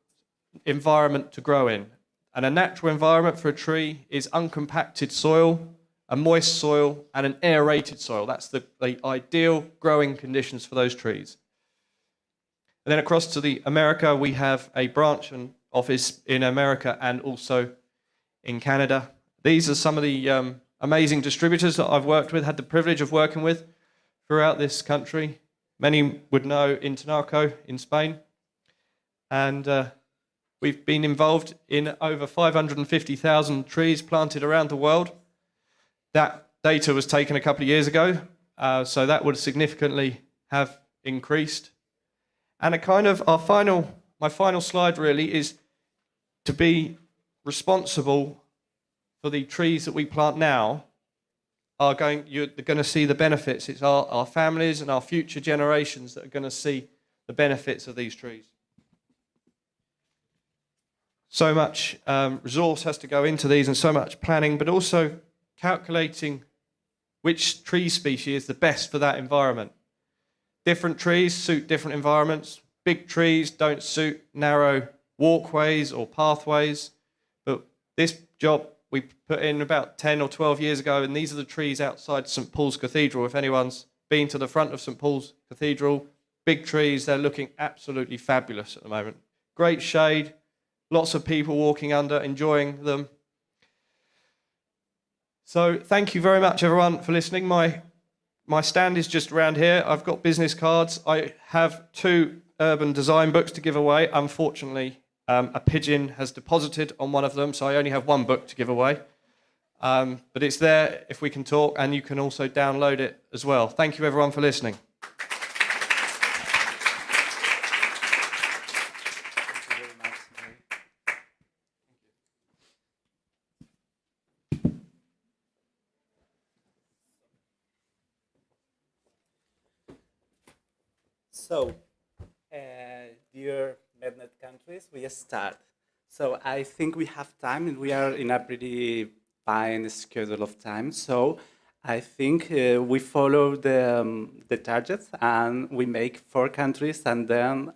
environment to grow in. And a natural environment for a tree is uncompacted soil, a moist soil, and an aerated soil. That's the ideal growing conditions for those trees. And then across to America, we have a branch and office in America and also in Canada. These are some of the amazing distributors that I've worked with, had the privilege of working with throughout this country. Many would know Interreg in Spain. And we've been involved in over 550,000 trees planted around the world. That data was taken a couple of years ago, so that would significantly have increased. And my final slide really is to be responsible for the trees that we plant now. You're going to see the benefits. It's our families and our future generations that are going to see the benefits of these trees. So much resource has to go into these and so much planning, but also calculating which tree species is the best for that environment. Different trees suit different environments. Big trees don't suit narrow walkways or pathways. But this job we put in about 10 or 12 years ago, and these are the trees outside St. Paul's Cathedral. If anyone's been to the front of St. Paul's Cathedral, big trees, they're looking absolutely fabulous at the moment. Great shade, lots of people walking under, enjoying them. So thank you very much, everyone, for listening. My stand is just around here. I've got business cards. I have 2 urban design books to give away. Unfortunately, a pigeon has deposited on one of them, so I only have 1 book to give away. But it's there if we can talk, and you can also download it as well. Thank you, everyone, for listening. So, dear MedNet countries, we start. So I think we have time, and we are in a pretty fine schedule of time. So I think we follow the targets, and we make 4 countries, and then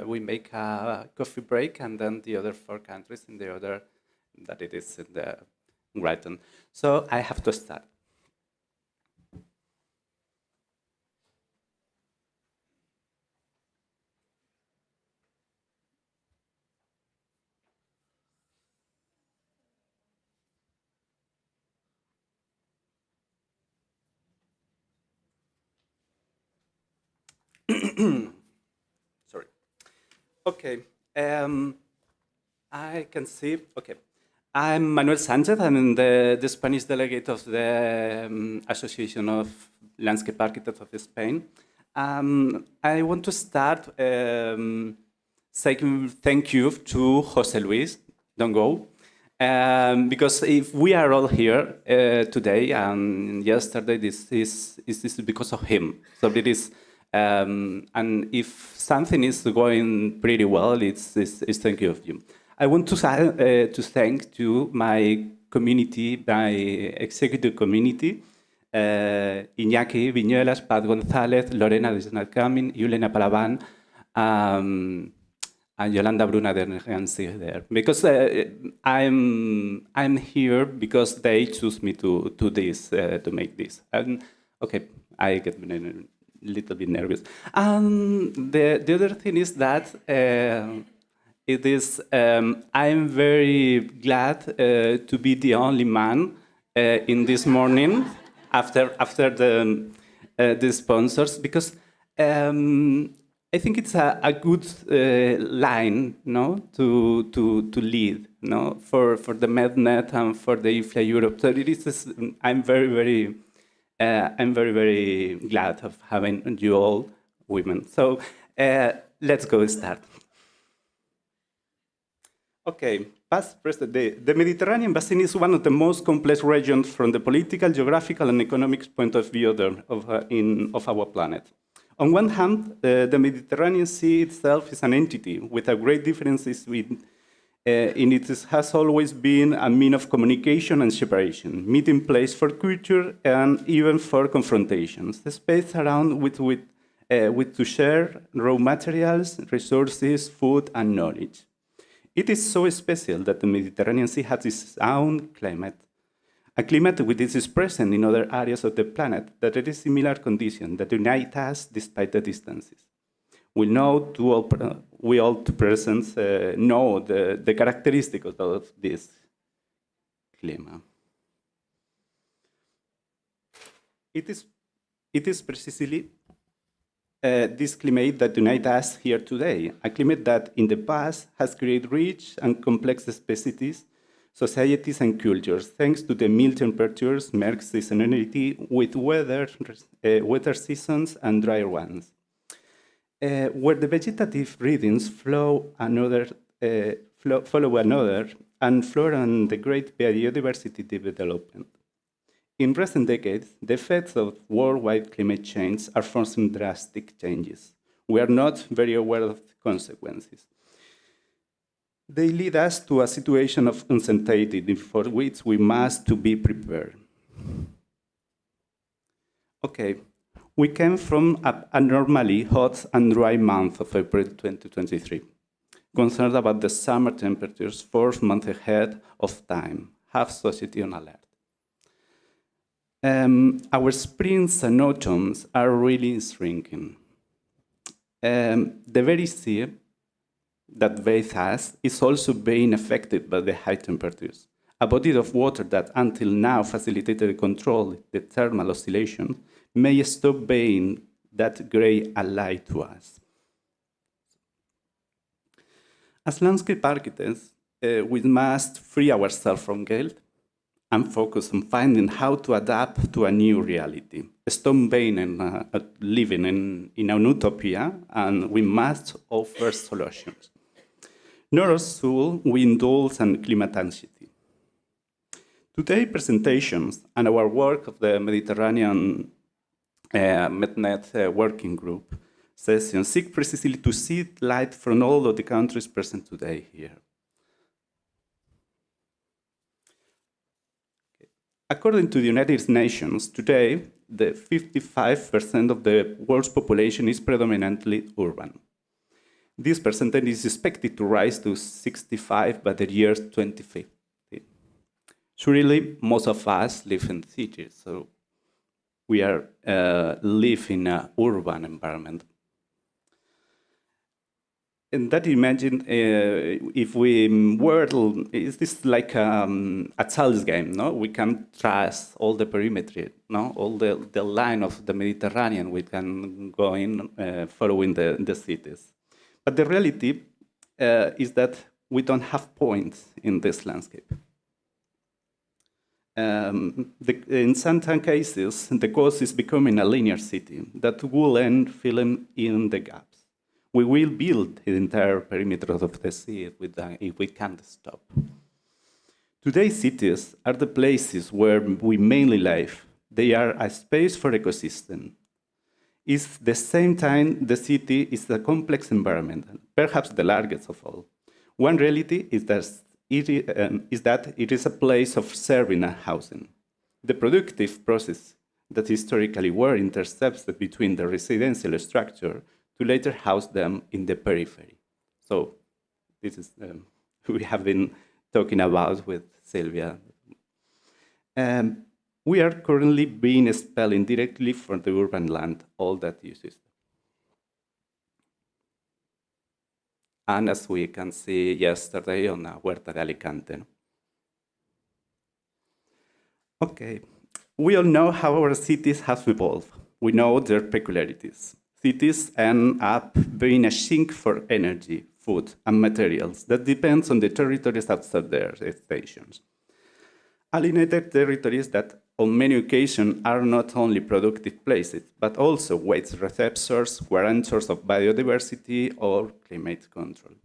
we make a coffee break, and then the other 4 countries in the order that it is in the written. So I have to start. Sorry. Okay. I can see. Okay. I'm Manuel Sanchez. I'm the Spanish delegate of the Association of Landscape Architects of Spain. I want to start saying thank you to Jose Luis. Don't go. Because if we are all here today and yesterday, this is because of him. So it is. And if something is going pretty well, it's thank you of you. I want to thank to my community, my executive community, Iñaki Viñuelas, Pat González, Lorena Desnarcamin, Yulena Palavan, and Yolanda Bruna there. Because I'm here because they choose me to this to make this. And okay, I get little bit nervous. The other thing is that it is I'm very glad to be the only man in this morning after the sponsors, because I think it's a good line, no, to lead, no, for the MedNet and for the IFLA Europe. So it is. I'm very glad of having you all women. So let's go start. Okay, past, present. The Mediterranean Basin is one of the most complex regions from the political, geographical, and economic point of view of our planet. On one hand, the Mediterranean Sea itself is an entity with a great differences in it has always been a mean of communication and separation, meeting place for culture and even for confrontations. The space around with to share raw materials, resources, food, and knowledge. It is so special that the Mediterranean Sea has its own climate, a climate which is present in other areas of the planet that it is similar conditions that unite us despite the distances. We all present know the characteristics of this climate. It is precisely this climate that unites us here today, a climate that in the past has created rich and complex speciecities, societies and cultures, thanks to the mild temperatures, mild seasonality with wetter seasons and drier ones. Where the vegetative rhythms follow another, and flora and the great biodiversity development. In recent decades, the effects of worldwide climate change are forcing drastic changes. We are not very aware of the consequences. They lead us to a situation of uncertainty for which we must be prepared. Okay, we came from an abnormally hot and dry month of April 2023. Concerned about the summer temperatures 4 months ahead of time, have society on alert. Our springs and autumns are really shrinking. The very sea that bathes us is also being affected by the high temperatures. A body of water that until now facilitated the control the thermal oscillation may stop being that great ally to us. As landscape architects, we must free ourselves from guilt and focus on finding how to adapt to a new reality. Stop being living in an utopia, and we must offer solutions. Nor should we indulge in climate anxiety. Today's presentations and our work of the Mediterranean MedNet Working Group session seek precisely to see light from all of the countries present today here. According to the United Nations, today, the 55% of the world's population is predominantly urban. This percentage is expected to rise to 65 by the year 2050. Surely, most of us live in cities, so we are live in an urban environment. And that imagine if we were, is this like a child's game, no? We can trust all the perimeter, no? All the line of the Mediterranean, we can go in following the cities. But the reality is that we don't have points in this landscape. In some cases, the coast is becoming a linear city that will end filling in the gaps. We will build the entire perimeter of the sea if we can't stop. Today's cities are the places where we mainly live. They are a space for ecosystem. At the same time, the city is a complex environment, perhaps the largest of all. One reality is that it is a place of serving and housing. The productive process that historically were intercepted between the residential structure to later house them in the periphery. So this is we have been talking about with Sylvia. We are currently being expelled indirectly from the urban land, all that uses. And as we can see yesterday on Huerta de Alicante. Okay, we all know how our cities have evolved. We know their peculiarities. Cities end up being a sink for energy, food, and materials that depends on the territories outside their stations. Alienated territories that on many occasions are not only productive places, but also waste receptors, guarantors of biodiversity or climate control.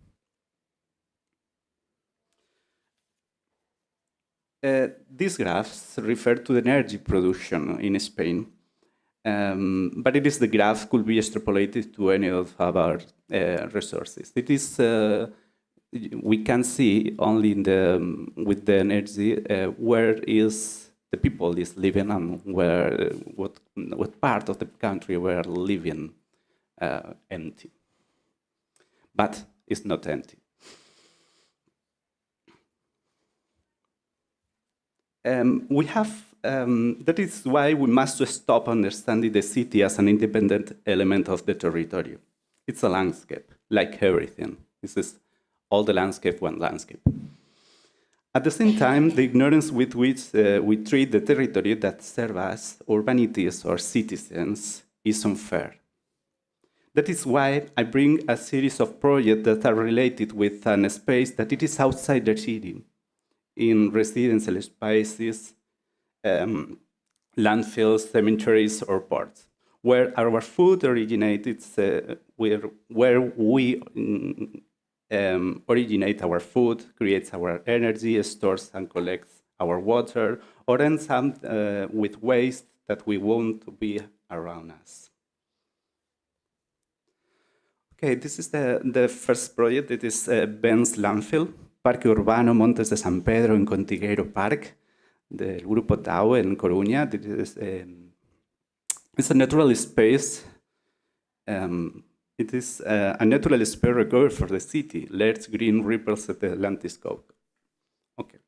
These graphs refer to the energy production in Spain, but it is the graph could be extrapolated to any of our resources. It is we can see only in with the energy where is the people is living and where what part of the country we're living empty, but it's not empty. that is why we must stop understanding the city as an independent element of the territory. It's a landscape, like everything. This is all the landscape, one landscape. At the same time, the ignorance with which we treat the territory that serves us, urbanities or citizens, is unfair. That is why I bring a series of projects that are related with a space that it is outside the city, in residential spaces, landfills, cemeteries, or ports, where our food originated, where we originate our food, creates our energy, stores and collects our water, or ends up with waste that we want be around us. Okay, this is the first project. It is Ben's Landfill, Parque Urbano Montes de San Pedro en Contigueiro Park, del Grupo Tau en Coruña. It's a natural space. It is a natural space recovered for the city. Large green ripples at the Atlantic coast. Okay.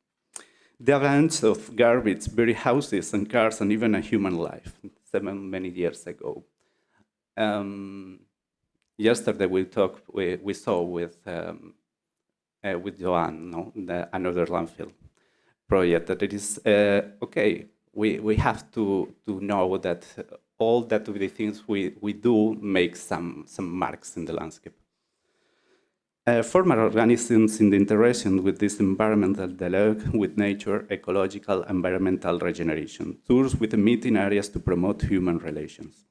The avalanche of garbage, buried houses and cars and even a human life, many years ago. Yesterday we saw with Joan, no? Another landfill project that it is okay. We have to know that all that the things we do make some marks in the landscape. Formal organisms in the interaction with this environmental dialogue with nature, ecological, environmental regeneration, tours with the meeting areas to promote human relations.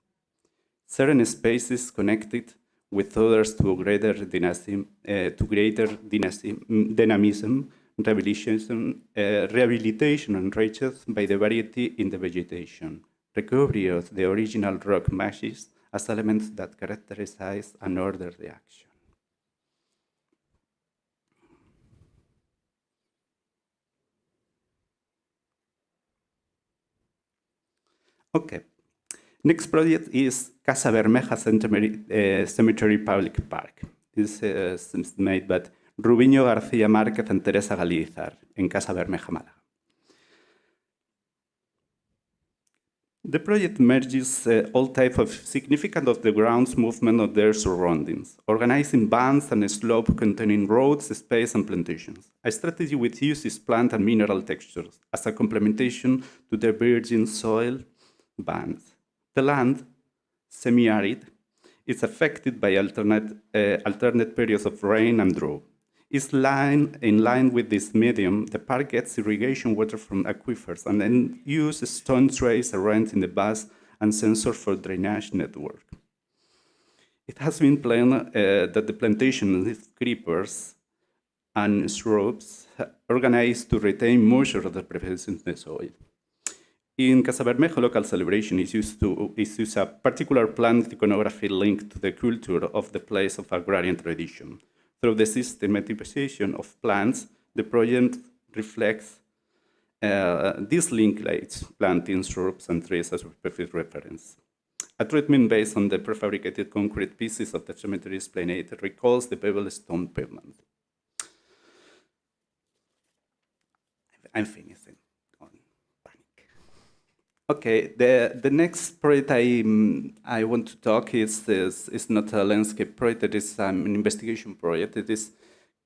Certain spaces connected with others to greater dynamism, rehabilitation enriched by the variety in the vegetation, recovery of the original rock masses as elements that characterize and order the action. Okay. Next project is Casa Bermeja Cemetery Public Park. This is made by Rubiño García Márquez and Teresa Galizar in Casa Bermeja, Málaga. The project merges all types of significant of the ground's movement of their surroundings, organizing bands and slopes containing roads, space, and plantations. A strategy which uses plant and mineral textures as a complementation to the virgin soil bands. The land, semi-arid, is affected by alternate periods of rain and drought. In line with this medium, the park gets irrigation water from aquifers and then uses stone trays arranged in the base and sensors for drainage network. It has been planned that the plantation with creepers and shrubs organized to retain moisture of the presence in the soil. In Casa Bermeja, local celebration is used a particular plant iconography linked to the culture of the place of agrarian tradition. Through the systematization of plants, the project reflects these linkage, planting shrubs and trees as a perfect reference. A treatment based on the prefabricated concrete pieces of the cemetery esplanade recalls the pebble stone pavement. I'm finishing. Okay, the next project I want to talk is not a landscape project, it is an investigation project. It is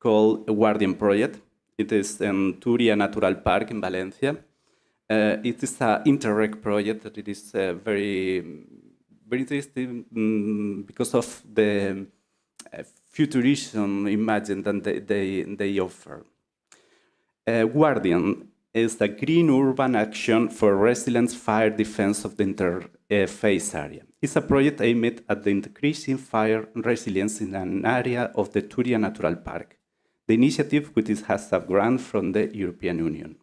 called a Guardian Project. It is in Turia Natural Park in Valencia. It is an Interreg project that it is very interesting because of the futurism imagined that they offer. Guardian is the green urban action for resilient fire defense of the interface area. It's a project aimed at the increasing fire resilience in an area of the Turia Natural Park. The initiative, which has a grant from the European Union.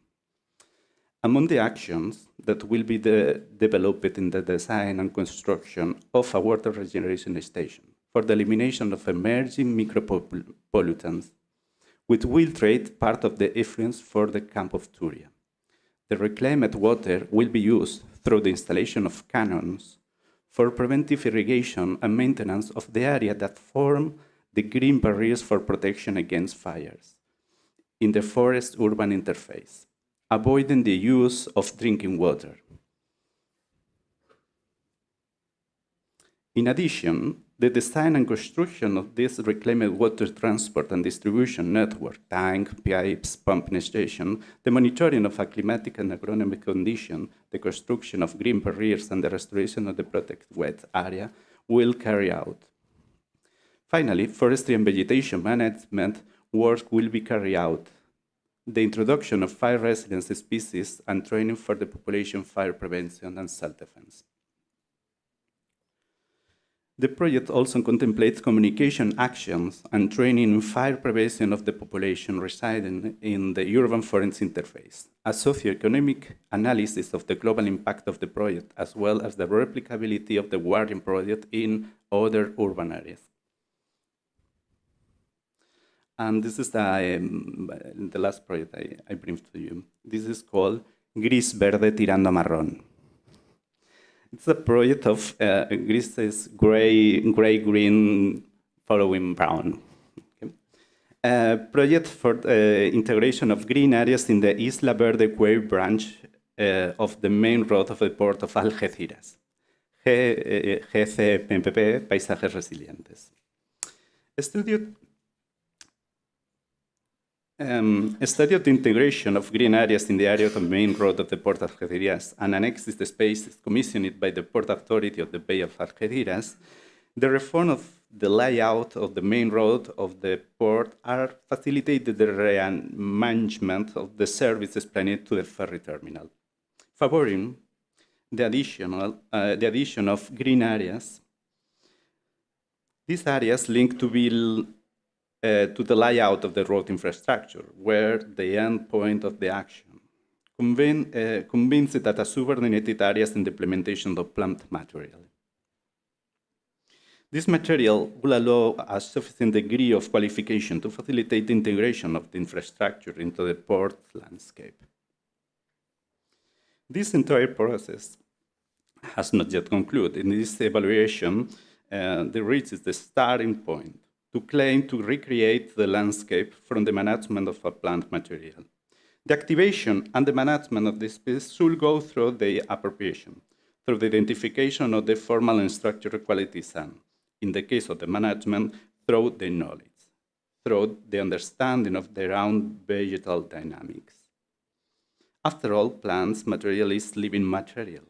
Among the actions that will be developed in the design and construction of a water regeneration station for the elimination of emerging micropollutants, which will trade part of the effluents for the camp of Turia. The reclaimed water will be used through the installation of cannons for preventive irrigation and maintenance of the area that form the green barriers for protection against fires in the forest-urban interface. avoiding the use of drinking water. In addition, the design and construction of this reclaimed water transport and distribution network, tank, pipes, pumping station, the monitoring of a climatic and agronomic condition, the construction of green barriers, and the restoration of the protected wet area will carry out. Finally, forestry and vegetation management work will be carried out. The introduction of fire resilient species and training for the population fire prevention and self-defense. The project also contemplates communication actions and training in fire prevention of the population residing in the urban forest interface, a socioeconomic analysis of the global impact of the project, as well as the replicability of the Guardian project in other urban areas. And this is the last project I bring to you. This is called Gris Verde Tirando a Marrón. It's a project of gris is gray-green following brown. Okay. Project for integration of green areas in the Isla Verde Quay branch of the main road of the port of Algeciras. GCPMPP, Paisajes Resilientes. Study of the integration of green areas in the area of the main road of the Port of Algeciras and annexes the spaces commissioned by the Port Authority of the Bay of Algeciras. The reform of the layout of the main road of the port are facilitated the rearrangement of the services planned to the ferry terminal, favoring the addition of green areas. These areas link to the layout of the road infrastructure, where the end point of the action, convinced that a subordinated areas in the implementation of plant material. This material will allow a sufficient degree of qualification to facilitate the integration of the infrastructure into the port landscape. This entire process has not yet concluded. In this evaluation, the reach is the starting point to claim to recreate the landscape from the management of a plant material. The activation and the management of this piece should go through the appropriation, through the identification of the formal and structural qualities, and, in the case of the management, through the knowledge, through the understanding of their own vegetal dynamics. After all, plants material is living material.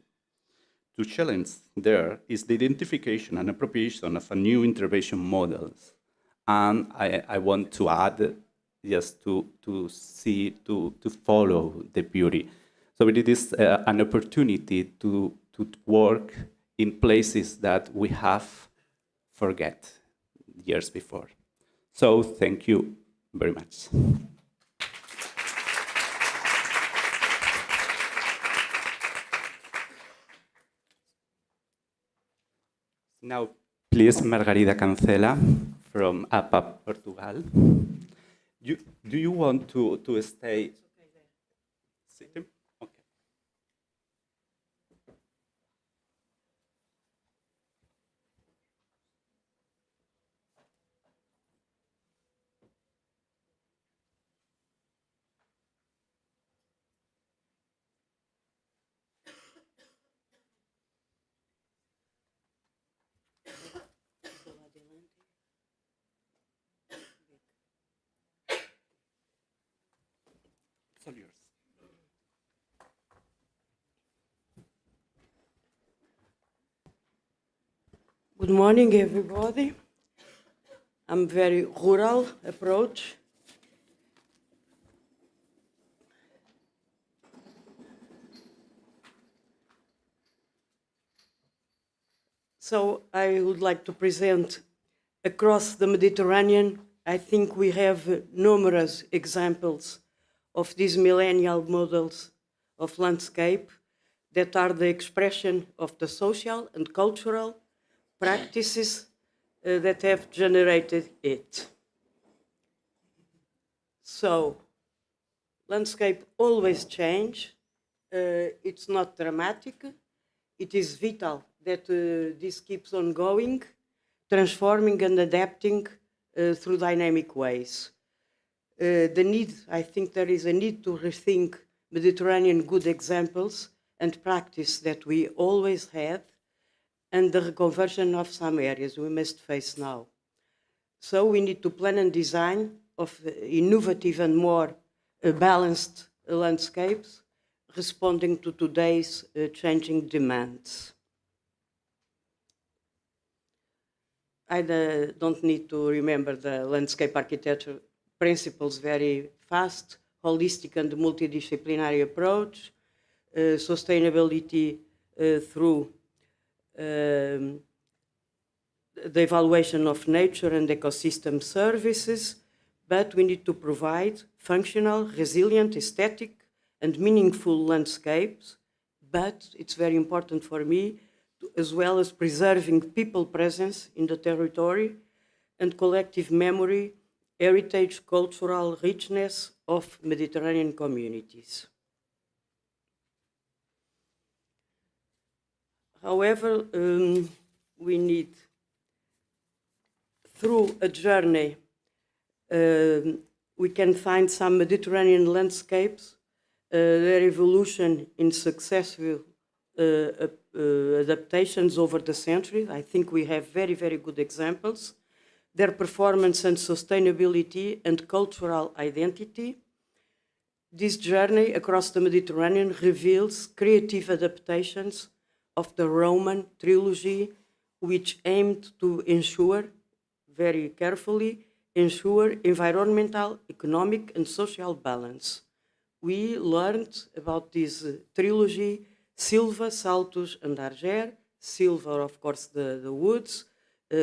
The challenge there is the identification and appropriation of a new intervention models. And I want to add, just to follow the beauty. So it is an opportunity to work in places that we have forget years before. So thank you very much. Now, please, Margarida Cancela from APA Portugal. Do you want to stay? Sitting? Okay. It's all yours. Good morning, everybody. I'm very rural approach. So I would like to present across the Mediterranean. I think we have numerous examples of these millennial models of landscape that are the expression of the social and cultural practices that have generated it. So, landscape always change. It's not dramatic. It is vital that this keeps on going, transforming and adapting through dynamic ways. I think there is a need to rethink Mediterranean good examples and practice that we always had, and the reconversion of some areas we must face now. So we need to plan and design of innovative and more balanced landscapes, responding to today's changing demands. I don't need to remember the landscape architecture principles very fast: holistic and multidisciplinary approach, sustainability through the evaluation of nature and ecosystem services, but we need to provide functional, resilient, aesthetic, and meaningful landscapes. But it's very important for me, as well as preserving people presence in the territory and collective memory, heritage, cultural richness of Mediterranean communities. However, we need, through a journey, we can find some Mediterranean landscapes, their evolution in successful adaptations over the centuries. I think we have very, very good examples. Their performance and sustainability and cultural identity. This journey across the Mediterranean reveals creative adaptations of the Roman trilogy, which aimed to ensure, very carefully, ensure environmental, economic, and social balance. We learned about this trilogy: Silva, Saltus, and Arger. Silva, of course, the woods.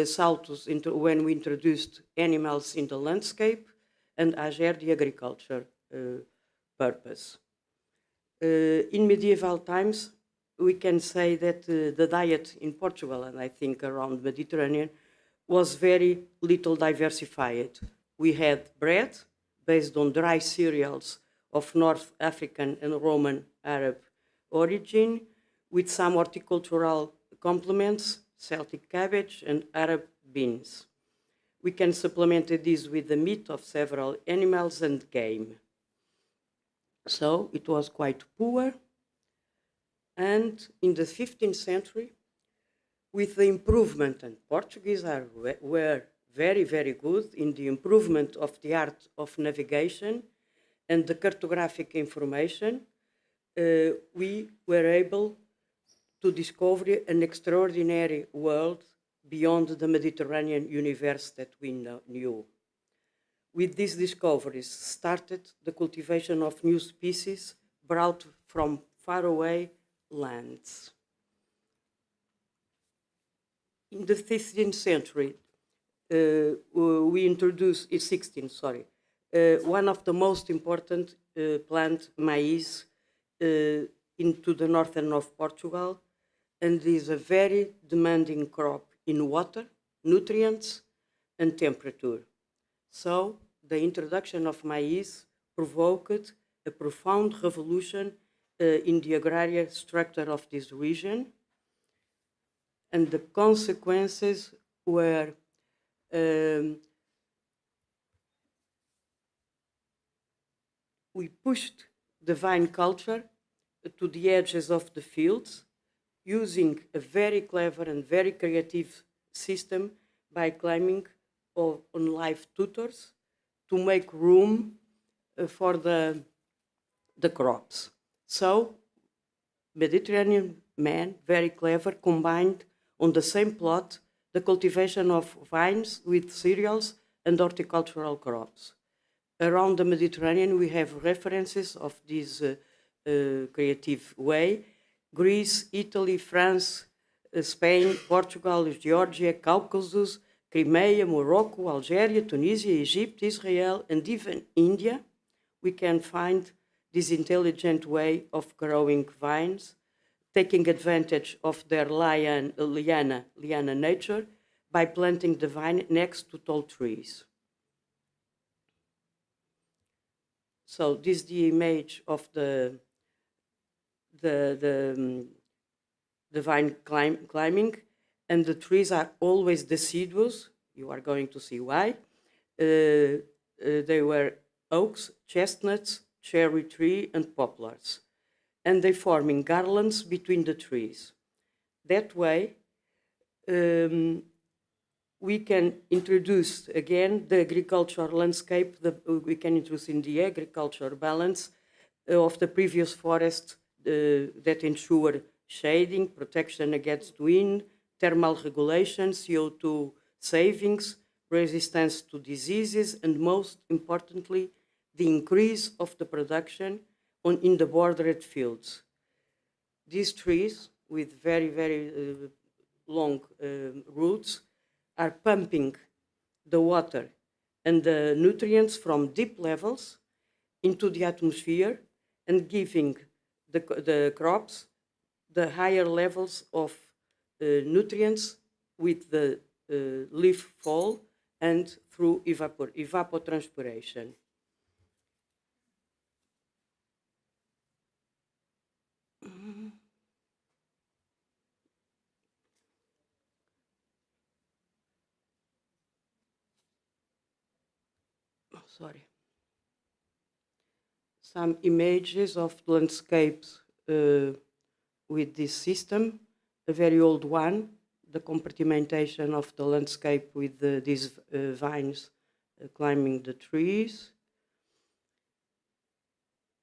Saltus, when we introduced animals in the landscape, and Arger, the agriculture purpose. In medieval times, we can say that the diet in Portugal, and I think around Mediterranean, was very little diversified. We had bread based on dry cereals of North African and Roman Arab origin, with some horticultural complements, Celtic cabbage and Arab beans. We can supplement this with the meat of several animals and game. So it was quite poor. And in the 15th century, with the improvement, and Portuguese were very, very good in the improvement of the art of navigation and the cartographic information, we were able to discover an extraordinary world beyond the Mediterranean universe that we knew. With these discoveries started the cultivation of new species brought from faraway lands. In the 15th century, we introduced, 16th, sorry, one of the most important plant, maize, into the northern of Portugal, and is a very demanding crop in water, nutrients, and temperature. So the introduction of maize provoked a profound revolution in the agrarian structure of this region, and the consequences were we pushed the vine culture to the edges of the fields, using a very clever and very creative system by climbing on live tutors to make room for the crops. So Mediterranean men, very clever, combined on the same plot the cultivation of vines with cereals and horticultural crops. Around the Mediterranean, we have references of this creative way: Greece, Italy, France, Spain, Portugal, Georgia, Caucasus, Crimea, Morocco, Algeria, Tunisia, Egypt, Israel, and even India. We can find this intelligent way of growing vines, taking advantage of their liana nature by planting the vine next to tall trees. So this is the image of the vine climbing, and the trees are always deciduous. You are going to see why. They were oaks, chestnuts, cherry tree, and poplars, and they forming garlands between the trees. That way, we can introduce again the agricultural landscape, we can introduce in the agriculture balance of the previous forest that ensure shading, protection against wind, thermal regulation, CO2 savings, resistance to diseases, and most importantly, the increase of the production in the bordered fields. These trees, with very, very long roots, are pumping the water and the nutrients from deep levels into the atmosphere and giving the crops the higher levels of nutrients with the leaf fall and through evapotranspiration. Sorry. Some images of landscapes with this system, a very old one, the compartmentation of the landscape with these vines climbing the trees.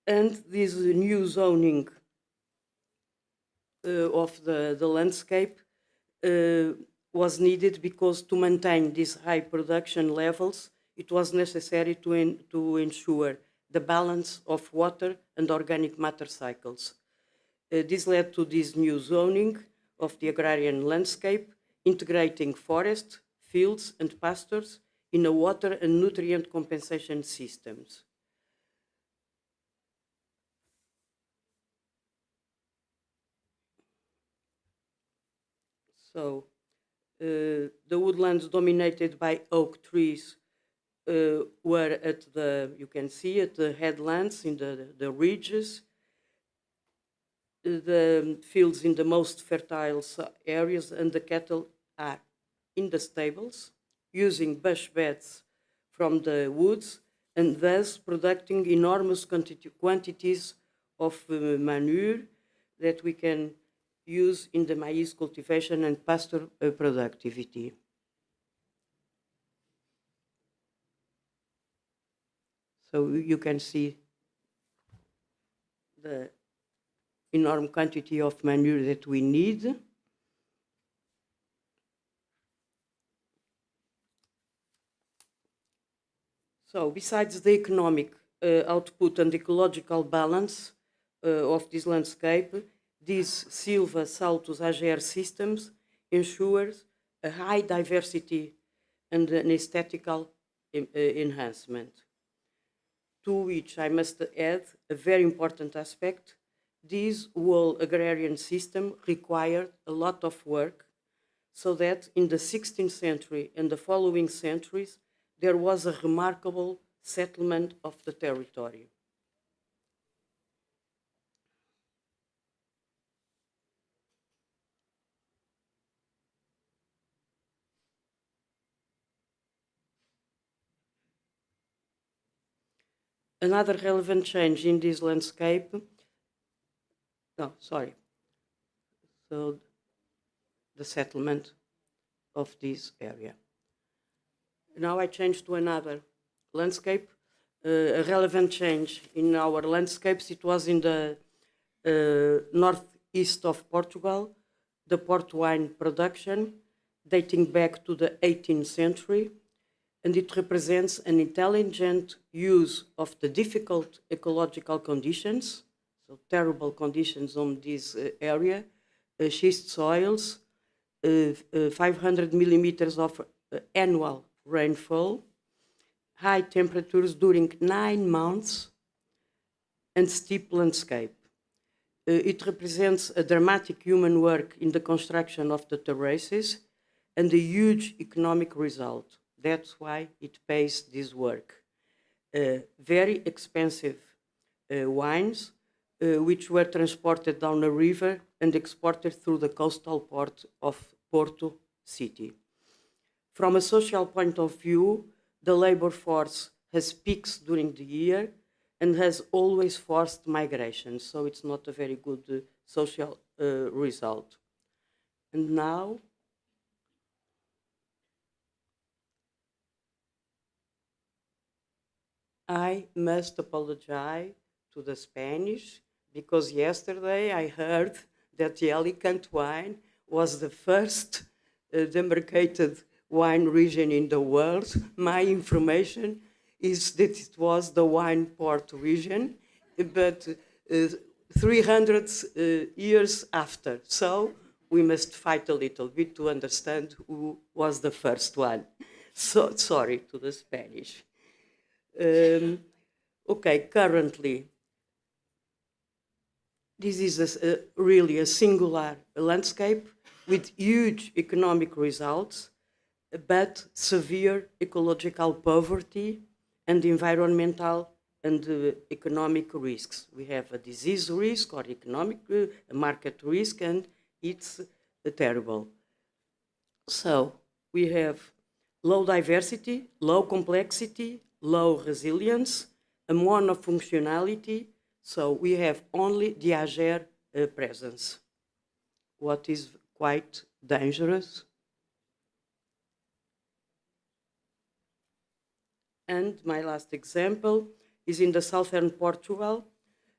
And this new zoning of the landscape was needed because to maintain these high production levels, it was necessary to ensure the balance of water and organic matter cycles. This led to this new zoning of the agrarian landscape, integrating forest, fields, and pastures in a water and nutrient compensation systems. So, the woodlands dominated by oak trees were at you can see at the headlands in the ridges, the fields in the most fertile areas, and the cattle are in the stables, using bush beds from the woods, and thus producing enormous quantities of manure that we can use in the maize cultivation and pasture productivity. So you can see the enormous quantity of manure that we need. So besides the economic output and ecological balance of this landscape, these Silva Saltus AGR systems ensures a high diversity and an aesthetical enhancement. To which I must add a very important aspect. This whole agrarian system required a lot of work so that in the 16th century and the following centuries, there was a remarkable settlement of the territory. Another relevant change in this landscape, so the settlement of this area. Now I change to another landscape, a relevant change in our landscapes. It was in the northeast of Portugal, the port wine production dating back to the 18th century, and it represents an intelligent use of the difficult ecological conditions, so terrible conditions on this area, schist soils, 500 millimeters of annual rainfall, high temperatures during 9 months, and steep landscape. It represents a dramatic human work in the construction of the terraces and a huge economic result. That's why it pays this work. Very expensive wines, which were transported down a river and exported through the coastal port of Porto City. From a social point of view, the labor force has peaks during the year, and has always forced migration, so it's not a very good social result. And now, I must apologize to the Spanish, because yesterday I heard that the Alicante wine was the first demarcated wine region in the world. My information is that it was the wine port region, but 300 years after. So we must fight a little bit to understand who was the first one. So sorry to the Spanish. Okay, currently, this is really a singular landscape with huge economic results, but severe ecological poverty and environmental and economic risks. We have a disease risk or economic market risk, and it's terrible. So we have low diversity, low complexity, low resilience, a monofunctionality. So we have only the Ager presence, what is quite dangerous. And my last example is in the southern Portugal,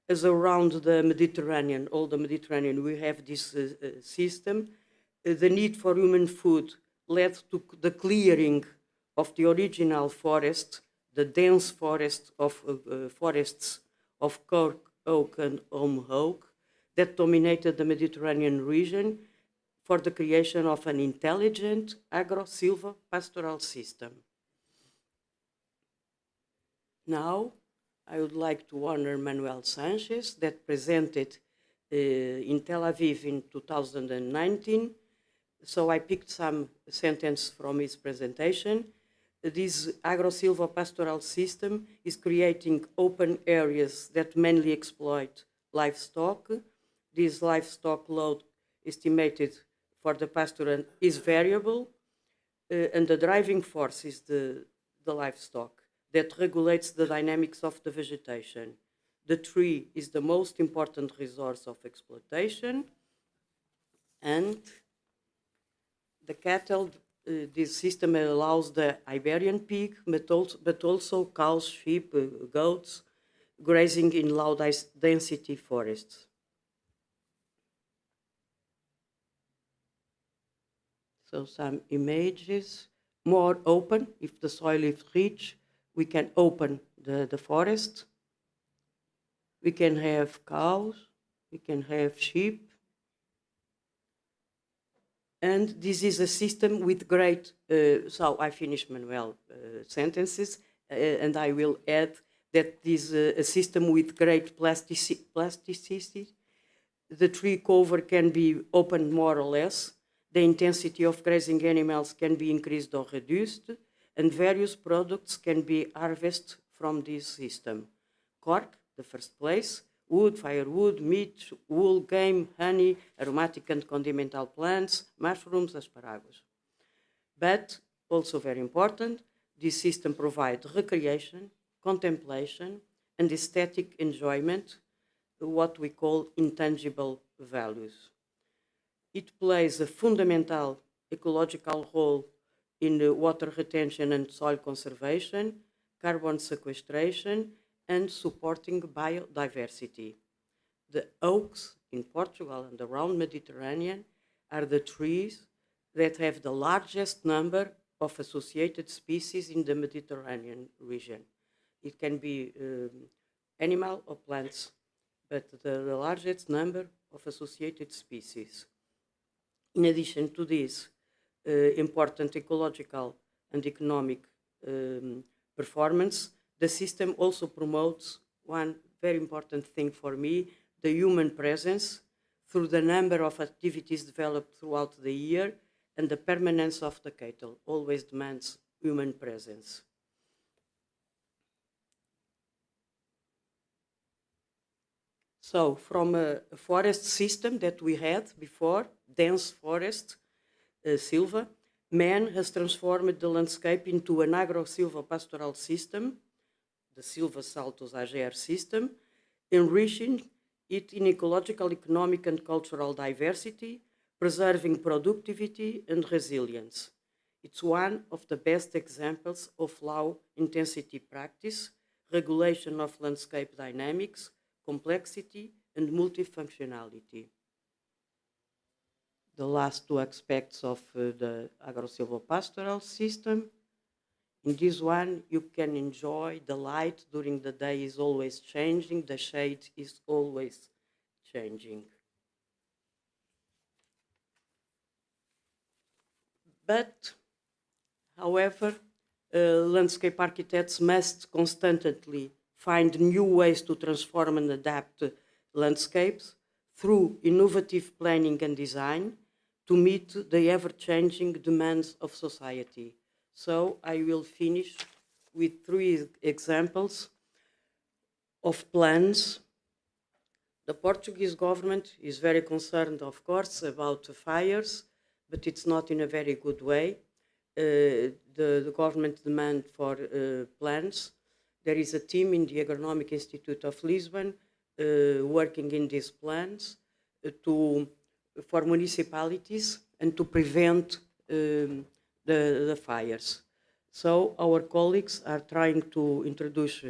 as around the Mediterranean, all the Mediterranean, we have this system. The need for human food led to the clearing of the original forest, the dense forests of cork oak and elm oak that dominated the Mediterranean region for the creation of an intelligent agro-silvo-pastoral system. Now, I would like to honor Manuel Sanchez, that presented in Tel Aviv in 2019. So I picked some sentence from his presentation. This agro-silvo-pastoral system is creating open areas that mainly exploit livestock. This livestock load estimated for the pasture is variable, and the driving force is the livestock that regulates the dynamics of the vegetation. The tree is the most important resource of exploitation, and the cattle, this system allows the Iberian pig, but also cows, sheep, goats, grazing in low density forests. So some images, more open. If the soil is rich, we can open the forest. We can have cows, we can have sheep. And this is a system with great, so I finish Manuel sentences, and I will add that this is a system with great plasticity. The tree cover can be opened more or less. The intensity of grazing animals can be increased or reduced, and various products can be harvested from this system. Cork, the first place, wood, firewood, meat, wool, game, honey, aromatic and condimental plants, mushrooms, asparagus. But, also very important, this system provides recreation, contemplation, and aesthetic enjoyment, what we call intangible values. It plays a fundamental ecological role in water retention and soil conservation, carbon sequestration, and supporting biodiversity. The oaks in Portugal and around Mediterranean are the trees that have the largest number of associated species in the Mediterranean region. It can be animal or plants, but the largest number of associated species. In addition to this, important ecological and economic performance, the system also promotes one very important thing for me, the human presence, through the number of activities developed throughout the year, and the permanence of the cattle always demands human presence. So from a forest system that we had before, dense forest, silva, man has transformed the landscape into an agro-silvo-pastoral system the Silva Saltos AGR system, enriching it in ecological, economic and cultural diversity, preserving productivity and resilience. It's one of the best examples of low intensity practice, regulation of landscape dynamics, complexity and multifunctionality. The last two aspects of the agro-silvopastoral system. In this one, you can enjoy the light during the day is always changing, the shade is always changing. But, however, landscape architects must constantly find new ways to transform and adapt landscapes through innovative planning and design to meet the ever-changing demands of society. So I will finish with 3 examples of plans. The Portuguese government is very concerned, of course, about the fires, but it's not in a very good way. The government demand for plans. There is a team in the Agronomic Institute of Lisbon working in these plans for municipalities and to prevent the fires. So our colleagues are trying to introduce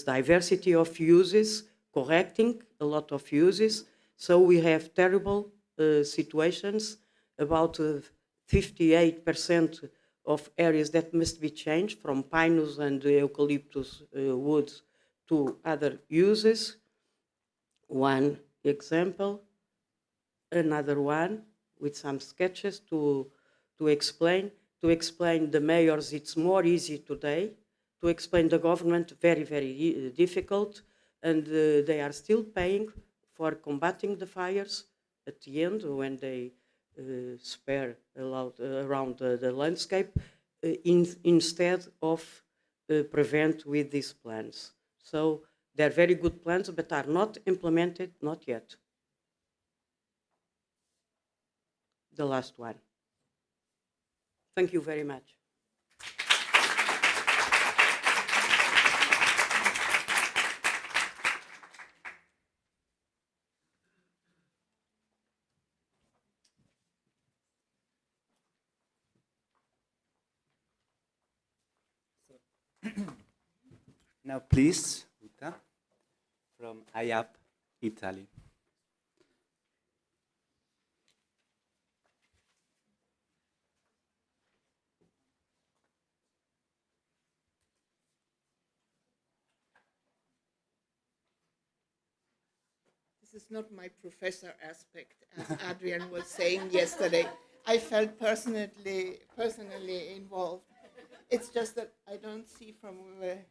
diversity of uses, correcting a lot of uses. So we have terrible situations, about 58% of areas that must be changed from pinus and eucalyptus woods to other uses. One example, another one with some sketches to explain the mayors. It's more easy today. To explain the government, very, very difficult, and they are still paying for combating the fires at the end when they spare a lot around the landscape instead of prevent with these plans. So they're very good plans, but are not implemented, not yet. The last one. Thank you very much. Now, please, Uta, from IAP, Italy. This is not my professor aspect, as Adrian was saying yesterday. I felt personally involved. It's just that I don't see from here,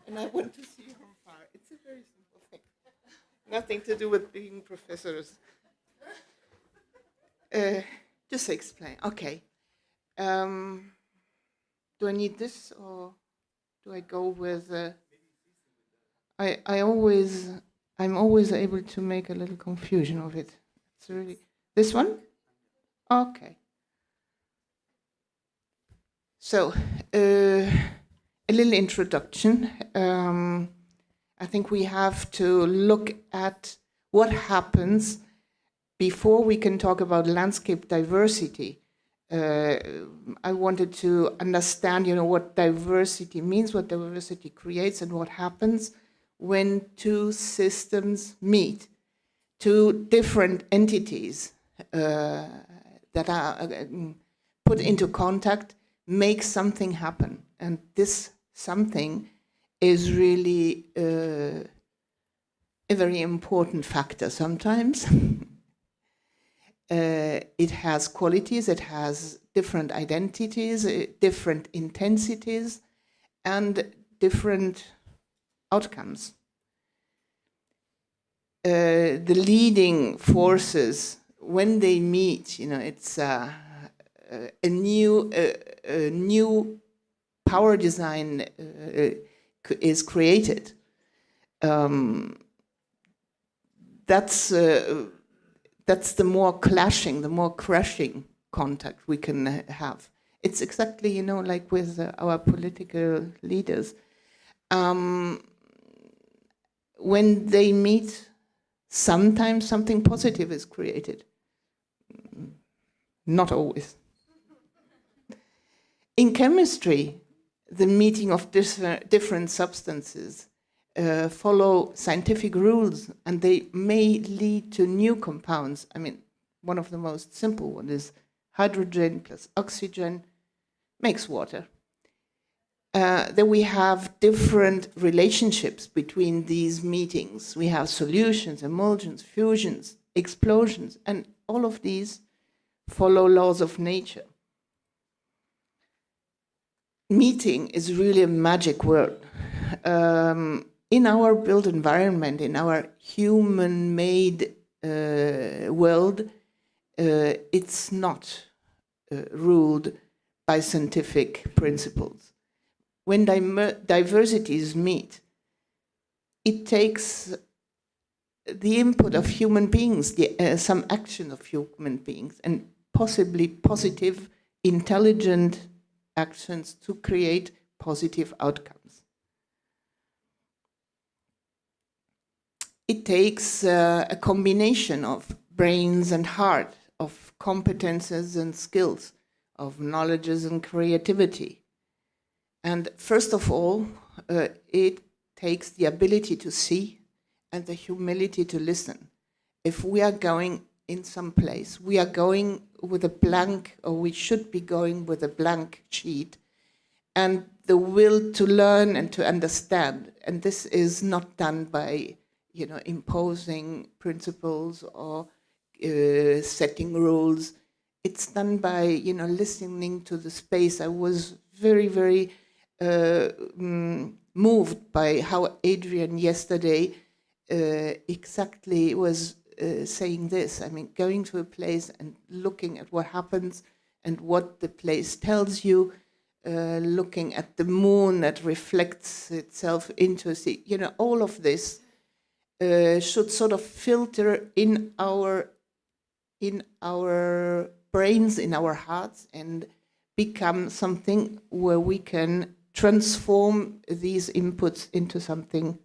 and I want to see from far. It's a very simple thing. Nothing to do with being professors. Just to explain. Okay. Do I need this, or do I go with? I'm always able to make a little confusion of it. It's really this one. Okay. So, a little introduction. I think we have to look at what happens before we can talk about landscape diversity. I wanted to understand, what diversity means, what diversity creates, and what happens when two systems meet, two different entities that are put into contact, make something happen. And this something is really a very important factor sometimes. It has qualities, it has different identities, different intensities, and different outcomes. The leading forces, when they meet, it's a new power design is created. That's the more clashing, the more crushing contact we can have. It's exactly, you know, like with our political leaders. When they meet, sometimes something positive is created. Not always. In chemistry, the meeting of different substances follow scientific rules, and they may lead to new compounds. I mean, one of the most simple ones is hydrogen plus oxygen makes water. Then we have different relationships between these meetings. We have solutions, emulsions, fusions, explosions, and all of these follow laws of nature. Meeting is really a magic word. In our built environment, in our human-made world, it's not ruled by scientific principles. When diversities meet, it takes the input of human beings, some action of human beings, and possibly positive, intelligent actions to create positive outcomes. It takes a combination of brains and heart, of competences and skills, of knowledges and creativity. And first of all, it takes the ability to see and the humility to listen. If we are going in some place, we are going with a blank, or we should be going with a blank sheet, and the will to learn and to understand. And this is not done by, you know, imposing principles or setting rules. It's done by, you know, listening to the space. I was very, very moved by how Adrian yesterday exactly was saying this. I mean, going to a place and looking at what happens and what the place tells you, looking at the moon that reflects itself into the sea. You know, all of this should sort of filter in our brains, in our hearts, and become something where we can transform these inputs into something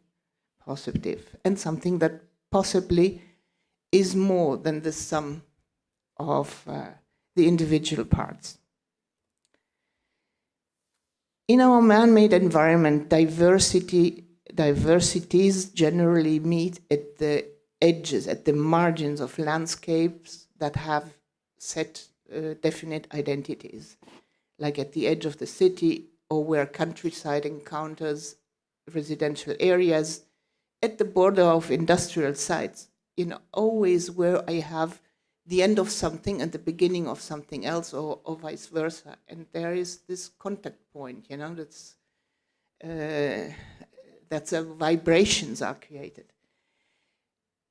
positive and something that possibly is more than the sum of the individual parts. In our man-made environment, diversities generally meet at the edges, at the margins of landscapes that have set definite identities, like at the edge of the city, or where countryside encounters residential areas, at the border of industrial sites, you know, always where I have the end of something and the beginning of something else, or vice versa. And there is this contact point, you know, that's vibrations are created.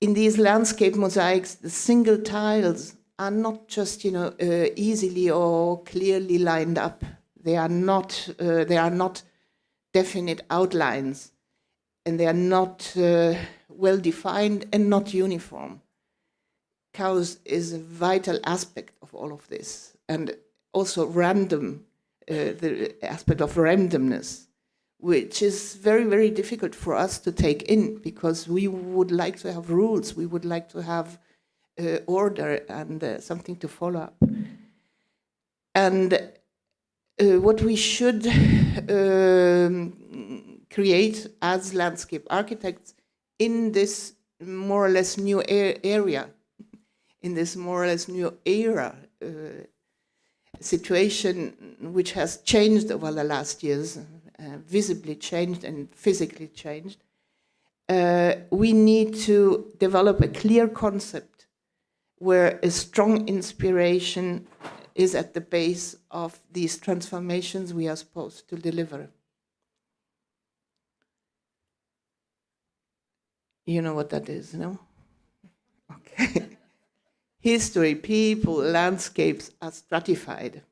In these landscape mosaics, the single tiles are not just, you know, easily or clearly lined up. They are not definite outlines, and they are not well defined and not uniform. Chaos is a vital aspect of all of this, and also random, the aspect of randomness, which is very, very difficult for us to take in, because we would like to have rules, we would like to have order and something to follow up. And what we should create as landscape architects in this more or less new area, in this more or less new era, situation which has changed over the last years, visibly changed and physically changed, we need to develop a clear concept where a strong inspiration is at the base of these transformations we are supposed to deliver. You know what that is, no? Okay. History, people, landscapes are stratified.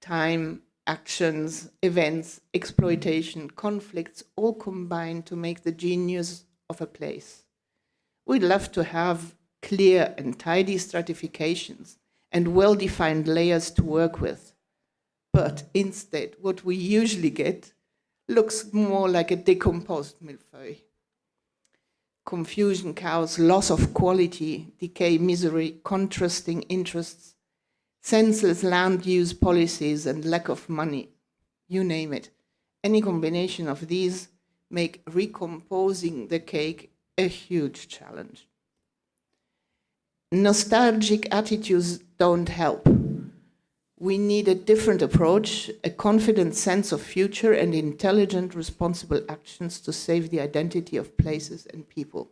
Time, actions, events, exploitation, conflicts, all combine to make the genius of a place. We'd love to have clear and tidy stratifications and well-defined layers to work with. but instead what we usually get looks more like a decomposed millefeuille. Confusion, chaos, loss of quality, decay, misery, contrasting interests, senseless land use policies, and lack of money, you name it. Any combination of these make recomposing the cake a huge challenge. Nostalgic attitudes don't help. We need a different approach, a confident sense of future, and intelligent, responsible actions to save the identity of places and people.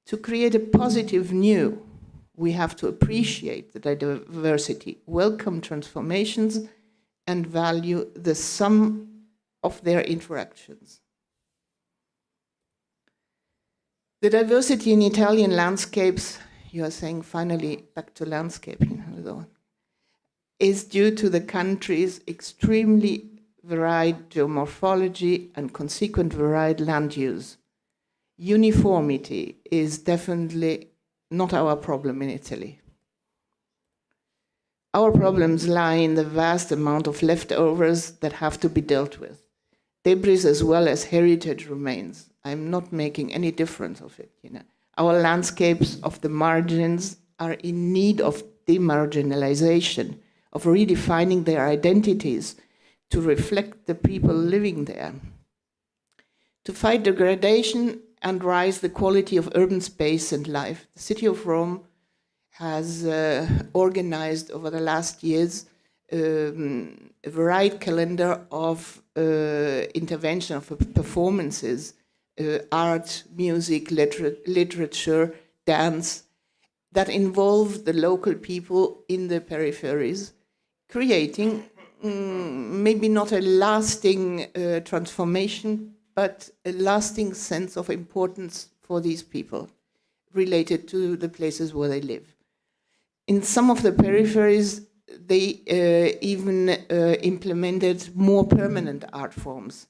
To create a positive new, we have to appreciate the diversity, welcome transformations, and value the sum of their interactions. The diversity in Italian landscapes, you are saying finally back to landscaping, is due to the country's extremely varied geomorphology and consequent varied land use. Uniformity is definitely not our problem in Italy. Our problems lie in the vast amount of leftovers that have to be dealt with. Debris as well as heritage remains. I'm not making any difference of it. Our landscapes of the margins are in need of demarginalization, of redefining their identities to reflect the people living there. To fight degradation and raise the quality of urban space and life, the city of Rome has organized over the last years a varied calendar of intervention, of performances, art, music, literature, dance, that involve the local people in the peripheries, creating maybe not a lasting transformation, but a lasting sense of importance for these people related to the places where they live. In some of the peripheries, they even implemented more permanent art forms,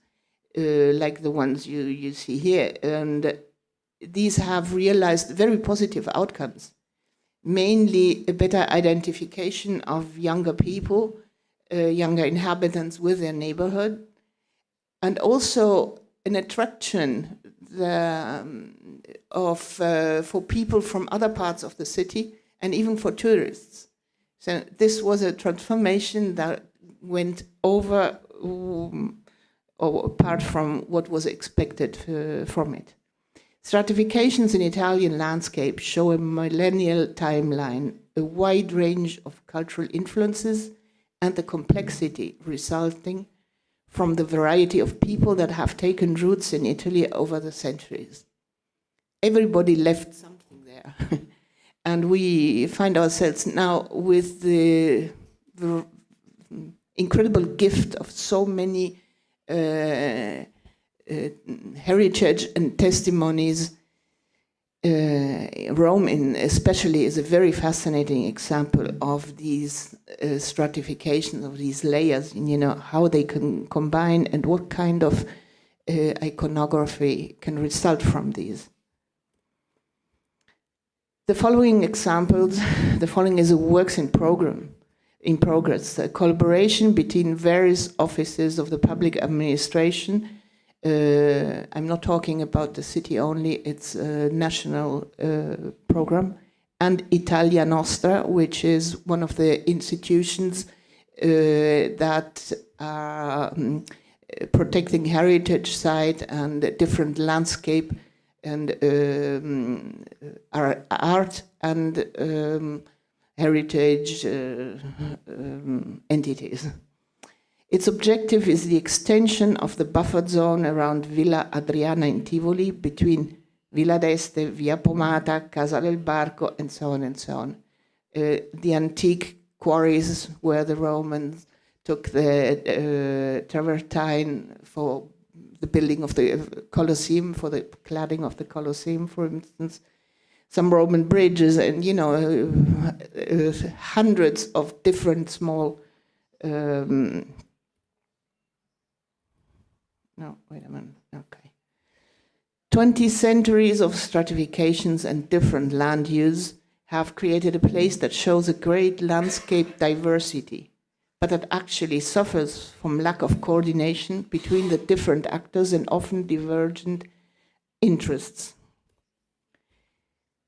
like the ones you see here. And these have realized very positive outcomes, mainly a better identification of younger people, younger inhabitants with their neighborhood, and also an attraction for people from other parts of the city and even for tourists. So this was a transformation that went over or apart from what was expected from it. Stratifications in Italian landscape show a millennial timeline, a wide range of cultural influences, and the complexity resulting from the variety of people that have taken roots in Italy over the centuries. Everybody left something there. And we find ourselves now with the incredible gift of so many heritage and testimonies. Rome especially is a very fascinating example of these stratifications, of these layers, how they can combine and what kind of iconography can result from these. The following is a works in progress, a collaboration between various offices of the public administration. I'm not talking about the city only, it's a national program, and Italia Nostra, which is one of the institutions that are protecting heritage site and different landscape and art and heritage entities. Its objective is the extension of the buffer zone around Villa Adriana in Tivoli between Villa d'Este, Via Pomata, Casa del Barco, and so on and so on. The antique quarries where the Romans took the travertine for the building of the Colosseum, for the cladding of the Colosseum, for instance. Some Roman bridges and, hundreds of different small... No, wait a minute, okay. 20 centuries of stratifications and different land use have created a place that shows a great landscape diversity, but that actually suffers from lack of coordination between the different actors and often divergent interests.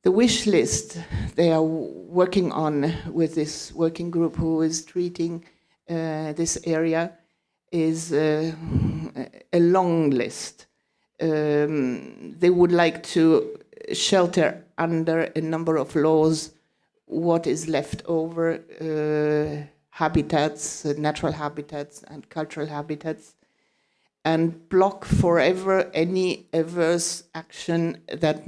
The wish list they are working on with this working group who is treating this area is a long list. They would like to shelter under a number of laws what is left over, habitats, natural habitats and cultural habitats, and block forever any adverse action that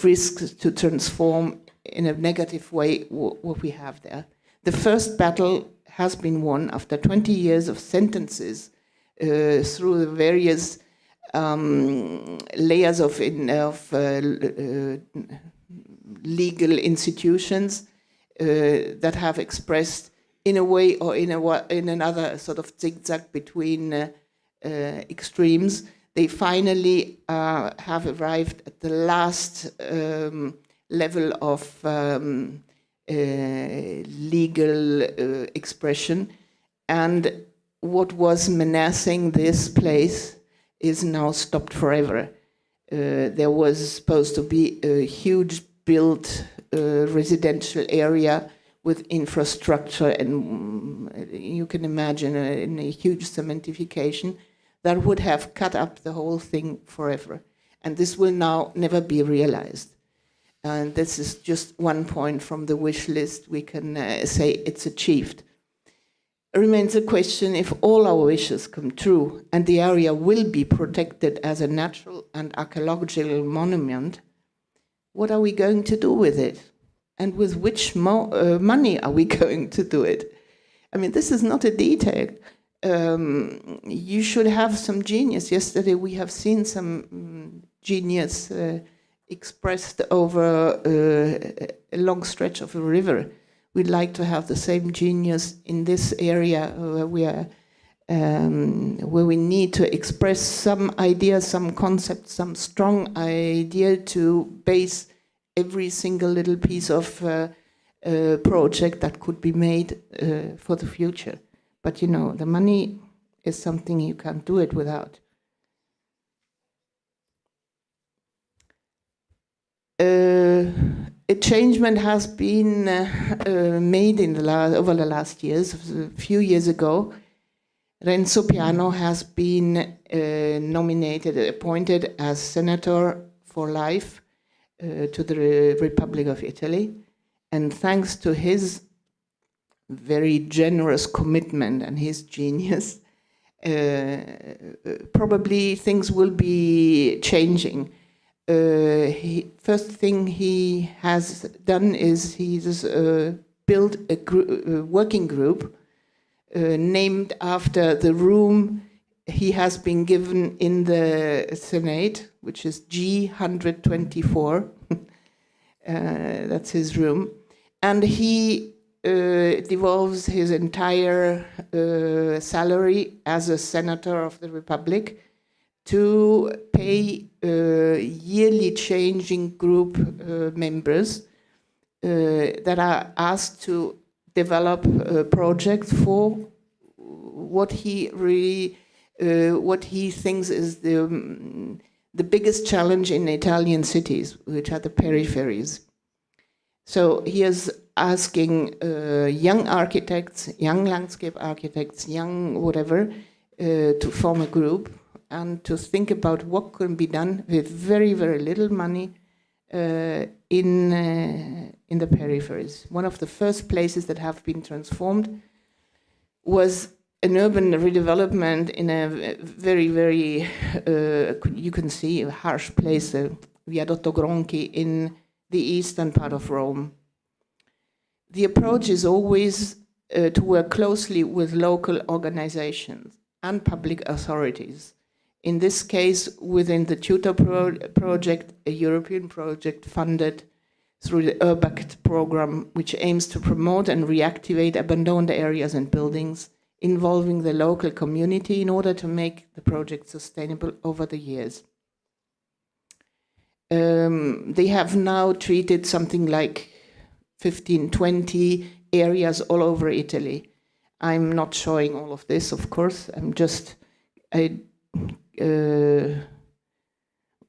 risks to transform in a negative way what we have there. The first battle has been won after 20 years of sentences through the various layers of legal institutions that have expressed in a way or in another sort of zigzag between extremes. They finally have arrived at the last level of legal expression, and what was menacing this place is now stopped forever. There was supposed to be a huge built residential area with infrastructure, and you can imagine a huge cementification that would have cut up the whole thing forever. And this will now never be realized. And this is just one point from the wish list. We can say it's achieved. It remains a question if all our wishes come true and the area will be protected as a natural and archaeological monument, what are we going to do with it? And with which money are we going to do it? I mean, this is not a detail. You should have some genius. Yesterday we have seen some genius expressed over a long stretch of a river. We'd like to have the same genius in this area where we need to express some idea, some concept, some strong idea to base every single little piece of project that could be made for the future. But you know, the money is something you can't do it without. A changement has been made in over the last years. A few years ago, Renzo Piano has been appointed as senator for life to the Republic of Italy. And thanks to his very generous commitment and his genius, probably things will be changing. First thing he has done is he's built a working group named after the room he has been given in the Senate, which is G124. That's his room. And he devolves his entire salary as a senator of the Republic to pay yearly changing group members that are asked to develop projects for what he really, what he thinks is the biggest challenge in Italian cities, which are the peripheries. So he is asking young architects, young landscape architects, young whatever, to form a group and to think about what can be done with very, very little money in the peripheries. One of the first places that have been transformed was an urban redevelopment in a very, very, you can see, a harsh place, Viadotto Gronchi in the eastern part of Rome. The approach is always to work closely with local organizations and public authorities. In this case, within the Tutor project, a European project funded through the URBACT program, which aims to promote and reactivate abandoned areas and buildings, involving the local community in order to make the project sustainable over the years. They have now treated something like 15, 20 areas all over Italy. I'm not showing all of this, of course. I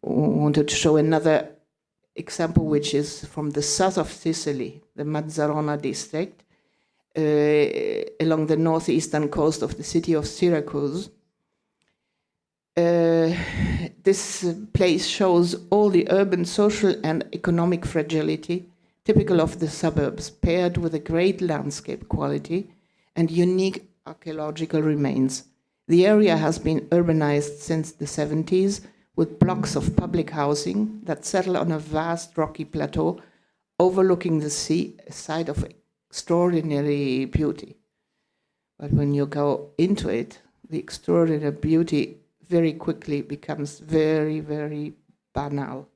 wanted to show another example, which is from the south of Sicily, the Mazzarona district, along the northeastern coast of the city of Syracuse. This place shows all the urban, social, and economic fragility typical of the suburbs, paired with a great landscape quality and unique archaeological remains. The area has been urbanized since the 70s with blocks of public housing that settle on a vast rocky plateau overlooking the sea, a site of extraordinary beauty. But when you go into it, the extraordinary beauty very quickly becomes very, very banal.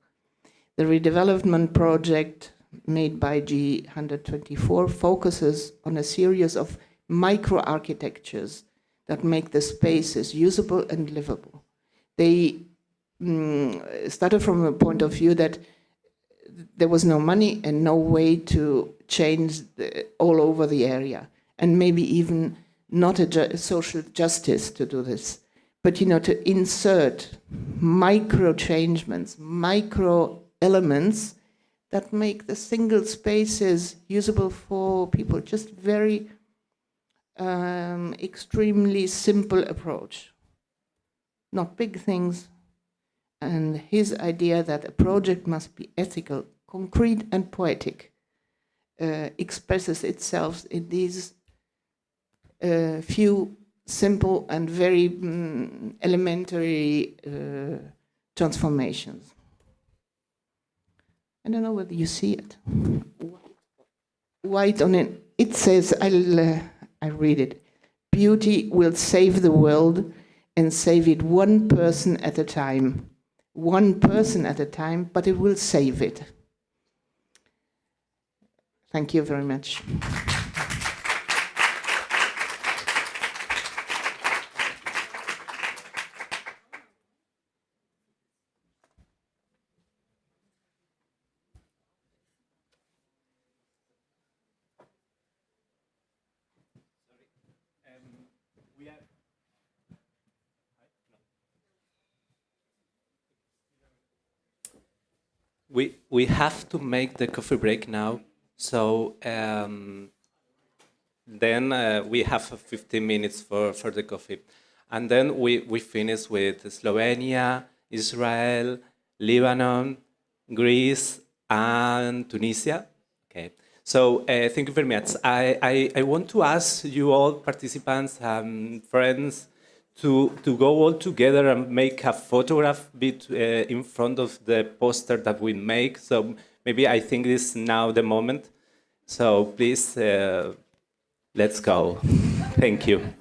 The redevelopment project made by G124 focuses on a series of micro-architectures that make the spaces usable and livable. They started from a point of view that there was no money and no way to change all over the area, and maybe even not a social justice to do this, but to insert micro changements, micro elements that make the single spaces usable for people. Just very extremely simple approach, not big things. And his idea that a project must be ethical, concrete, and poetic expresses itself in these few simple and very elementary transformations. I don't know whether you see it. White on it. It says, I read it. Beauty will save the world and save it one person at a time. One person at a time, but it will save it. Thank you very much. We have to make the coffee break now, so then we have 15 minutes for the coffee. And then we finish with Slovenia, Israel, Lebanon, Greece, and Tunisia. Okay, so thank you very much. I want to ask you all participants and friends to go all together and make a photograph in front of the poster that we make. So maybe I think this is now the moment. So please, let's go. Thank you.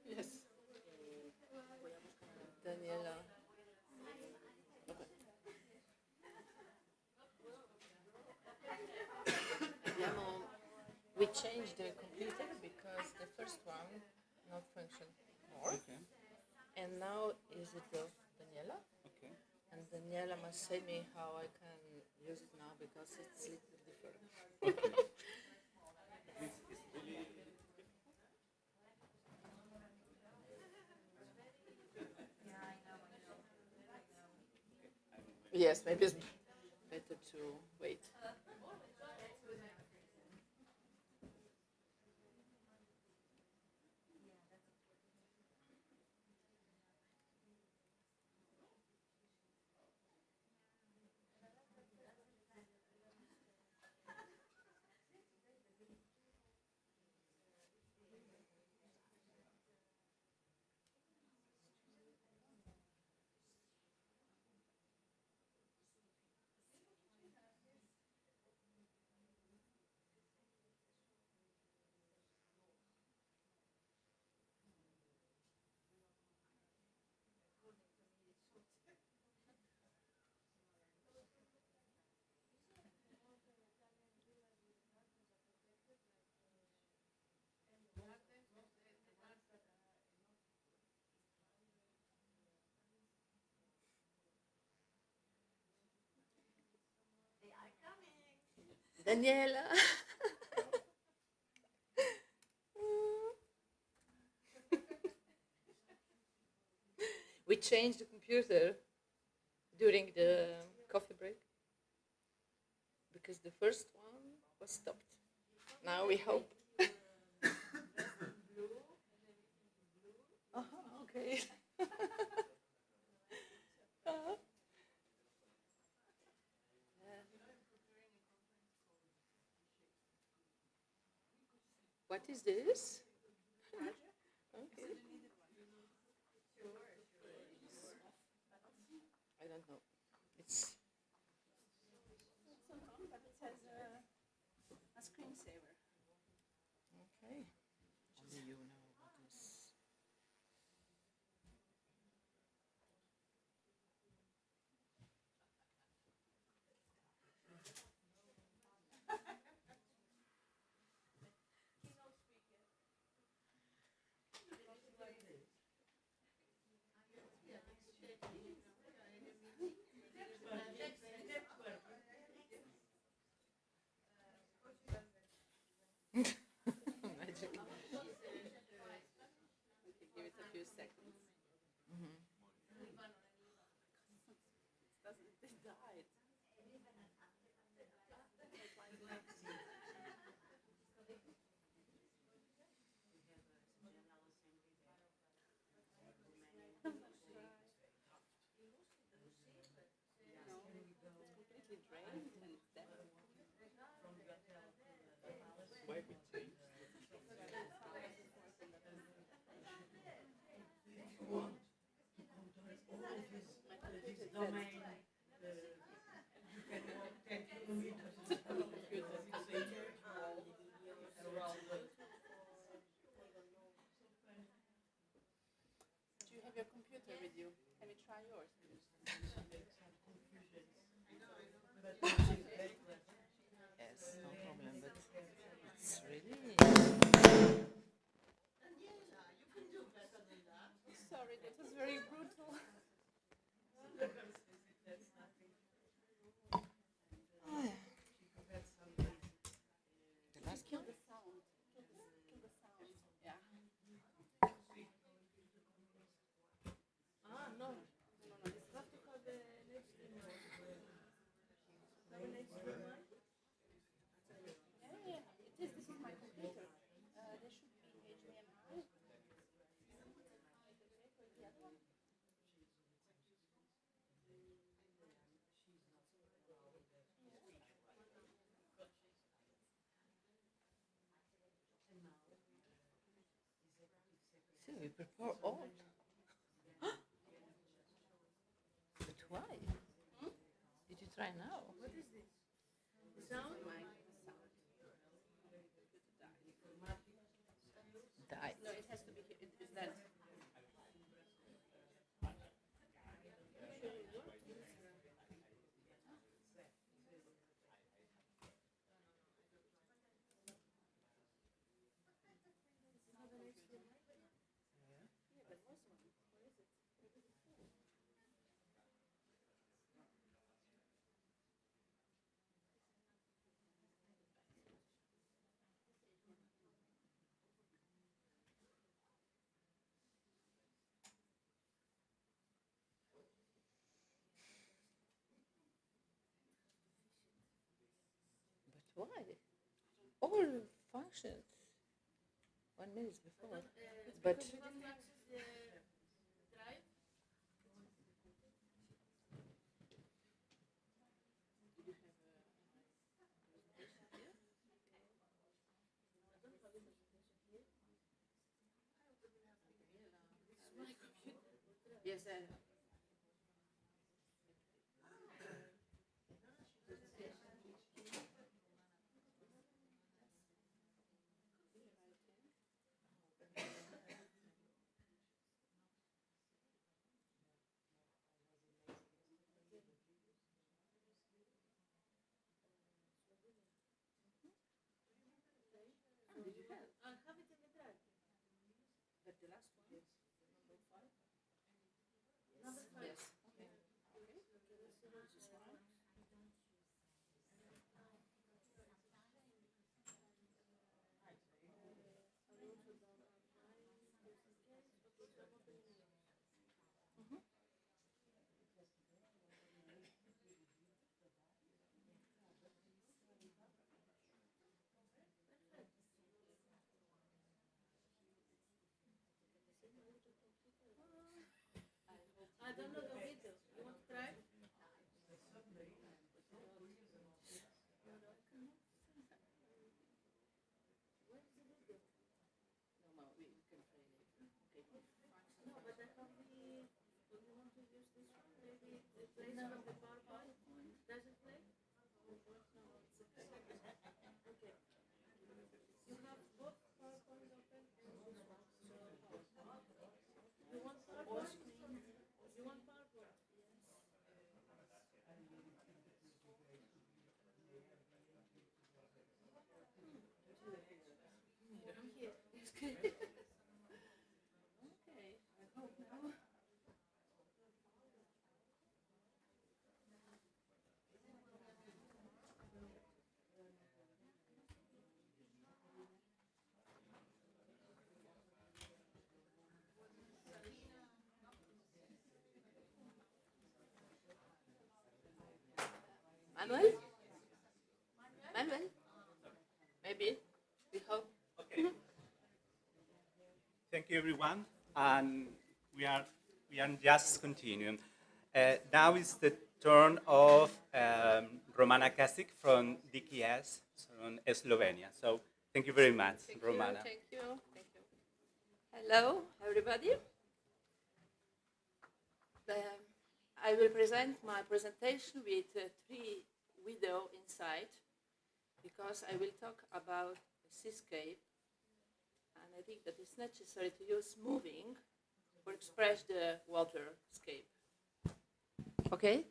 Yes. Daniela. We changed the computer because the first one not functioned more. Okay. And now is it of Daniela? Okay. And Daniela must say me how I can use it now because it's a little different. Yes, maybe it's better to wait. Daniela. We changed the computer during the coffee break because the first one was stopped. Now we hope. Okay. What is this? Okay. I don't know. It's But it has a screensaver. okay. Only you know what is. Magic. Okay, give it a few seconds. It died. Completely drained and dead. Do you have your computer with you? Can we try yours? Yes, no problem, but it's really... Sorry, that was very brutal. Kill the sound. Kill the sound. Yeah. No. This has to have the HDMI. Yeah. It is. This is my computer. There should be HDMI. The other one? So we prepare all. But why? Did you try now. What is this? The sound? Die. No, it has to be here. It's that. But why? All functions 1 minute before. But Yes, I know. I'll have it in the drive. But the last one? Number 5? Number 5. yes. I don't know the video. You want to try? No, we can try later. Okay. No, but I have the. Do you want to use this one? Maybe it plays from the PowerPoint. Does it play? No, it's okay. Okay. You have both PowerPoint open and this one. So you want PowerPoint? You want PowerPoint? I'm here. It's good. Okay. I hope now. Manuel? Manuel? Maybe? We hope. Okay. Thank you, everyone. And we are just continuing. Now is the turn of Romana Kasic from DKS from Slovenia. So thank you very much, Romana. Thank you. Thank you. Hello, everybody. I will present my presentation with 3 videos inside because I will talk about the seascape, and I think that it's necessary to use moving to express the waterscape. Okay?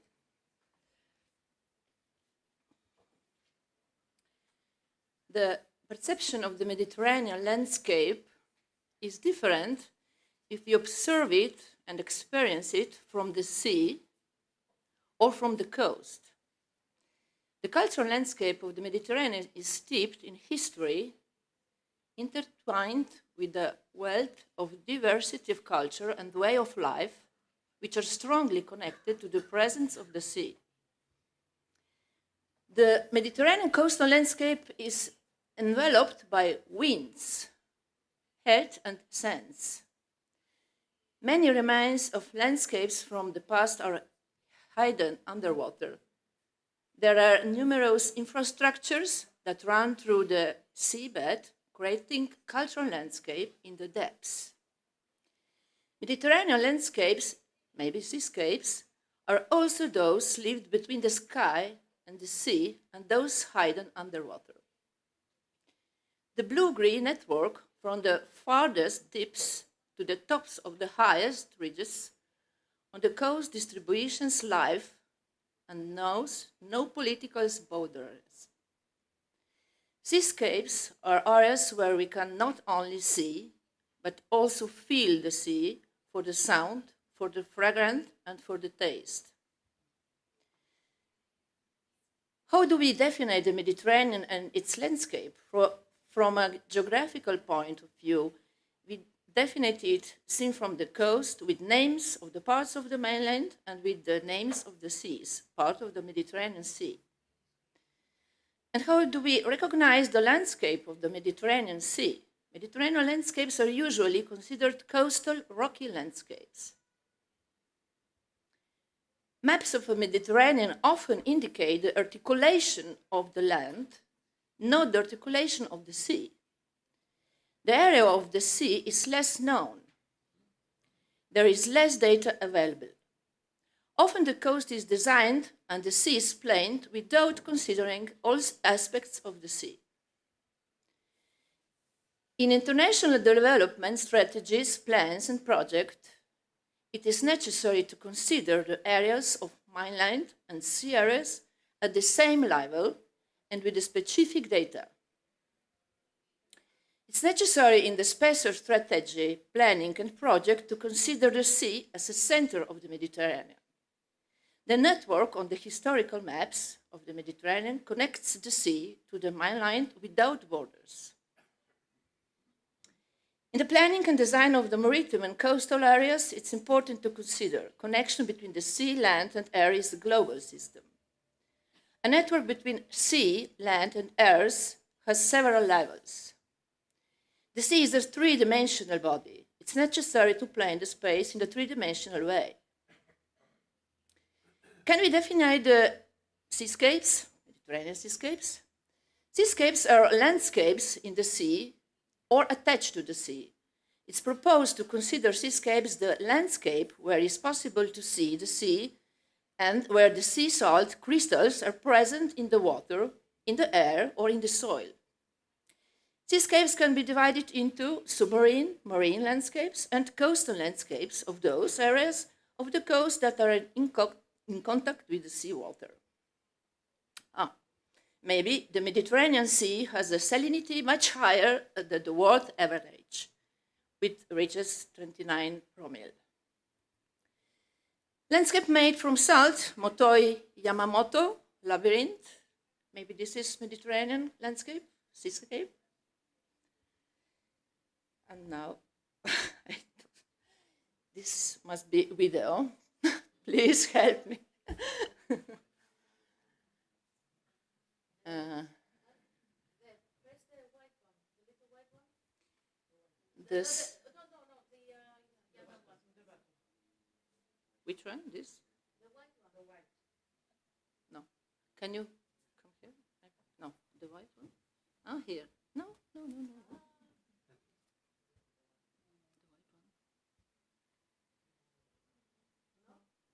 The perception of the Mediterranean landscape is different if you observe it and experience it from the sea or from the coast. The cultural landscape of the Mediterranean is steeped in history, intertwined with the wealth of diversity of culture and way of life, which are strongly connected to the presence of the sea. The Mediterranean coastal landscape is enveloped by winds, earth and sands. Many remains of landscapes from the past are hidden underwater. There are numerous infrastructures that run through the seabed, creating cultural landscape in the depths. Mediterranean landscapes, maybe seascapes, are also those lived between the sky and the sea and those hidden underwater. The blue-green network from the farthest tips to the tops of the highest ridges on the coast distributions live and knows no political borders. Seascapes are areas where we can not only see, but also feel the sea for the sound, for the fragrance, and for the taste. How do we define the Mediterranean and its landscape? From a geographical point of view, we define it seen from the coast with names of the parts of the mainland and with the names of the seas, part of the Mediterranean Sea. And how do we recognize the landscape of the Mediterranean Sea? Mediterranean landscapes are usually considered coastal rocky landscapes. Maps of the Mediterranean often indicate the articulation of the land, not the articulation of the sea. The area of the sea is less known. There is less data available. Often the coast is designed and the sea is planned without considering all aspects of the sea. In international development strategies, plans, and projects, it is necessary to consider the areas of mainland and sea areas at the same level and with the specific data. It's necessary in the spatial strategy, planning, and project to consider the sea as a center of the Mediterranean. The network on the historical maps of the Mediterranean connects the sea to the mainland without borders. In the planning and design of the maritime and coastal areas, it's important to consider connection between the sea, land, and air is a global system. A network between sea, land, and airs has several levels. The sea is a three-dimensional body. It's necessary to plan the space in a three-dimensional way. Can we define the seascapes, Mediterranean seascapes? Seascapes are landscapes in the sea or attached to the sea. It's proposed to consider seascapes the landscape where it's possible to see the sea and where the sea salt crystals are present in the water, in the air, or in the soil. Seascapes can be divided into submarine, marine landscapes, and coastal landscapes of those areas of the coast that are in contact with the seawater. Maybe the Mediterranean Sea has a salinity much higher than the world average, which reaches 29 promille. Landscape made from salt, Motoi Yamamoto, labyrinth. Maybe this is Mediterranean landscape, seascape. And now, this must be video. Please help me. This. Which one? This? The white one. The white. No. Can you come here? No, the white one. Oh, here. No.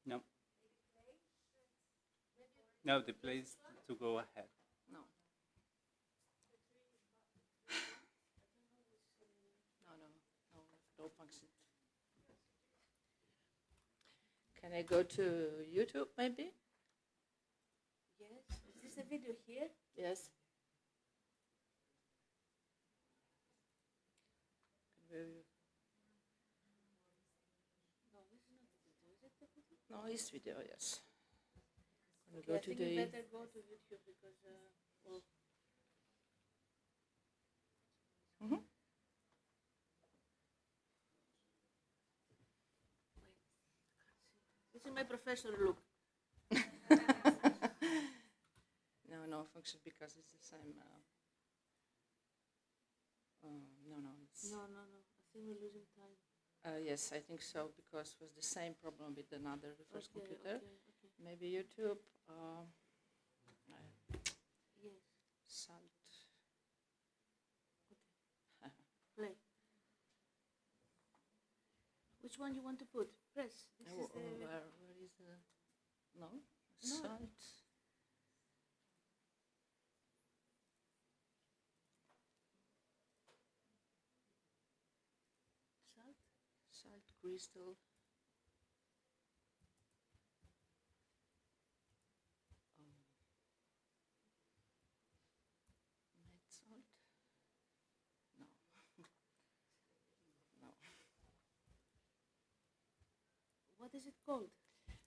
No. No, the place to go ahead. No. No function. Can I go to YouTube maybe? Yes. Is this a video here? Yes. No, it's video, yes. Okay, I think you better go to YouTube because This is my professor look. No function because it's the same. No. It's no. I think we're losing time. Yes, I think so because it was the same problem with another first computer. Okay. Maybe YouTube. Yes. Salt. Okay. Play. Which one you want to put? Press. Where is the? No? Salt. Salt crystal. Net salt? No. No. What is it called?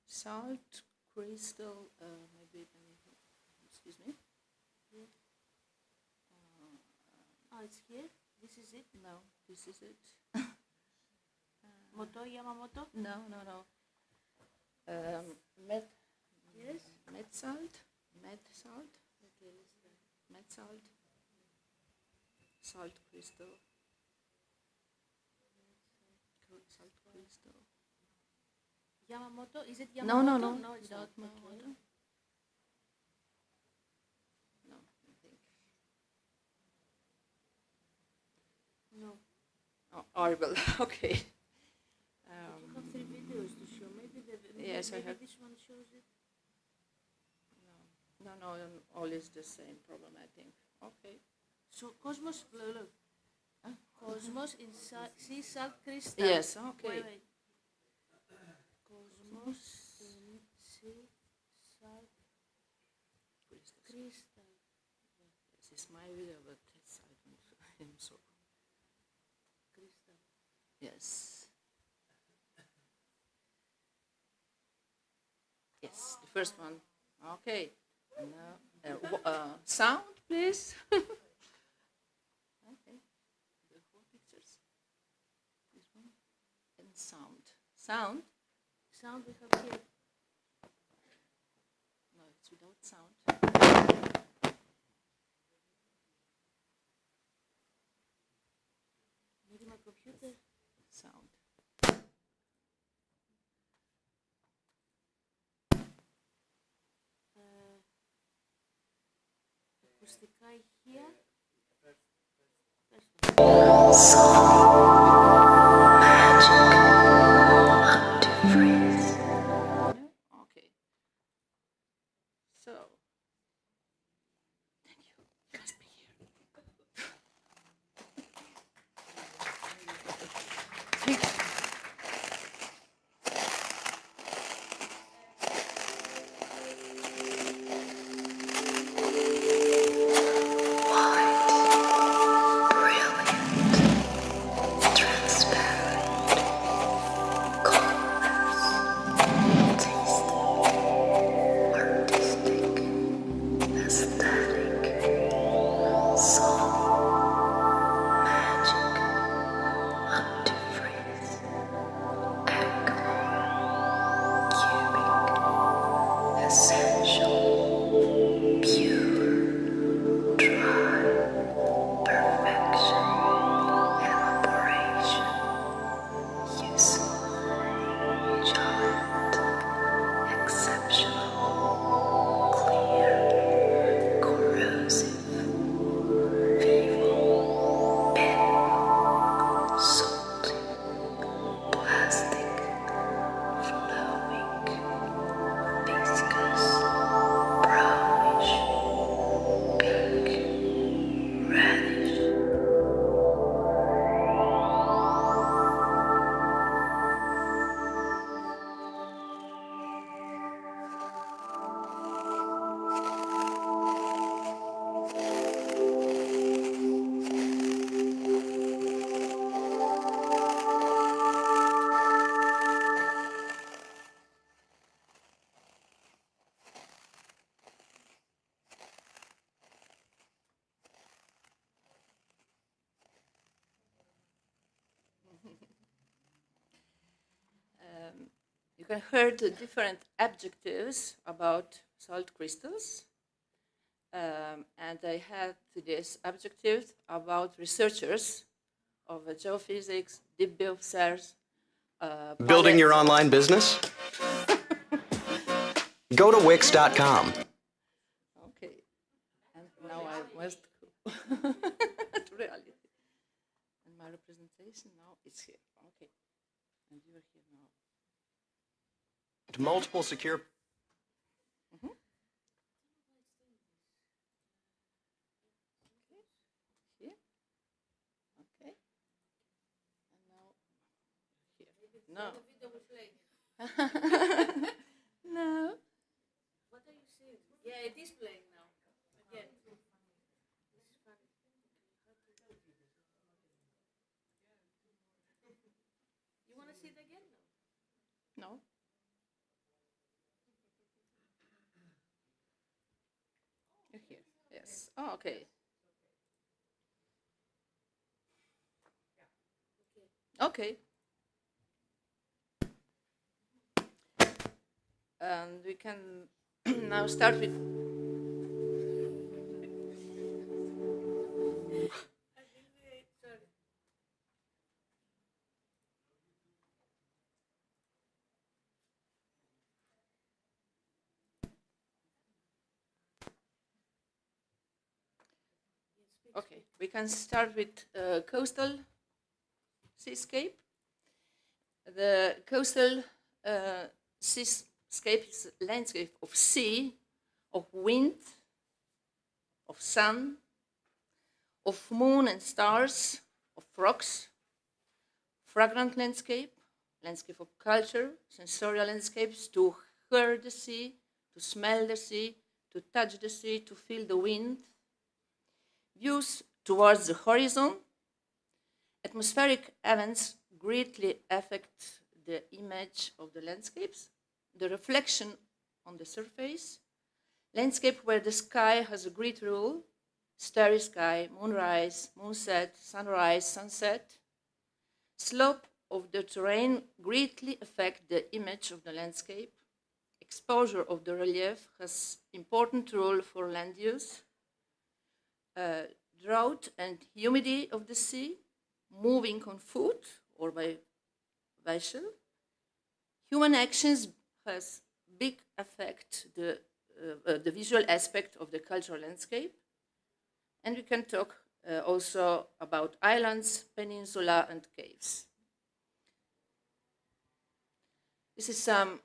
Salt crystal, maybe, excuse me. Yeah. Oh, it's here? This is it? No, this is it. Moto, Yamamoto? No. Med, Yes? med salt. Okay, let's try. Med salt. Salt crystal. Salt crystal. Yamamoto? Is it No, Yamamoto? no, it's not not. Yamamoto. Okay. No, I think. No. Oh, horrible. Okay. But you have 3 videos to show. Maybe Yes, I maybe have. this one shows it. No, always the same problem, I think. Okay. So Cosmos, look. Cosmos in sea salt crystal. Yes, okay. Wait. Cosmos in sea salt crystal. This is my video, but it's, I don't, I'm so. Crystal. Yes. Yes, the first one. Okay. Now, sound, please. Okay. The whole pictures. This one. And sound. Sound? Sound we have here. No, it's without sound. Maybe my computer. Sound. Acousticae here. First one. Okay. So, thank you. Must be here. Thank you. You can hear the different adjectives about salt crystals. And I had this adjective about researchers of geophysics, deep biosphères. Building your online business? Go to Wix.com. Okay. And now I must go to reality. And my representation now is here. Okay. And you are here now. To multiple secure No. No. What are you saying? Yeah, it is playing now. Again. You want to see it again? No. No. You're here. Yes. Oh, okay. Okay. And we can now start with. Okay, we can start with coastal seascape. The coastal seascape is a landscape of sea, of wind, of sun, of moon and stars, of rocks, fragrant landscape, landscape of culture, sensorial landscapes, to hear the sea, to smell the sea, to touch the sea, to feel the wind, views towards the horizon. Atmospheric events greatly affect the image of the landscapes, the reflection on the surface, landscape where the sky has a great role, starry sky, moonrise, moonset, sunrise, sunset. Slope of the terrain greatly affect the image of the landscape. Exposure of the relief has important role for land use. Drought and humidity of the sea, moving on foot or by vessel. Human actions has big effect the visual aspect of the cultural landscape. And we can talk also about islands, peninsula, and caves. This is some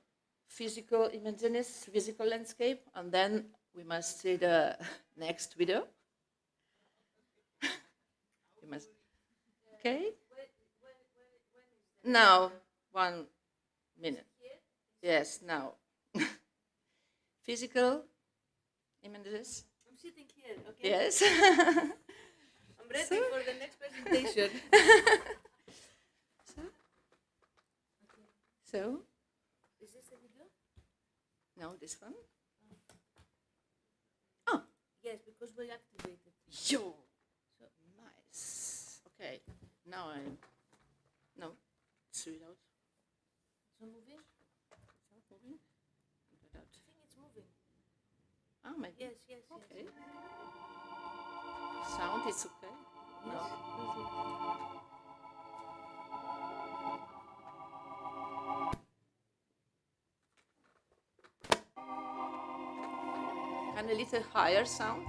physical images, physical landscape, and then we must see the next video. You must. Okay. Now, 1 minute. Yes, now. Physical images. I'm sitting here, okay? Yes. I'm ready for the next presentation. So, Is this the video? no, this one. Oh, yes, because we activated. Yo, so nice. Okay, now no, it's without. It's not moving? It's not moving. Without. I think it's moving. Ah, maybe. Yes, yes, Okay. yes. Sound is okay. No. And a little higher sound.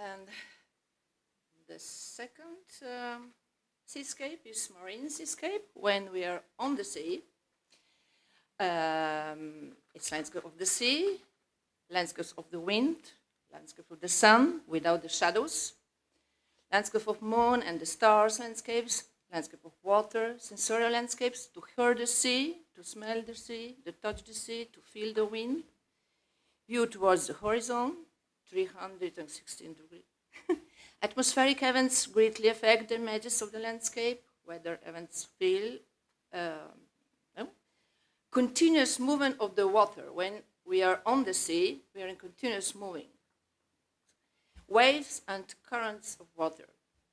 And the second seascape is marine seascape, when we are on the sea. It's landscape of the sea, landscapes of the wind, landscape of the sun without the shadows, landscape of moon and the stars landscapes, landscape of water, sensorial landscapes, to hear the sea, to smell the sea, to touch the sea, to feel the wind, view towards the horizon, 316 degrees. Atmospheric events greatly affect the images of the landscape, weather events feel continuous movement of the water. When we are on the sea, we are in continuous moving. Waves and currents of water.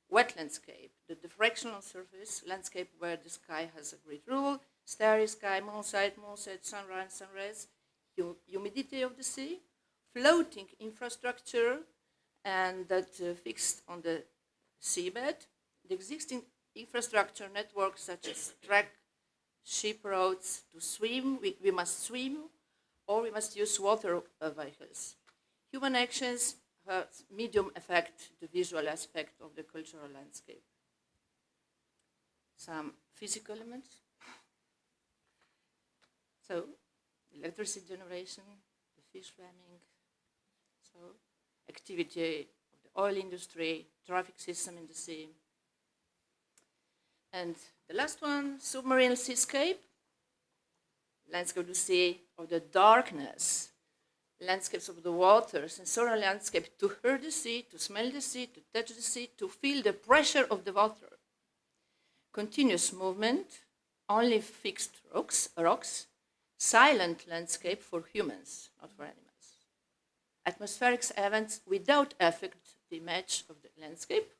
Wet landscape, the diffractional surface, landscape where the sky has a great rule, starry sky, moonset, sunrise, sunrise, humidity of the sea, floating infrastructure, and that fixed on the seabed. The existing infrastructure networks such as track, ship roads, to swim, we must swim, or we must use water vehicles. Human actions medium affect the visual aspect of the cultural landscape. Some physical elements. So, electricity generation, the fish farming, so activity of the oil industry, traffic system in the sea. And the last one, submarine seascape, landscape of the sea, of the darkness, landscapes of the water, sensorial landscape, to hear the sea, to smell the sea, to touch the sea, to feel the pressure of the water. Continuous movement, only fixed rocks, silent landscape for humans, not for animals. Atmospheric events without affect the image of the landscape.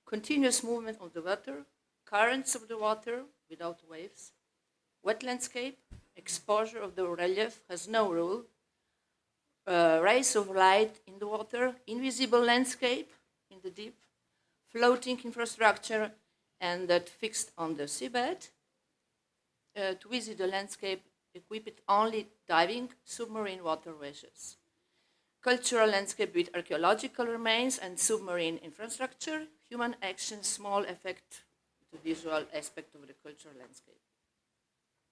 Continuous movement of the water, currents of the water without waves. Wet landscape, exposure of the relief has no rule. Rays of light in the water, invisible landscape in the deep, floating infrastructure, and that fixed on the seabed. To visit the landscape, equipped only diving submarine waterways. Cultural landscape with archaeological remains and submarine infrastructure. Human action, small affect the visual aspect of the cultural landscape.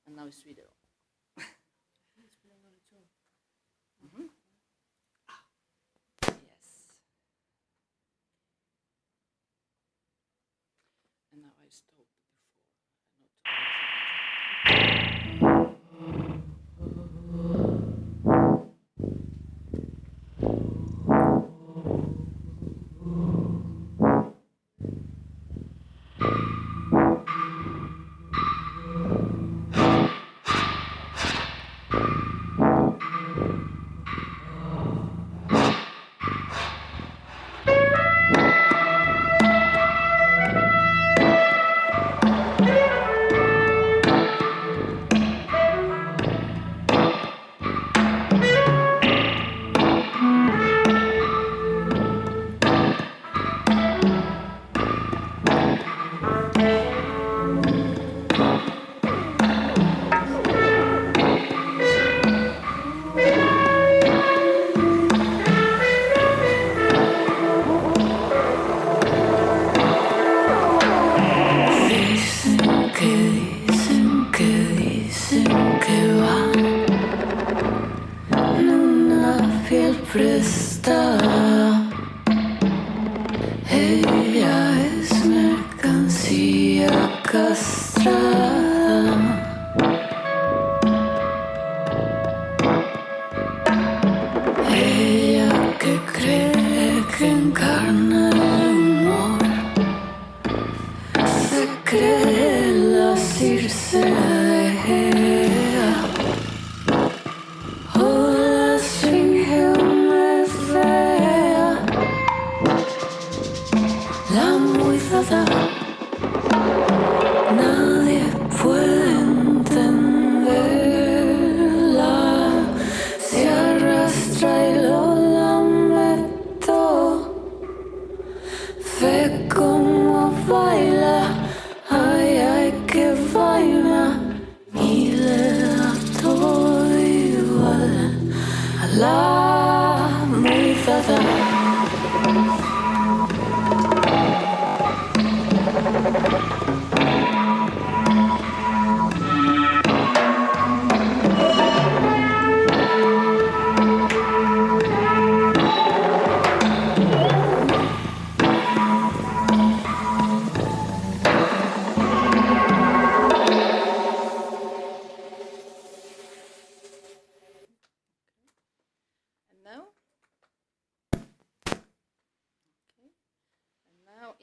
And now it's video. Mm-hmm. Yes. And now I stop la muy dada.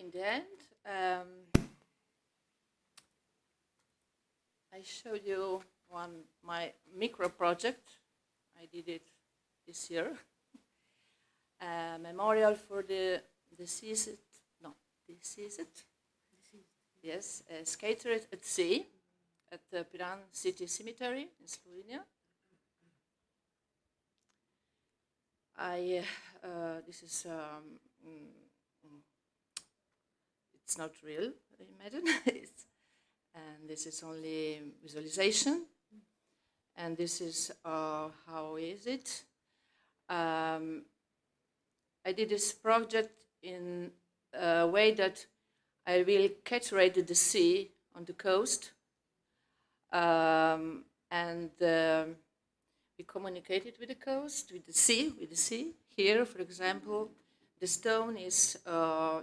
in the end, I showed you my micro project. I did it this year. Memorial for the deceased. Yes, scattered at sea at the Piran City Cemetery in Slovenia. This is, it's not real, I imagine. And this is only visualization. And this is, how is it? I did this project in a way that I will capture the sea on the coast. We communicated with the coast, with the sea. Here, for example, the stone is,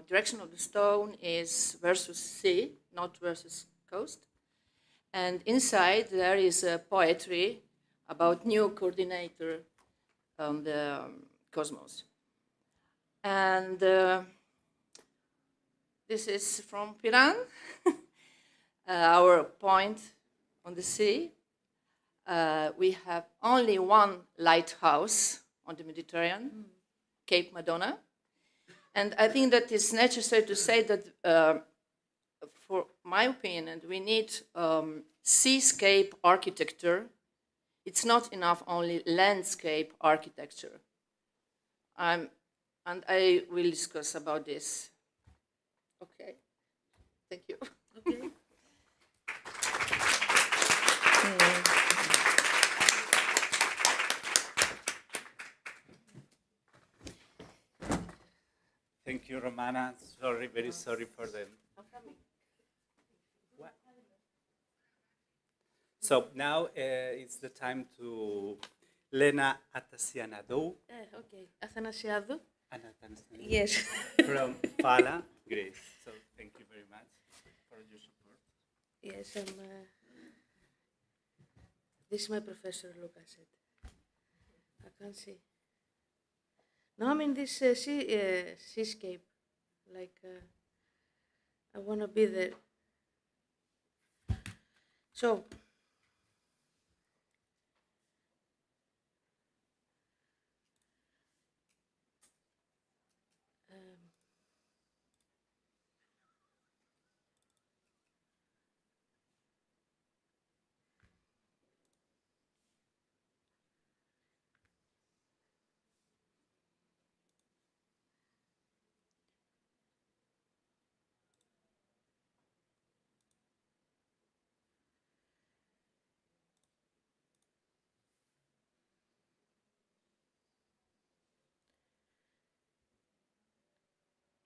direction of the stone is versus sea, not versus coast. And inside there is a poetry about new coordinator on the cosmos. And this is from Piran, our point on the sea. We have only one lighthouse on the Mediterranean, Cape Madonna. And I think that it's necessary to say that, for my opinion, we need seascape architecture. It's not enough only landscape architecture. And I will discuss about this. Okay, thank you. Okay. Thank you, Romana. Sorry, very sorry for them. What? So now it's the time to Lena Atasianadou. Okay, Athanasiadou. Athanasiadou. Yes. From Pala, Greece. So thank you very much for your support. Yes, this is my professor, Lucas. I can't see. No, I'm in this seascape. Like, I want to be there. So,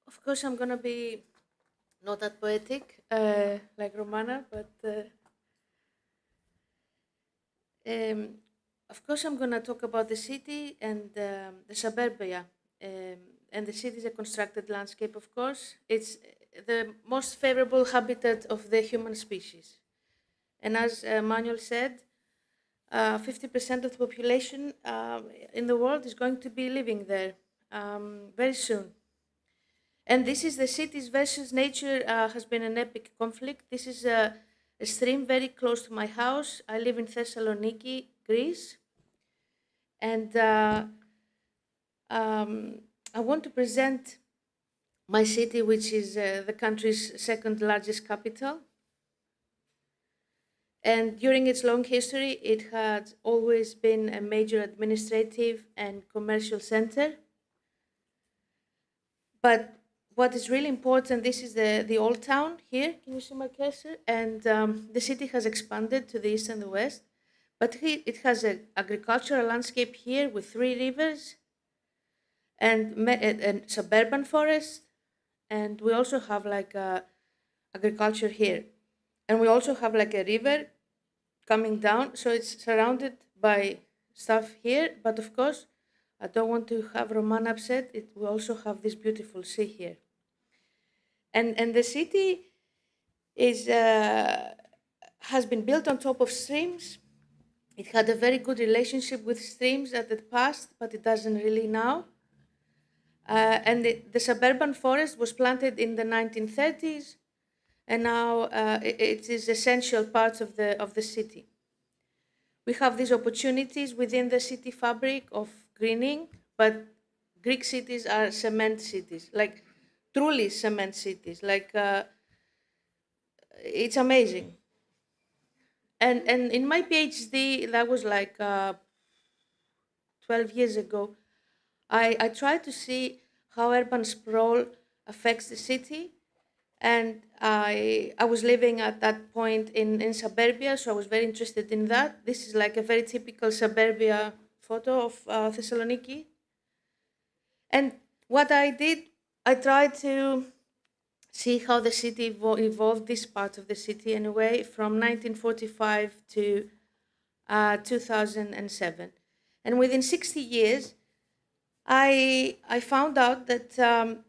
of course, I'm going to be not that poetic like Romana, but of course, I'm going to talk about the city and the suburbia. And the city is a constructed landscape, of course. It's the most favorable habitat of the human species. And as Manuel said, 50% of the population in the world is going to be living there very soon. And this is the cities versus nature has been an epic conflict. This is a stream very close to my house. I live in Thessaloniki, Greece. And I want to present my city, which is the country's second largest capital. And during its long history, it had always been a major administrative and commercial center. But what is really important, this is the old town here. Can you see my cursor? And the city has expanded to the east and the west. But it has an agricultural landscape here with 3 rivers and suburban forest. And we also have like agriculture here. And we also have like a river coming down. So it's surrounded by stuff here. But of course, I don't want to have Roman upset. We also have this beautiful sea here. And the city is has been built on top of streams. It had a very good relationship with streams at the past, but it doesn't really now. And the suburban forest was planted in the 1930s, and now it is essential part of the city. We have these opportunities within the city fabric of greening, but Greek cities are cement cities, like truly cement cities. Like it's amazing. And in my PhD, that was like 12 years ago, I tried to see how urban sprawl affects the city. And I was living at that point in suburbia, so I was very interested in that. This is like a very typical suburbia photo of Thessaloniki. And what I did, I tried to see how the city evolved, this part of the city anyway, from 1945 to 2007. And within 60 years, I found out that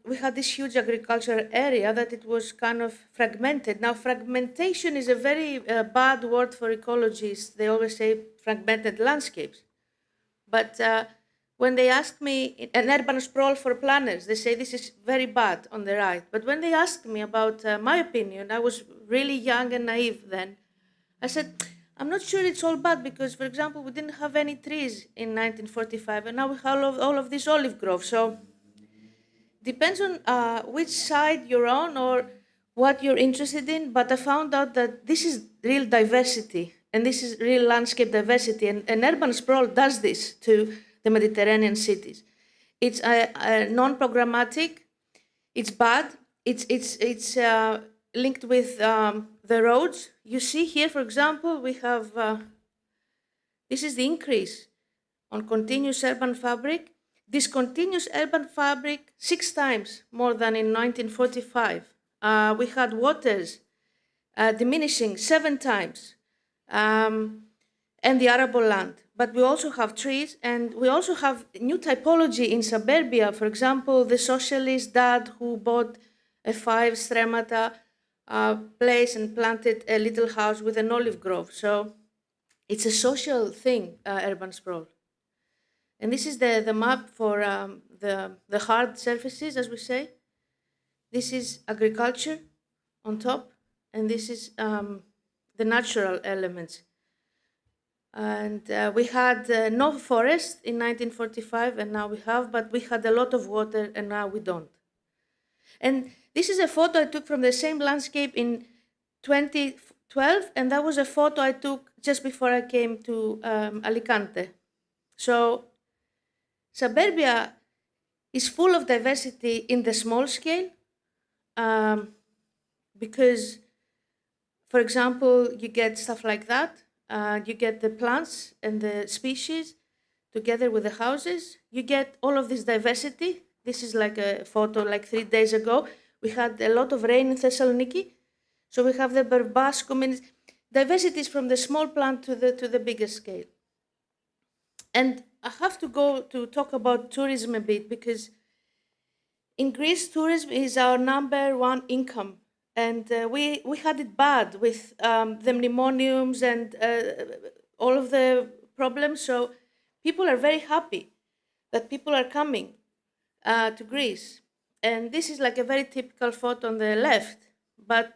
we had this huge agricultural area, that it was kind of fragmented. Now, fragmentation is a very bad word for ecologists. They always say fragmented landscapes. But when they ask me, an urban sprawl for planners, they say this is very bad on the right. But when they asked me about my opinion, I was really young and naive then. I said, I'm not sure it's all bad because, for example, we didn't have any trees in 1945, and now we have all of these olive groves. So depends on which side you're on or what you're interested in. But I found out that this is real diversity, and this is real landscape diversity. And urban sprawl does this to the Mediterranean cities. It's non-programmatic. It's bad. It's linked with the roads. You see here, for example, we have, this is the increase on continuous urban fabric. This continuous urban fabric 6 times more than in 1945. We had waters diminishing 7 times, and the arable land. But we also have trees, and we also have new typology in suburbia. For example, the socialist dad who bought a 5 stremata place and planted a little house with an olive grove. So it's a social thing, urban sprawl. And this is the map for the hard surfaces, as we say. This is agriculture on top, and this is the natural elements. And we had no forest in 1945, and now we have, but we had a lot of water, and now we don't. And this is a photo I took from the same landscape in 2012, and that was a photo I took just before I came to Alicante. So suburbia is full of diversity in the small scale, because, for example, you get stuff like that. You get the plants and the species together with the houses. You get all of this diversity. This is like a photo like 3 days ago. We had a lot of rain in Thessaloniki. So we have the Berbas community. Diversity is from the small plant to the bigger scale. And I have to go to talk about tourism a bit, because in Greece, tourism is our #1 income. And we had it bad with the mnemoniums and all of the problems. So people are very happy that people are coming to Greece. And this is like a very typical photo on the left. But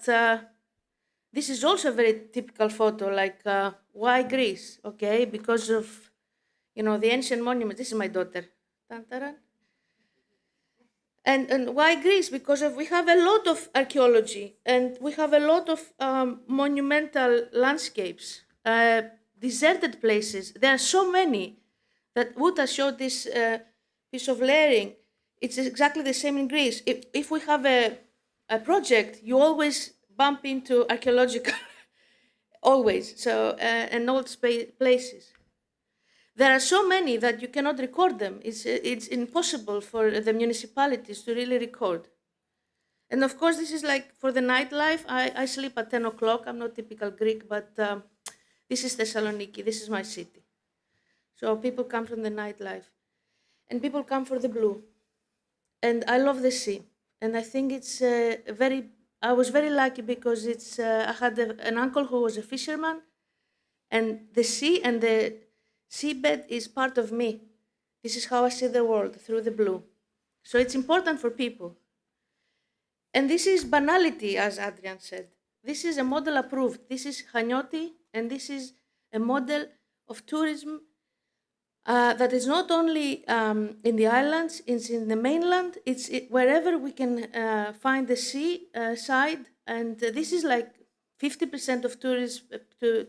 this is also a very typical photo, like why Greece? Okay, because of, the ancient monuments. This is my daughter. Tantaran. And why Greece? Because we have a lot of archaeology, and we have a lot of monumental landscapes, deserted places. There are so many that Uta showed this piece of layering. It's exactly the same in Greece. If we have a project, you always bump into archaeological, always, so and old places. There are so many that you cannot record them. It's impossible for the municipalities to really record. And of course, this is like for the nightlife. I sleep at 10 o'clock. I'm not typical Greek, but this is Thessaloniki. This is my city. So people come from the nightlife. And people come for the blue. And I love the sea. And I think it's I was very lucky because I had an uncle who was a fisherman. And the sea and the seabed is part of me. This is how I see the world, through the blue. So it's important for people. And this is banality, as Adrian said. This is a model approved. This is Chanioti, and this is a model of tourism that is not only in the islands, it's in the mainland, it's wherever we can find the sea side, and this is like 50% of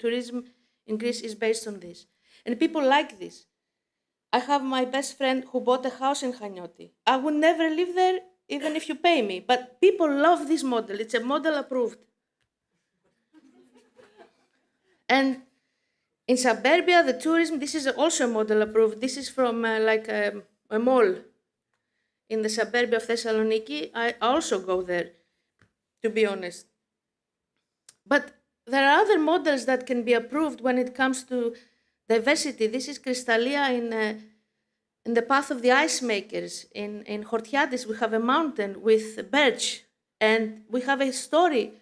tourism in Greece is based on this. And people like this. I have my best friend who bought a house in Chanioti. I would never live there even if you pay me, but people love this model. It's a model approved. And in Suburbia, the tourism, this is also a model approved. This is from like a mall in the suburbia of Thessaloniki. I also go there, to be honest. But there are other models that can be approved when it comes to diversity. This is Crystallia in the path of the ice makers. In Hortiadis, we have a mountain with birch, and we have a story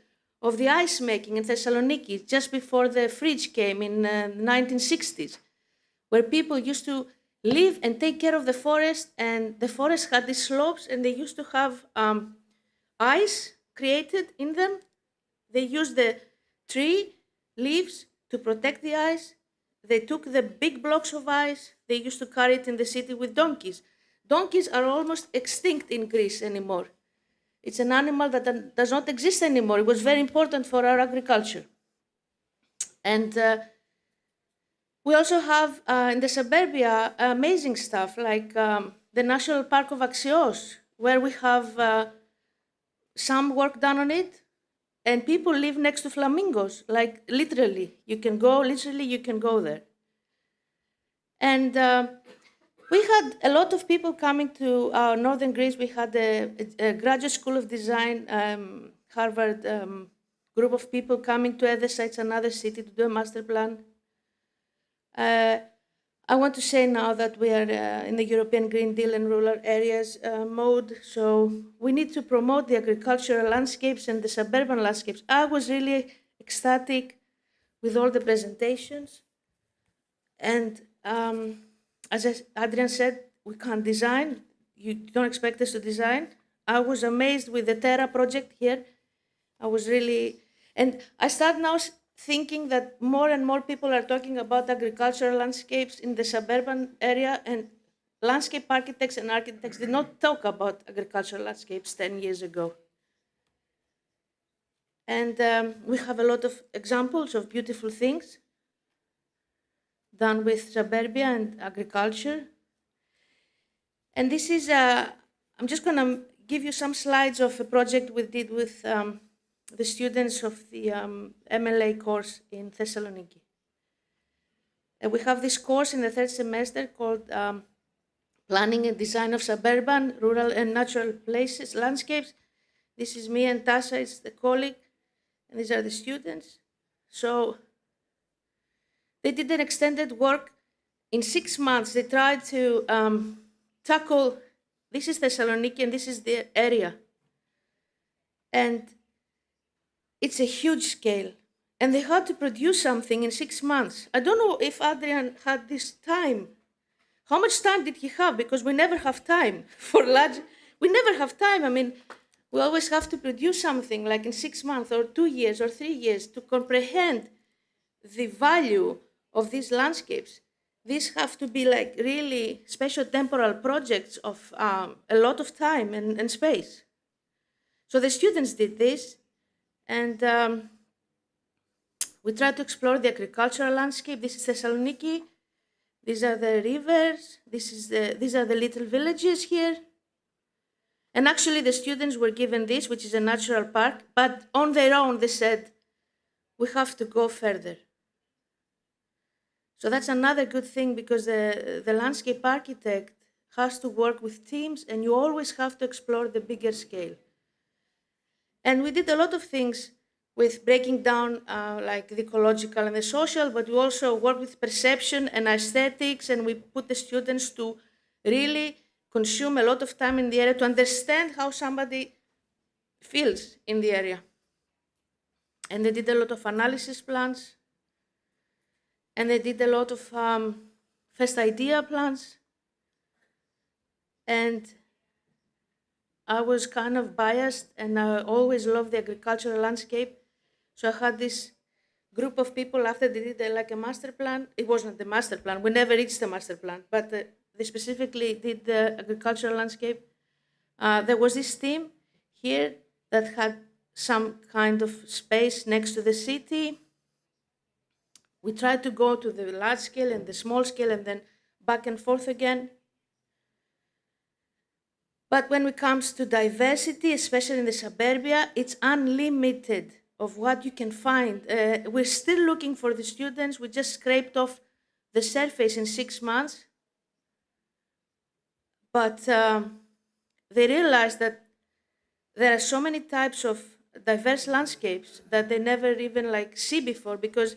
of the ice making in Thessaloniki just before the fridge came in the 1960s, where people used to live and take care of the forest, and the forest had these slopes, and they used to have ice created in them. They used the tree leaves to protect the ice. They took the big blocks of ice. They used to carry it in the city with donkeys. Donkeys are almost extinct in Greece anymore. It's an animal that does not exist anymore. It was very important for our agriculture. And we also have in the suburbia amazing stuff like the National Park of Axios, where we have some work done on it, and people live next to flamingos, like literally. You can go there. And we had a lot of people coming to northern Greece. We had a graduate school of design, Harvard group of people coming to other sites, another city to do a master plan. I want to say now that we are in the European Green Deal and rural areas mode, so we need to promote the agricultural landscapes and the suburban landscapes. I was really ecstatic with all the presentations. And as Adrian said, we can't design. You don't expect us to design. I was amazed with the Terra project here. And I start now thinking that more and more people are talking about agricultural landscapes in the suburban area, and landscape architects and architects did not talk about agricultural landscapes 10 years ago. And we have a lot of examples of beautiful things done with suburbia and agriculture. And this is, I'm just going to give you some slides of a project we did with the students of the MLA course in Thessaloniki. And we have this course in the third semester called Planning and Design of Suburban, Rural and Natural Places, Landscapes. This is me and Tasha, it's the colleague, and these are the students. So they did an extended work in 6 months. They tried to tackle, this is Thessaloniki and this is the area. And it's a huge scale. And they had to produce something in 6 months. I don't know if Adrian had this time. How much time did he have? Because we never have time for large, we never have time. I mean, we always have to produce something like in 6 months or 2 years or 3 years to comprehend the value of these landscapes. These have to be like really spatio-temporal projects of a lot of time and space. So the students did this, and we tried to explore the agricultural landscape. This is Thessaloniki. These are the rivers. These are the little villages here. And actually the students were given this, which is a natural park, but on their own they said, we have to go further. So that's another good thing, because the landscape architect has to work with teams, and you always have to explore the bigger scale. And we did a lot of things with breaking down like the ecological and the social, but we also work with perception and aesthetics, and we put the students to really consume a lot of time in the area to understand how somebody feels in the area. And they did a lot of analysis plans, and they did a lot of first idea plans. And I was kind of biased and I always loved the agricultural landscape. So I had this group of people after they did like a master plan. It wasn't the master plan. We never reached the master plan, but they specifically did the agricultural landscape. There was this team here that had some kind of space next to the city. We tried to go to the large scale and the small scale and then back and forth again. But when it comes to diversity, especially in the suburbia, it's unlimited of what you can find. We're still looking for the students. We just scraped off the surface in 6 months. But they realized that there are so many types of diverse landscapes that they never even like see before, because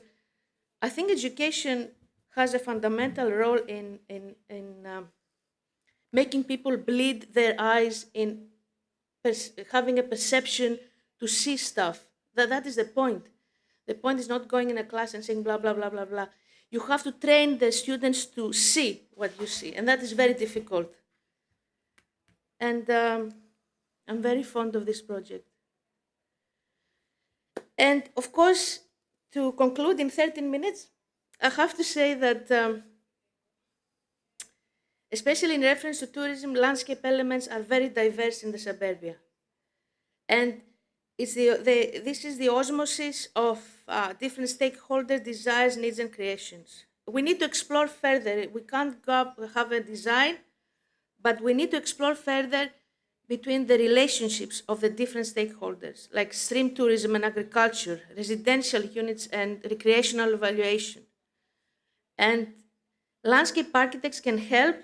I think education has a fundamental role in making people bleed their eyes in having a perception to see stuff. That is the point. The point is not going in a class and saying blah, blah, blah, blah, blah. You have to train the students to see what you see, and that is very difficult. And I'm very fond of this project. And of course, to conclude in 13 minutes, I have to say that especially in reference to tourism, landscape elements are very diverse in the suburbia. And it's this is the osmosis of different stakeholder desires, needs, and creations. We need to explore further. We can't go have a design, but we need to explore further between the relationships of the different stakeholders, like stream tourism and agriculture, residential units and recreational evaluation. And landscape architects can help.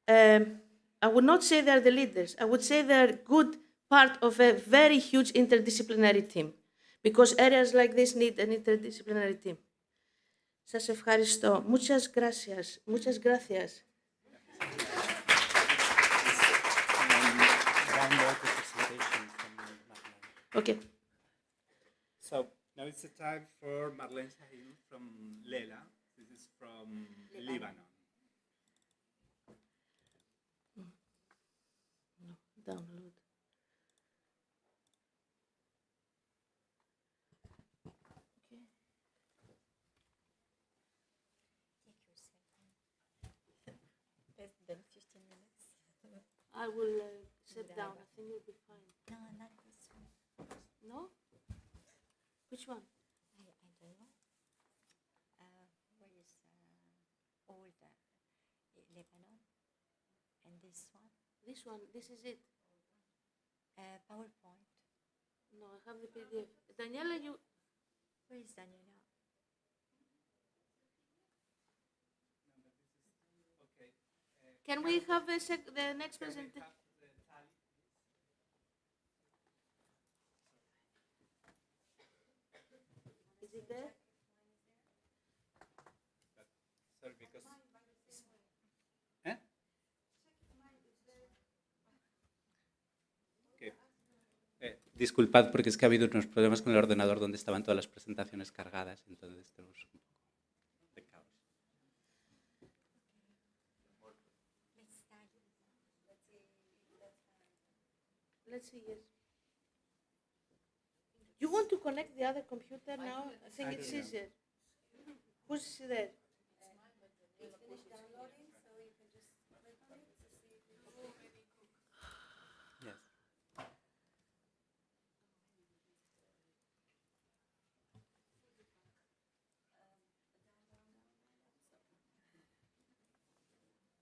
I would not say they're the leaders. I would say they're good part of a very huge interdisciplinary team, because areas like this need an interdisciplinary team. Σας ευχαριστώ. Muchas gracias. Muchas gracias. Okay. So now it's the time for Marlene Sahil from Lela. This is from Lebanon. No, download. Okay. Less than 15 minutes. I will sit down. I think you'll be fine. No, not this one. No? Which one? I don't know. Where is old Lebanon? And this one? This one. This is it. PowerPoint. No, I have the PDF. Daniela, you... Where is Daniela? Can we have the next presentation? Is it there? Sorry, because... Disculpad porque es que ha habido unos problemas con el ordenador donde estaban todas las presentaciones cargadas, entonces tenemos un poco de caos. Let's see, yes. You want to connect the other computer now? I think it's easier. Who's there?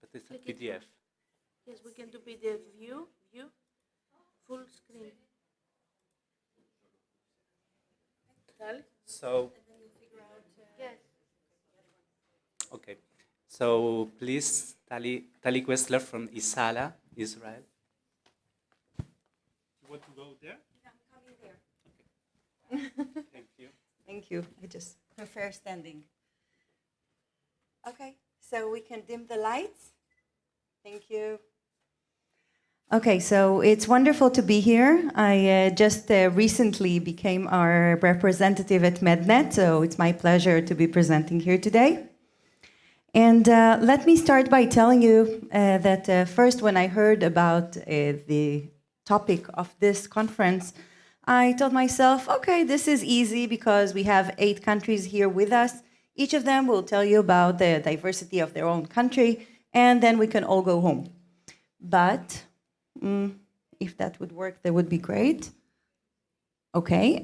But it's a PDF. Yes, we can do PDF view, full screen. So, Yes. okay. So please, Tali Questler from Isala, Israel. You want to go there? I'm coming there. Okay. Thank you. Thank you. I just prefer standing. Okay, so we can dim the lights. Thank you. Okay, so it's wonderful to be here. I just recently became our representative at MedNet, so it's my pleasure to be presenting here today. And let me start by telling you that first, when I heard about the topic of this conference, I told myself, okay, this is easy because we have 8 countries here with us. Each of them will tell you about the diversity of their own country, and then we can all go home. But if that would work, that would be great. Okay.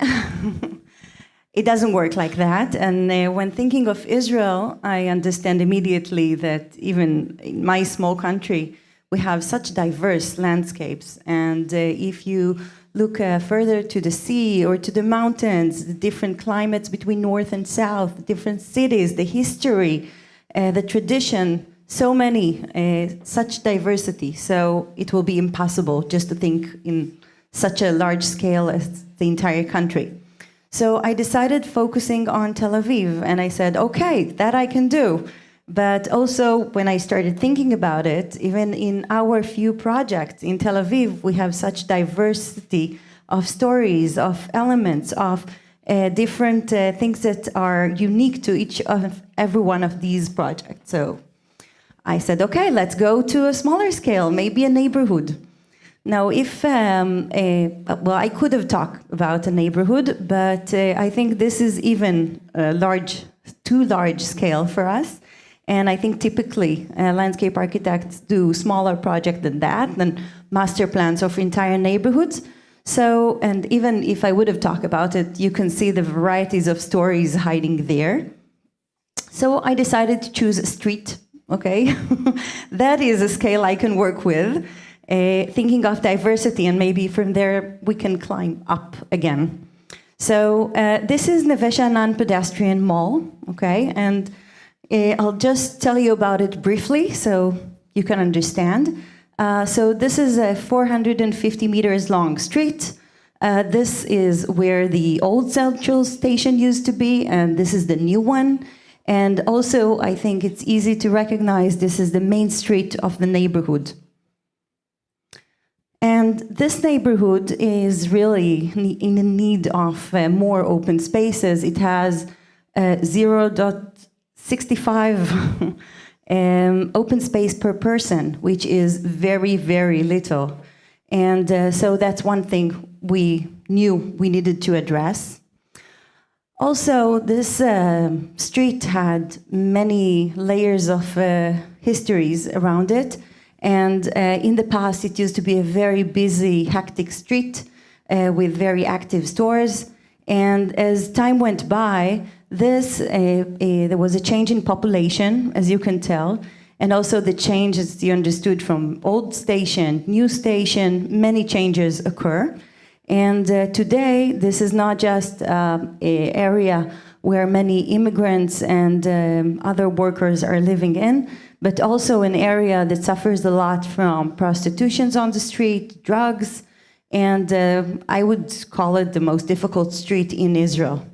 It doesn't work like that. And when thinking of Israel, I understand immediately that even in my small country, we have such diverse landscapes. And if you look further to the sea or to the mountains, the different climates between north and south, the different cities, the history, the tradition, so many, such diversity. So it will be impossible just to think in such a large scale as the entire country. So I decided focusing on Tel Aviv, and I said, okay, that I can do. But also, when I started thinking about it, even in our few projects in Tel Aviv, we have such diversity of stories, of elements, of different things that are unique to every one of these projects. So I said, okay, let's go to a smaller scale, maybe a neighborhood. Now, well, I could have talked about a neighborhood, but I think this is even too large scale for us. And I think typically landscape architects do smaller projects than master plans of entire neighborhoods. So, and even if I would have talked about it, you can see the varieties of stories hiding there. So I decided to choose a street, okay? That is a scale I can work with. Thinking of diversity, and maybe from there we can climb up again. So this is Neve Sha'anan Pedestrian Mall, okay? And I'll just tell you about it briefly so you can understand. So this is a 450 meters long street. This is where the old Central Station used to be, and this is the new one. And also, I think it's easy to recognize this is the main street of the neighborhood. And this neighborhood is really in need of more open spaces. It has 0.65 open space per person, which is very, very little. And so that's one thing we knew we needed to address. Also, this street had many layers of histories around it. And in the past, it used to be a very busy, hectic street with very active stores. And as time went by, there was a change in population, as you can tell, and also the change, as you understood, from old station, new station, many changes occur. And today, this is not just an area where many immigrants and other workers are living in, but also an area that suffers a lot from prostitutions on the street, drugs, and I would call it the most difficult street in Israel.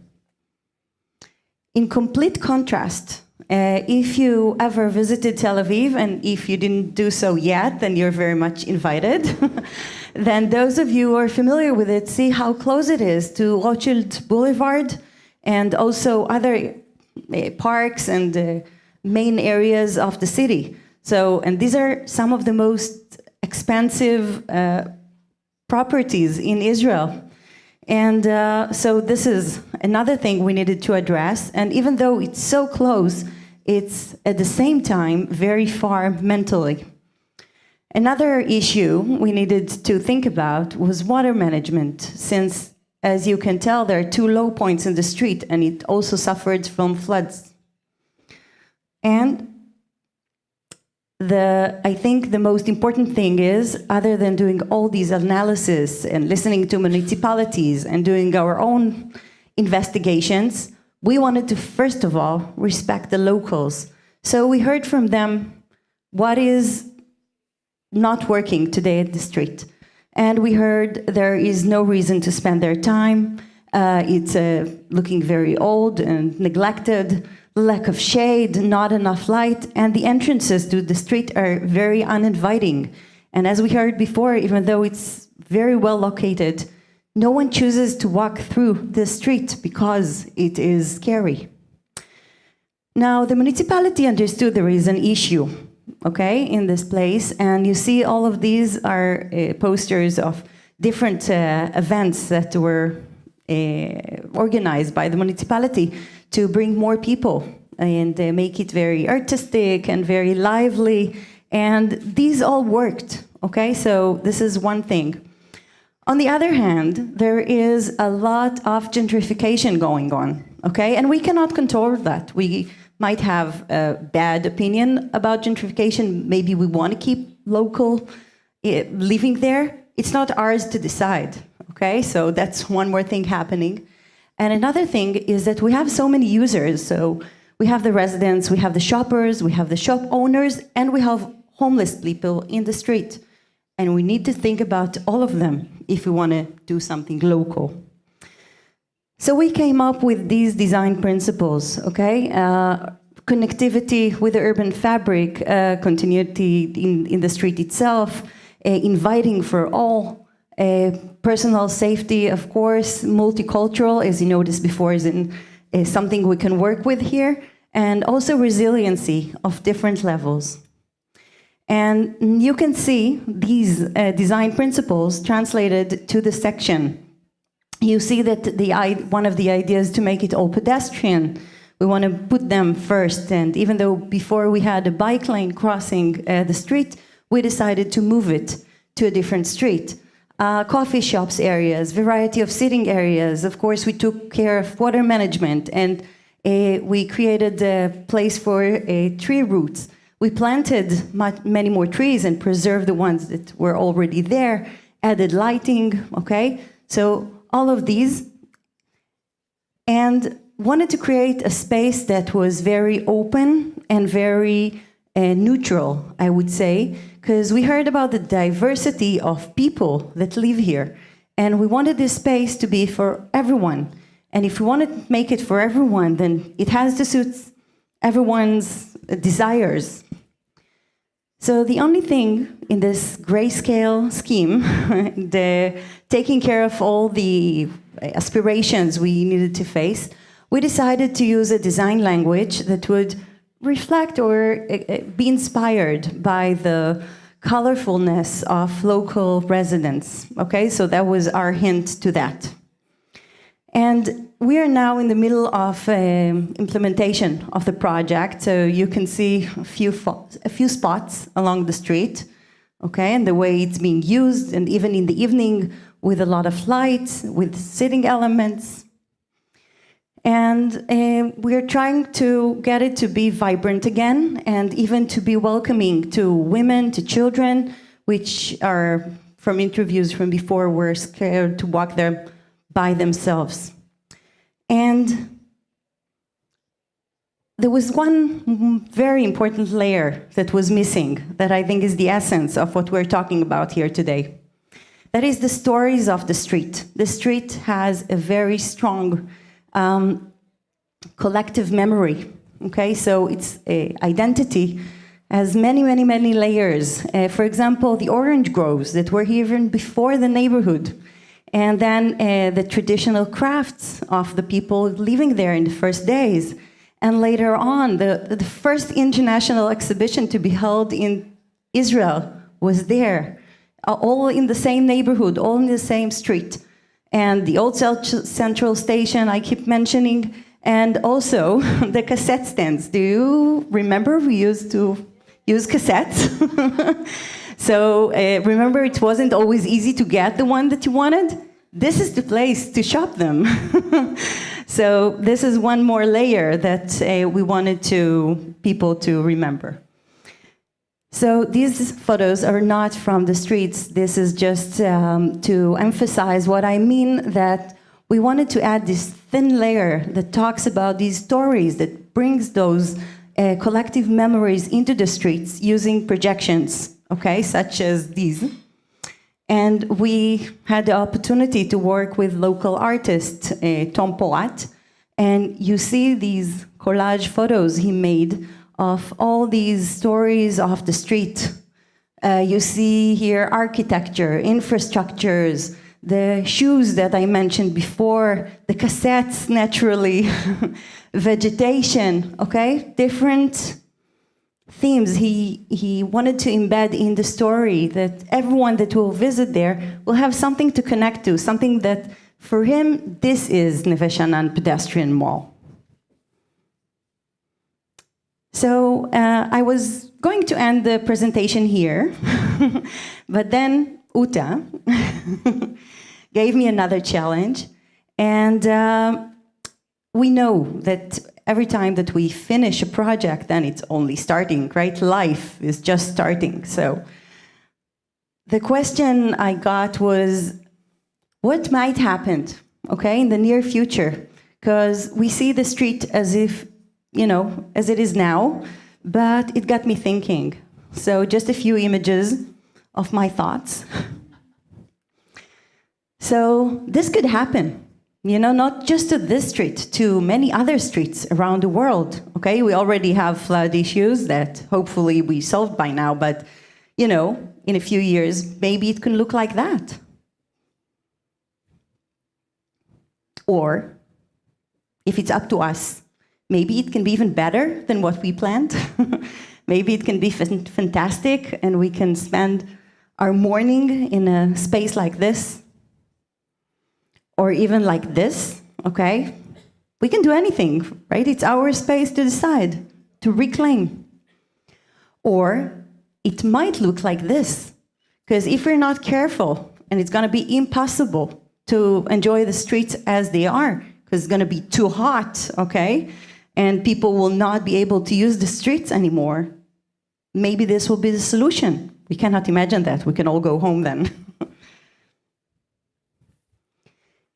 In complete contrast, if you ever visited Tel Aviv, and if you didn't do so yet, then you're very much invited. Then those of you who are familiar with it see how close it is to Rothschild Boulevard and also other parks and main areas of the city. So, and these are some of the most expensive properties in Israel. And so this is another thing we needed to address. And even though it's so close, it's at the same time very far mentally. Another issue we needed to think about was water management, since, as you can tell, there are 2 low points in the street, and it also suffered from floods. And I think the most important thing is, other than doing all these analysis and listening to municipalities and doing our own investigations, we wanted to, first of all, respect the locals. So we heard from them what is not working today at the street. And we heard there is no reason to spend their time. It's looking very old and neglected, lack of shade, not enough light, and the entrances to the street are very uninviting. And as we heard before, even though it's very well located, no one chooses to walk through the street because it is scary. Now, the municipality understood there is an issue, okay, in this place, and you see all of these are posters of different events that were organized by the municipality to bring more people and make it very artistic and very lively. And these all worked, okay? So this is one thing. On the other hand, there is a lot of gentrification going on, okay? And we cannot control that. We might have a bad opinion about gentrification. Maybe we want to keep local living there. It's not ours to decide, okay? So that's one more thing happening. And another thing is that we have so many users. So we have the residents, we have the shoppers, we have the shop owners, and we have homeless people in the street. And we need to think about all of them if we want to do something local. So we came up with these design principles, okay? Connectivity with the urban fabric, continuity in the street itself, inviting for all, personal safety, of course, multicultural, as you noticed before, is something we can work with here, and also resiliency of different levels. And you can see these design principles translated to the section. You see that one of the ideas to make it all pedestrian, we want to put them first. And even though before we had a bike lane crossing the street, we decided to move it to a different street. Coffee shops areas, variety of sitting areas. Of course, we took care of water management, and we created a place for tree roots. We planted many more trees and preserved the ones that were already there, added lighting, okay? So all of these, and wanted to create a space that was very open and very neutral, I would say, because we heard about the diversity of people that live here, and we wanted this space to be for everyone. And if we want to make it for everyone, then it has to suit everyone's desires. So the only thing in this grayscale scheme, taking care of all the aspirations we needed to face, we decided to use a design language that would reflect or be inspired by the colorfulness of local residents. Okay, so that was our hint to that. And we are now in the middle of implementation of the project. So you can see a few spots along the street, okay, and the way it's being used, and even in the evening with a lot of lights, with sitting elements. And we're trying to get it to be vibrant again, and even to be welcoming to women, to children, which are, from interviews from before, were scared to walk there by themselves. And there was one very important layer that was missing, that I think is the essence of what we're talking about here today. That is the stories of the street. The street has a very strong collective memory, okay? So its identity has many, many, many layers. For example, the orange groves that were here even before the neighborhood. And then the traditional crafts of the people living there in the first days. And later on, the first international exhibition to be held in Israel was there, all in the same neighborhood, all in the same street. And the old central station I keep mentioning, and also the cassette stands. Do you remember we used to use cassettes? So remember, it wasn't always easy to get the one that you wanted. This is the place to shop them. So this is one more layer that we wanted people to remember. So these photos are not from the streets. This is just to emphasize what I mean, that we wanted to add this thin layer that talks about these stories, that brings those collective memories into the streets using projections, okay, such as these. And we had the opportunity to work with local artist, Tom Poat, and you see these collage photos he made of all these stories of the street. You see here architecture, infrastructures, the shoes that I mentioned before, the cassettes, naturally, vegetation, okay? Different themes he wanted to embed in the story, that everyone that will visit there will have something to connect to, something that, for him, this is Neve Sha'anan Pedestrian Mall. So I was going to end the presentation here, but then Uta gave me another challenge, and we know that every time that we finish a project, then it's only starting, right? Life is just starting. So the question I got was, what might happen, okay, in the near future? Because we see the street as if, you know, as it is now, but it got me thinking. So just a few images of my thoughts. So this could happen, you know, not just to this street, to many other streets around the world, okay? We already have flood issues that hopefully we solved by now, but, you know, in a few years, maybe it can look like that. Or, if it's up to us, maybe it can be even better than what we planned. Maybe it can be fantastic, and we can spend our morning in a space like this, or even like this, okay? We can do anything, right? It's our space to decide, to reclaim. Or it might look like this, because if we're not careful, and it's gonna be impossible to enjoy the streets as they are, because it's gonna be too hot, okay? And people will not be able to use the streets anymore. Maybe this will be the solution. We cannot imagine that. We can all go home then.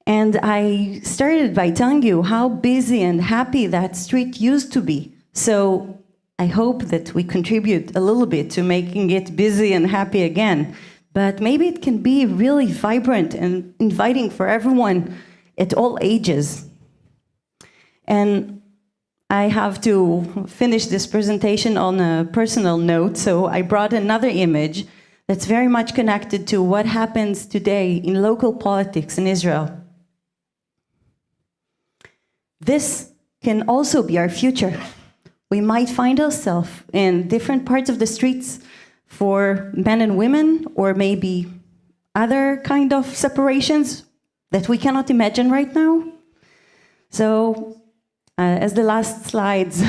And I started by telling you how busy and happy that street used to be. So I hope that we contribute a little bit to making it busy and happy again. But maybe it can be really vibrant and inviting for everyone at all ages. And I have to finish this presentation on a personal note, so I brought another image that's very much connected to what happens today in local politics in Israel. This can also be our future. We might find ourselves in different parts of the streets for men and women, or maybe other kind of separations that we cannot imagine right now. So, as the last slides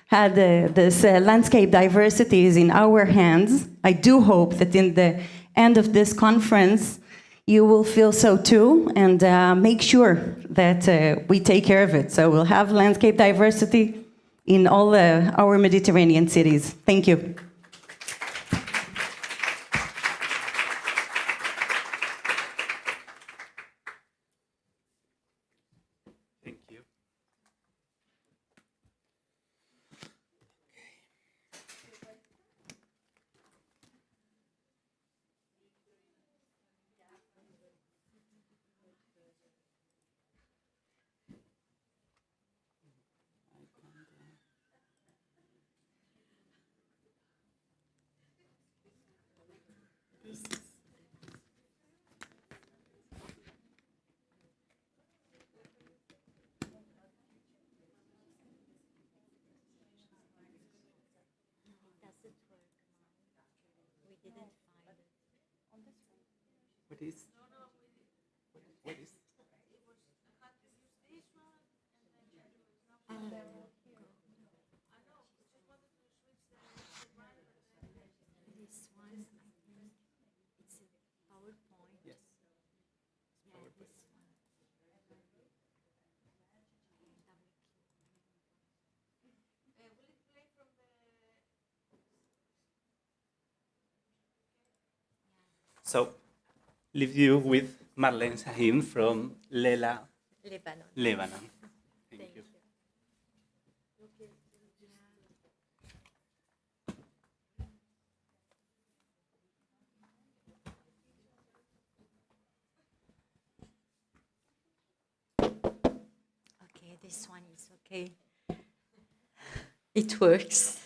had this landscape diversity is in our hands, I do hope that in the end of this conference, you will feel so too, and make sure that we take care of it. So we'll have landscape diversity in all our Mediterranean cities. Thank you. Thank you. What is? What is? This one, I think it's a PowerPoint. Yes. Yeah, this one. So, leave you with Marlene Shaheen from Lebanon. Lebanon. Thank you. Okay, this one is okay. It works.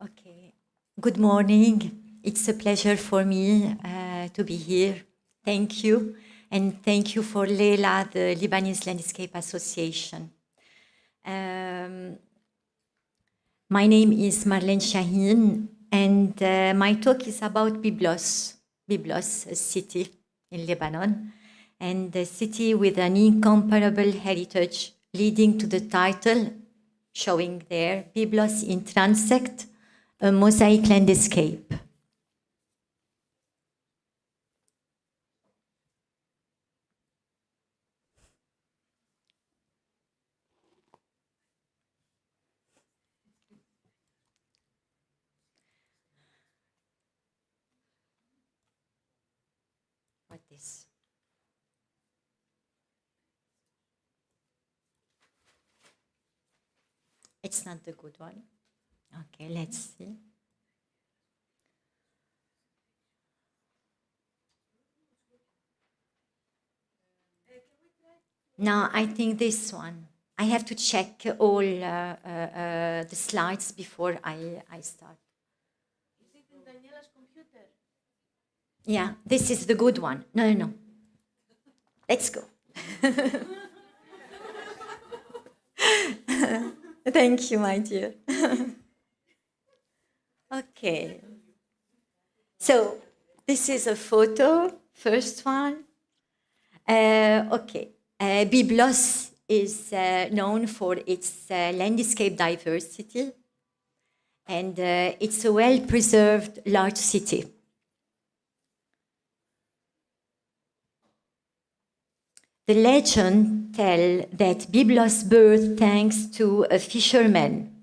Okay. Good morning. It's a pleasure for me to be here. Thank you. and thank you for Leila, the Lebanese Landscape Association. My name is Marlene Shaheen, and my talk is about Byblos, a city in Lebanon, and a city with an incomparable heritage leading to the title showing there, Byblos in Transect, a mosaic landscape. What is? It's not the good one. Okay, let's see. No, I think this one. I have to check all the slides before I start. Is it in Daniela's computer? Yeah, this is the good one. No. Let's go. Thank you, my dear. Okay. So, this is a photo, first one. Okay. Byblos is known for its landscape diversity, and it's a well-preserved large city. The legend tells that Byblos birthed thanks to a fisherman,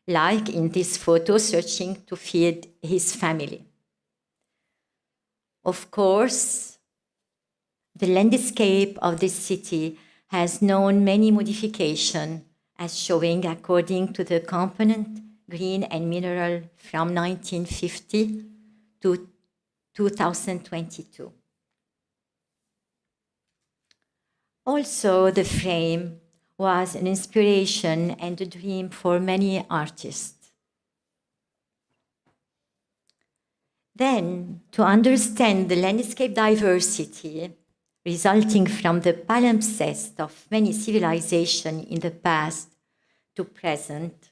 like in this photo, searching to feed his family. Of course, the landscape of this city has known many modifications, as showing according to the component green and mineral from 1950 to 2022. Also, the frame was an inspiration and a dream for many artists. Then, to understand the landscape diversity resulting from the palimpsest of many civilizations in the past to present,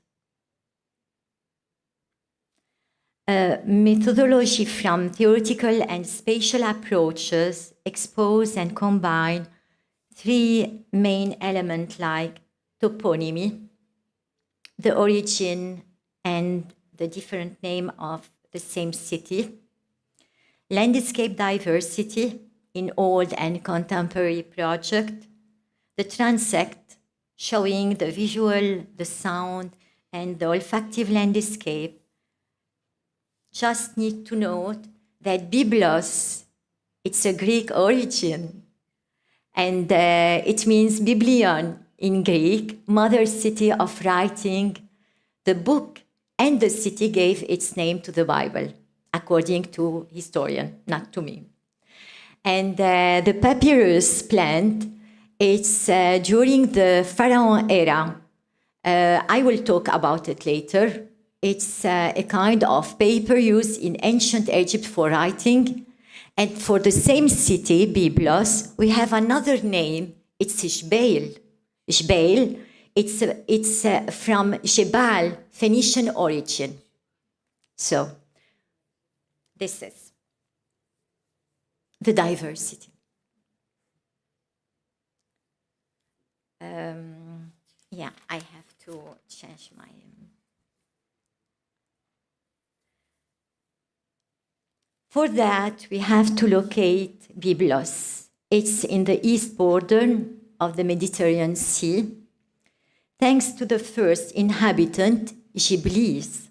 a methodology from theoretical and spatial approaches expose and combine three main elements like toponymy, the origin and the different name of the same city, landscape diversity in old and contemporary project, the transect showing the visual, the sound, and the olfactive landscape. Just need to note that Byblos, it's a Greek origin, and it means biblion in Greek, mother city of writing. The book and the city gave its name to the Bible, according to historian, not to me. And the papyrus plant, it's during the Pharaoh era. I will talk about it later. It's a kind of paper used in ancient Egypt for writing. And for the same city, Byblos, we have another name. It's Ishbail. Ishbail, it's from Jebal, Phoenician origin. So, this is the diversity. Yeah, I have to change my... For that, we have to locate Byblos. It's in the east border of the Mediterranean Sea. Thanks to the first inhabitant, Giblites,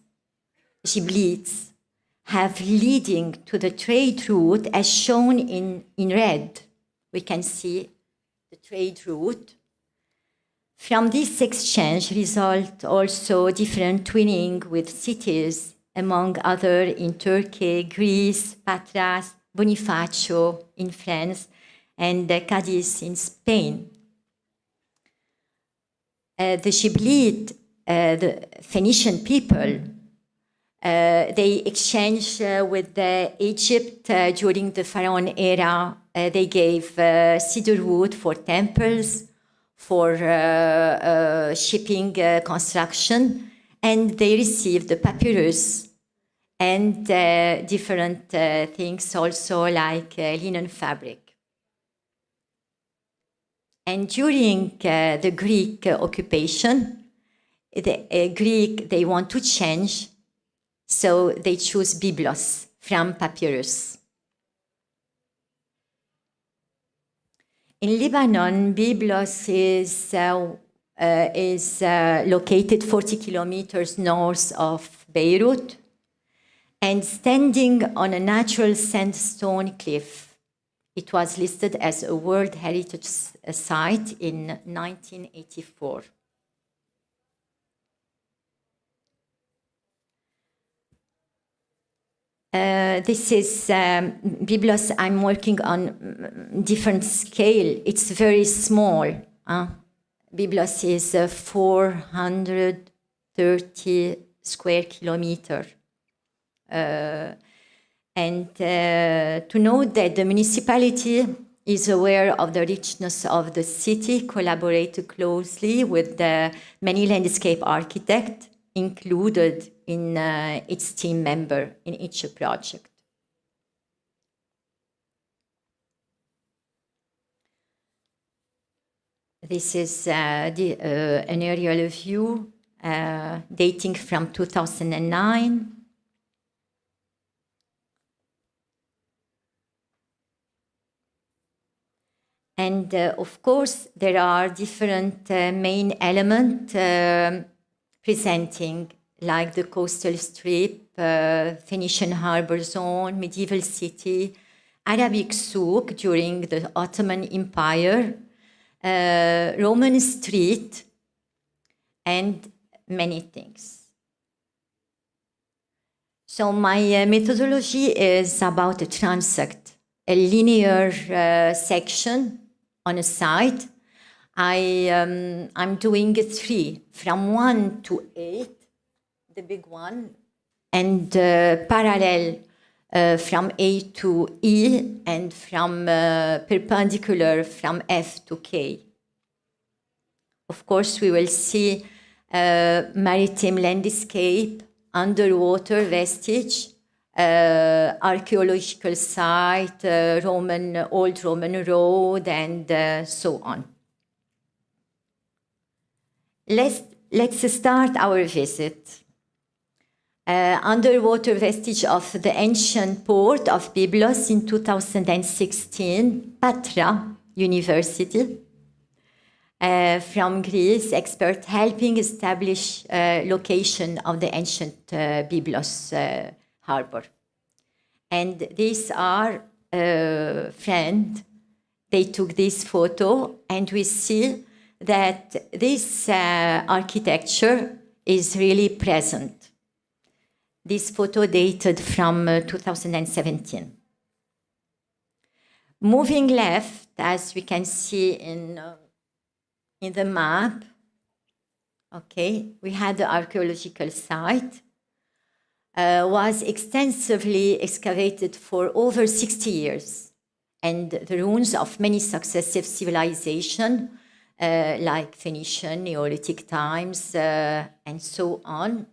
have leading to the trade route as shown in red. We can see the trade route. From this exchange result also different twinning with cities, among other in Turkey, Greece, Patras, Bonifacio in France, and Cadiz in Spain. The Giblite, the Phoenician people, They exchanged with Egypt during the Pharaoh era. They gave cedar wood for temples, for shipping construction, and they received the papyrus and different things also like linen fabric. And during the Greek occupation, they want to change, so they choose biblos from papyrus. In Lebanon, biblos is located 40 kilometers north of Beirut and standing on a natural sandstone cliff. It was listed as a World Heritage Site in 1984. This is biblos. I'm working on different scale. It's very small. Biblos is 430 square kilometer. And to note that the municipality is aware of the richness of the city, collaborated closely with the many landscape architects included in its team member in each project. This is an aerial view dating from 2009. And of course, there are different main elements presenting, like the coastal strip, Phoenician harbor zone, medieval city, Arabic souk during the Ottoman Empire, Roman street, and many things. So my methodology is about a transect, a linear section on a site. I'm doing 3, from 1 to 8, the big one, and parallel from A to E, and from perpendicular from F to K. Of course, we will see maritime landscape, underwater vestige, archaeological site, old Roman road, and so on. Let's start our visit. Underwater vestige of the ancient port of Byblos in 2016, Patra University. From Greece, expert helping establish location of the ancient Byblos harbor. And these are friends. They took this photo, and we see that this architecture is really present. This photo dated from 2017. Moving left, as we can see in the map, okay, we had the archaeological site, was extensively excavated for over 60 years, and the ruins of many successive civilizations, like Phoenician, Neolithic times, and so on.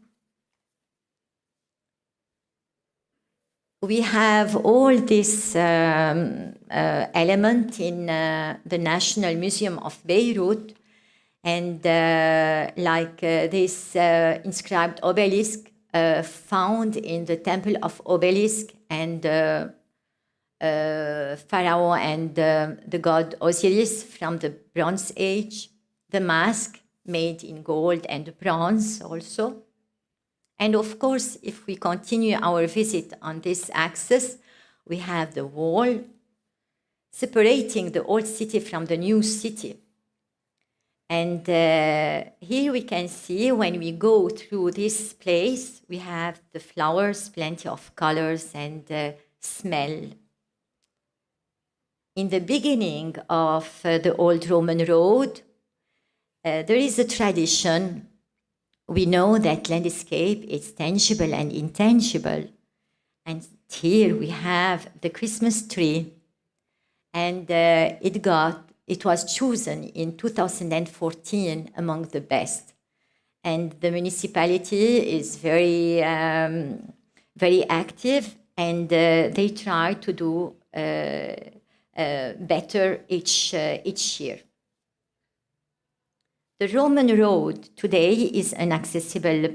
We have all this element in the National Museum of Beirut, and like this inscribed obelisk found in the Temple of Obelisk, and Pharaoh and the god Osiris from the Bronze Age, the mask made in gold and bronze also. And of course, if we continue our visit on this axis, we have the wall separating the old city from the new city. And here we can see, when we go through this place, we have the flowers, plenty of colors, and smell. In the beginning of the old Roman road, there is a tradition we know that landscape is tangible and intangible. And here we have the Christmas tree, and it was chosen in 2014 among the best. And the municipality is very active, and they try to do better each year. The Roman road today is an accessible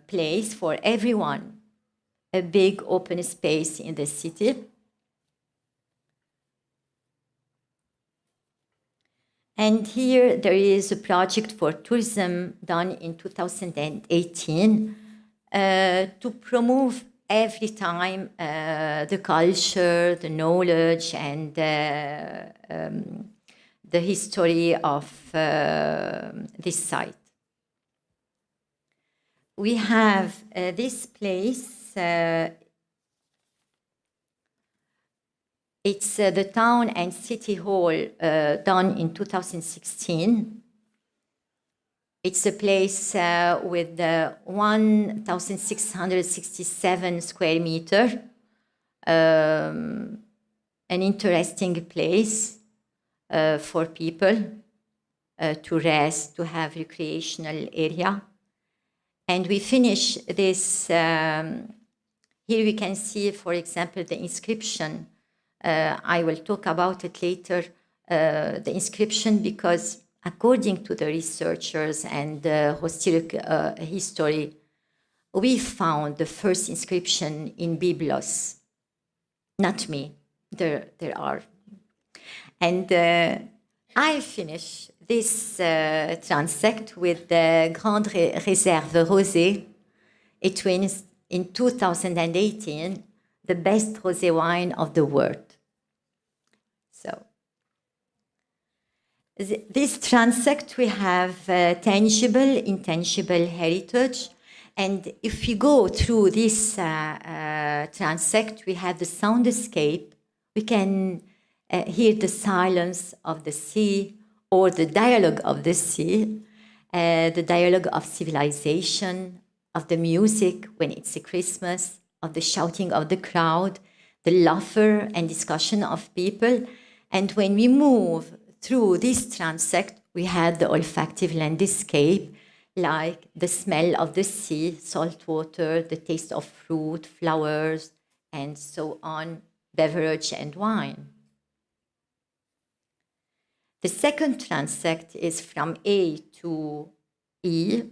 place for everyone, a big open space in the city. And here there is a project for tourism done in 2018 to promote every time the culture, the knowledge, and the history of this site. We have this place. It's the town and city hall done in 2016. It's a place with 1,667 square meters, an interesting place for people to rest, to have recreational area. And we finish this, here we can see, for example, the inscription. I will talk about it later, the inscription, because according to the researchers and historic history, we found the first inscription in Byblos. Not me, there are. And I finish this transect with the Grande Réserve Rosé. It wins in 2018 the best rosé wine of the world. So, this transect, we have tangible, intangible heritage. And if you go through this transect, we have the soundscape. We can hear the silence of the sea, or the dialogue of the sea, the dialogue of civilization, of the music when it's a Christmas, of the shouting of the crowd, the laughter and discussion of people. And when we move through this transect, we had the olfactive landscape, like the smell of the sea, salt water, the taste of fruit, flowers, and so on, beverage and wine. The second transect is from A to E.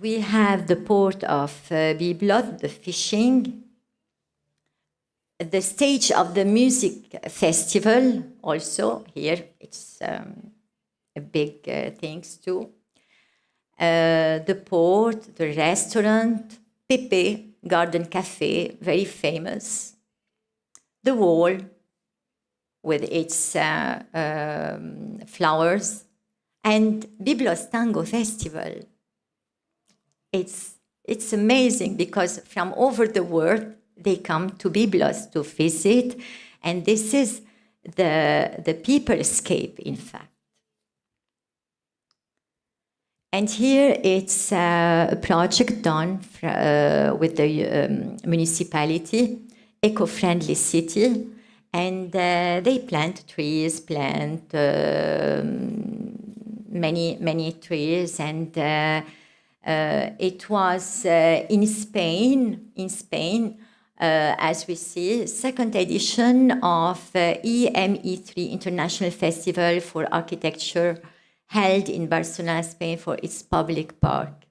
We have the port of Byblos, the fishing, the stage of the music festival, also here, it's a big things too. The port, the restaurant, Pepe Garden Cafe, very famous. The wall with its flowers, and Byblos Tango Festival. It's amazing because from over the world they come to Byblos to visit, and this is the peoplescape, in fact. And here it's a project done with the municipality, eco-friendly city, and they plant trees, many trees, and it was in Spain, as we see, second edition of EME3 International Festival for Architecture, held in Barcelona, Spain, for its public park.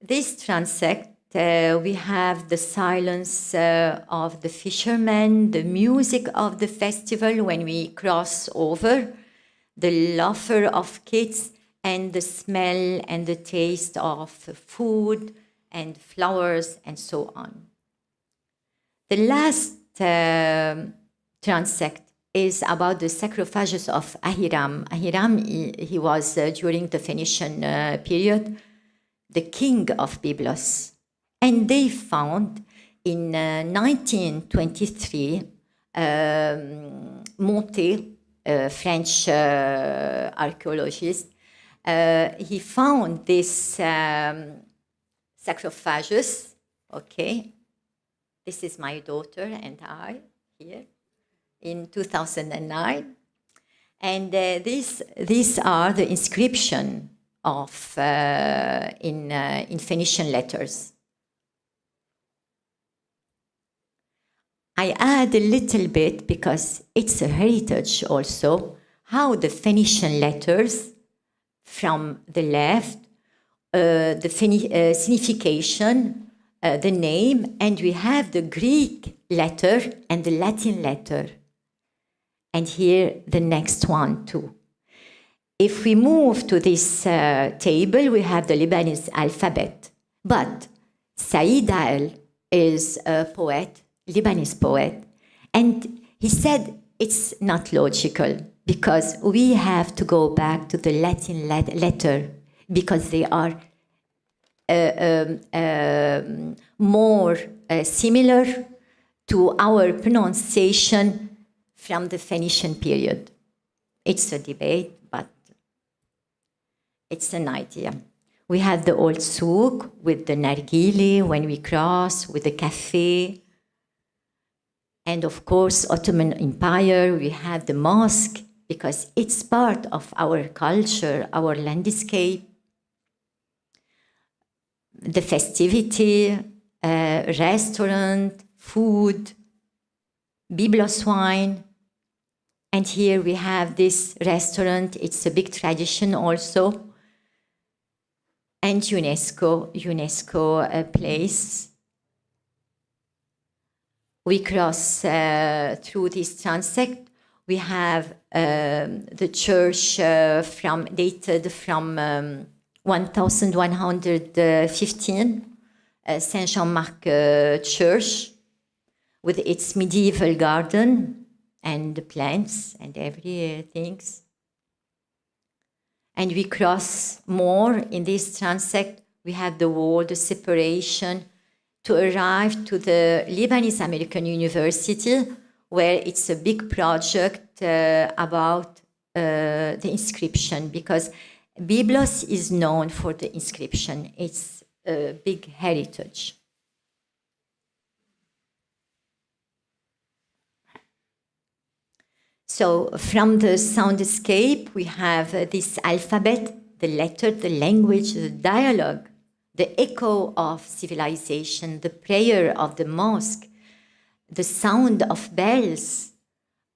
This transect, we have the silence of the fishermen, the music of the festival when we cross over, the laughter of kids, and the smell and the taste of food and flowers and so on. The last transect is about the sarcophagus of Ahiram. Ahiram, he was, during the Phoenician period, the king of Byblos. And they found in 1923, Montet, a French archaeologist, he found this sarcophagus. Okay, this is my daughter and I here in 2009, and these are the inscription of in Phoenician letters. I add a little bit because it's a heritage also, how the Phoenician letters from the left, the signification, the name, and we have the Greek letter and the Latin letter. And here the next one too. If we move to this table, we have the Lebanese alphabet. But Said El is a poet, Lebanese poet, and he said it's not logical because we have to go back to the Latin letter because they are more similar to our pronunciation from the Phoenician period. It's a debate, but it's an idea. We have the old souk with the nargile when we cross, with the cafe. And of course, Ottoman Empire, we have the mosque because it's part of our culture, our landscape. The festivity, restaurant, food, biblos wine. And here we have this restaurant. It's a big tradition also. And UNESCO place. We cross through this transect. We have the church dated from 1115, Saint Jean-Marc Church, with its medieval garden and the plants and everything. And we cross more in this transect. We have the wall, the separation, to arrive to the Lebanese American University, where it's a big project about the inscription, because Byblos is known for the inscription. It's a big heritage. So from the soundscape, we have this alphabet, the letter, the language, the dialogue, the echo of civilization, the prayer of the mosque, the sound of bells,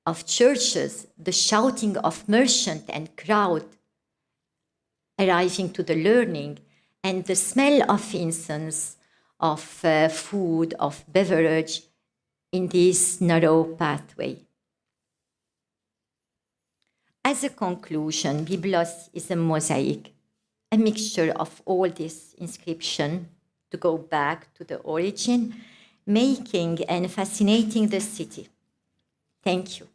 of churches, the shouting of merchant and crowd arriving to the learning, and the smell of incense, of food, of beverage in this narrow pathway. As a conclusion, Byblos is a mosaic, a mixture of all this inscription to go back to the origin, making and fascinating the city. Thank you.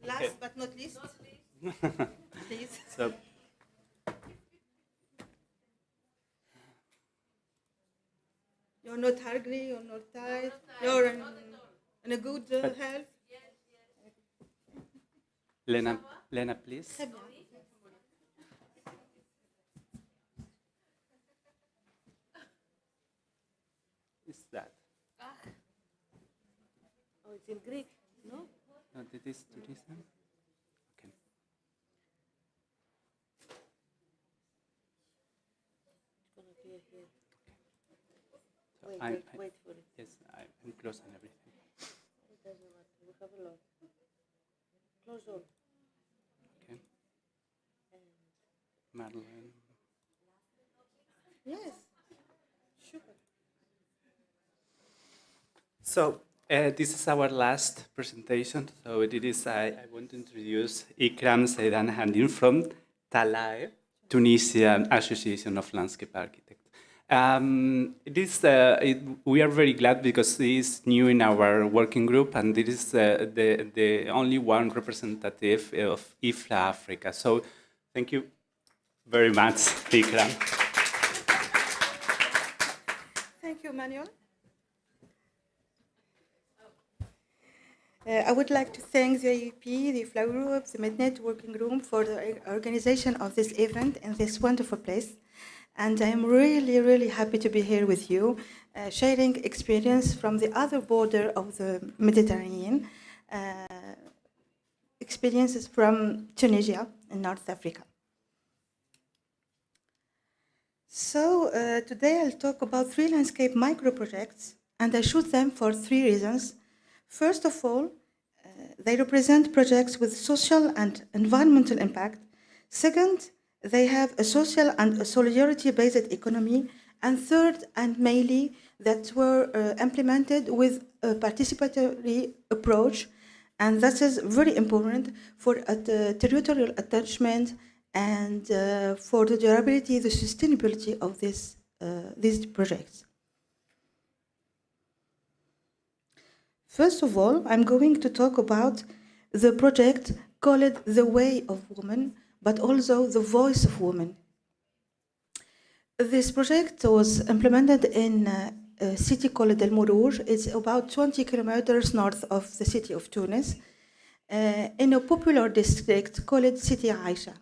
Last but not least, please. So, you're not hungry, you're not tired, you're in a good health. Lena, please. Très bien. Is that? Oh, it's in Greek, no? No, did this do this then? Okay. It's going to appear here. So Wait for it. Yes, I'm closing everything. It doesn't matter. We have a lot. Close all. Okay. Marlene. Yes. Sure. So this is our last presentation. So it is I want to introduce Ikram Zeidan Handin from TALAE, Tunisian Association of Landscape Architects. We are very glad because it is new in our working group, and it is the only one representative of IFLA Africa. So thank you very much, Ikram. Thank you, Manuel. I would like to thank the AEP, the IFLA Group, the Mednet Working Group for the organization of this event in this wonderful place. And I'm really, really happy to be here with you, sharing experience from the other border of the Mediterranean, experiences from Tunisia in North Africa. So today I'll talk about 3 landscape micro-projects, and I choose them for 3 reasons. First of all, they represent projects with social and environmental impact. Second, they have a social and a solidarity-based economy. And third, and mainly, that were implemented with a participatory approach. And that is very important for the territorial attachment and for the durability, the sustainability of these projects. First of all, I'm going to talk about the project called The Way of Women, but also The Voice of Women. This project was implemented in a city called El Mourouj. It's about 20 kilometers north of the city of Tunis, in a popular district called City Aisha.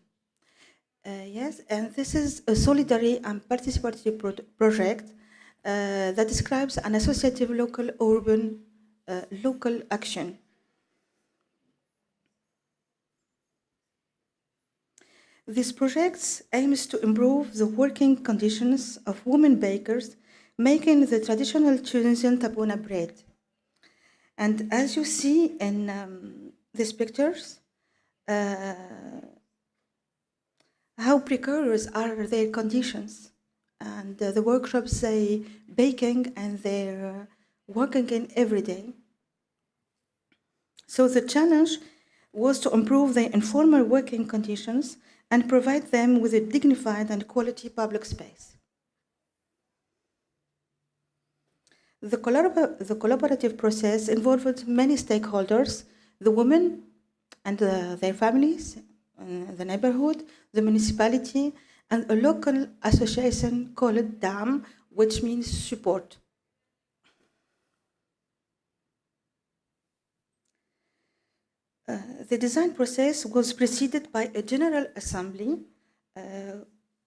Yes, and this is a solidary and participatory project that describes an associative local urban local action. This project aims to improve the working conditions of women bakers making the traditional Tunisian tabouna bread. And as you see in these pictures, how precarious are their conditions, and the workshops they baking and they're working in every day. So the challenge was to improve their informal working conditions and provide them with a dignified and quality public space. The collaborative process involved many stakeholders, the women and their families, the neighborhood, the municipality, and a local association called DAM, which means support. The design process was preceded by a general assembly,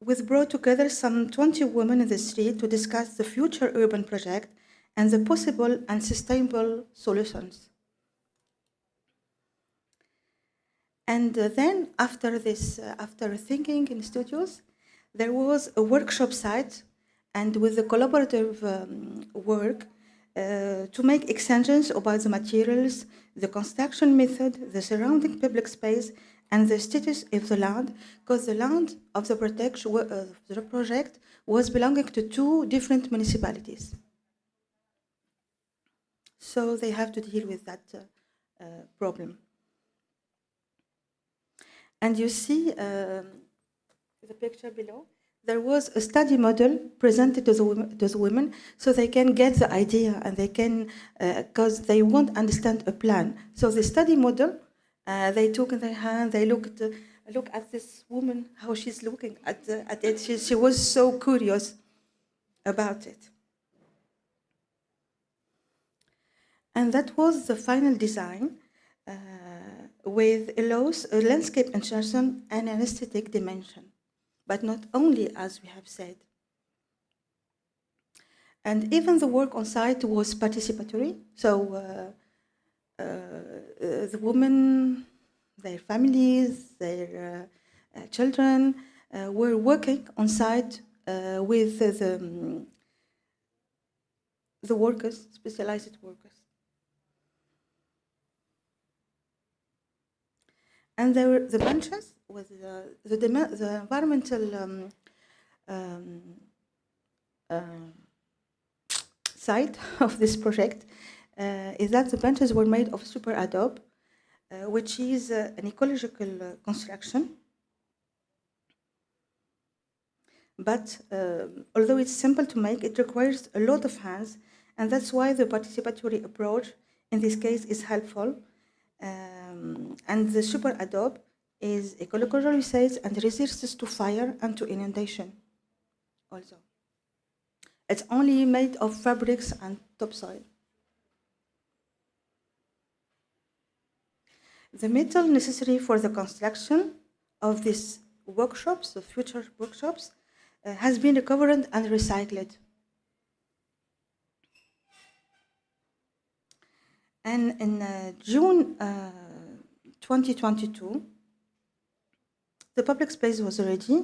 which brought together some 20 women in the street to discuss the future urban project and the possible and sustainable solutions. And then, after thinking in studios, there was a workshop site, and with the collaborative work, to make exchanges about the materials, the construction method, the surrounding public space, and the status of the land, because the land of the project was belonging to 2 different municipalities. So they have to deal with that problem. And you see the picture below. There was a study model presented to the women so they can get the idea, and they can, because they won't understand a plan. So the study model, they took in their hand, they look at this woman, how she's looking at it. She was so curious about it. And that was the final design, with a landscape insertion and an aesthetic dimension. But not only, as we have said. And even the work on site was participatory. So the women, their families, their children were working on site with the workers, specialized workers. And there were the benches with the environmental side of this project is that the benches were made of super adobe, which is an ecological construction. but although it's simple to make, it requires a lot of hands, and that's why the participatory approach in this case is helpful. And the super adobe is ecological research and resistance to fire and to inundation also. It's only made of fabrics and topsoil. The metal necessary for the construction of these workshops, the future workshops, has been recovered and recycled. And in June 2022, the public space was ready,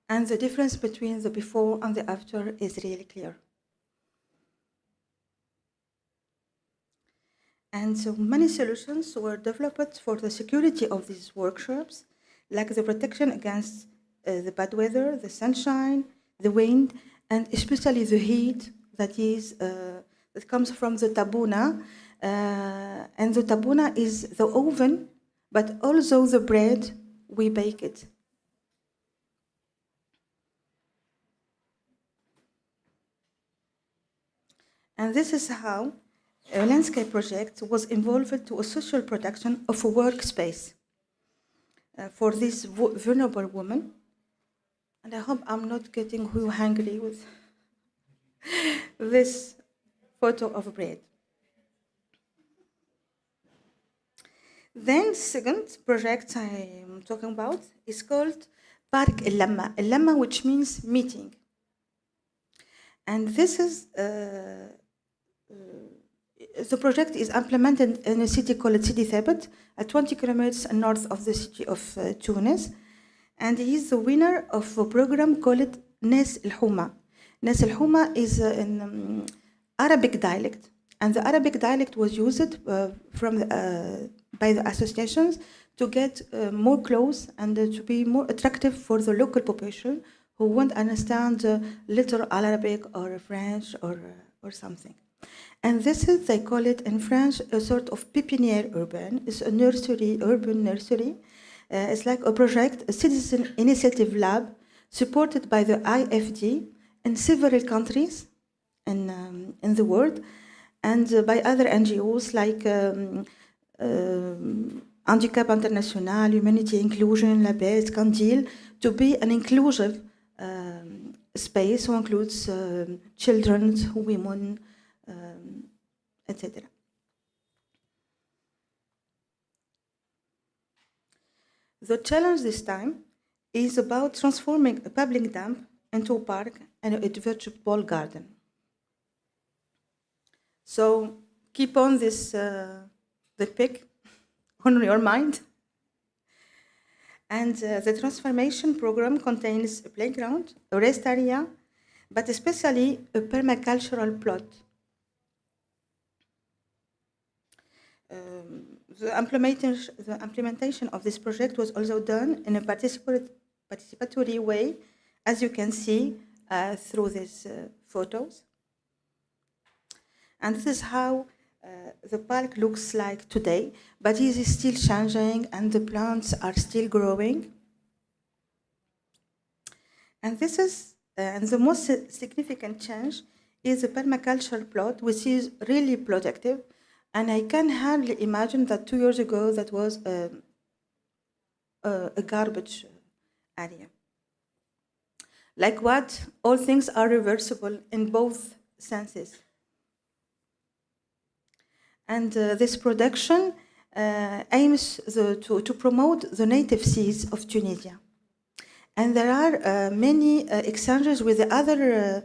and the difference between the before and the after is really clear. And so many solutions were developed for the security of these workshops, like the protection against the bad weather, the sunshine, the wind, and especially the heat that comes from the tabuna. And the tabuna is the oven, but also the bread, we bake it. And this is how a landscape project was involved to a social production of a workspace for this vulnerable woman. And I hope I'm not getting too hungry with this photo of bread. Then second project I'm talking about is called Park El-Lamma. El-Lamma, which means meeting. And this is the project is implemented in a city called Sidi Thabit, at 20 kilometers north of the city of Tunis. And he is the winner of a program called Nas El-Houma. Nas El-Houma is an Arabic dialect, and the Arabic dialect was used by the associations to get more close and to be more attractive for the local population who won't understand little Arabic or French or something. And this is, they call it in French, a sort of pépinière urbaine. It's a nursery, urban nursery. It's like a project, a citizen initiative lab, supported by the IFD in several countries in the world, and by other NGOs like Handicap International, Humanity Inclusion, Labès, Candil, to be an inclusive space who includes children, women, etc. The challenge this time is about transforming a public dump into a park and a vegetable garden. So keep on this, the pic on your mind. And the transformation program contains a playground, a rest area, but especially a permacultural plot. The implementation of this project was also done in a participatory way, as you can see through these photos. And this is how the park looks like today, but it is still changing and the plants are still growing. And this is, and the most significant change is the permaculture plot, which is really productive. And I can hardly imagine that 2 years ago that was a garbage area. Like what? All things are reversible in both senses. And this production aims to promote the native seeds of Tunisia. And there are many exchanges with the other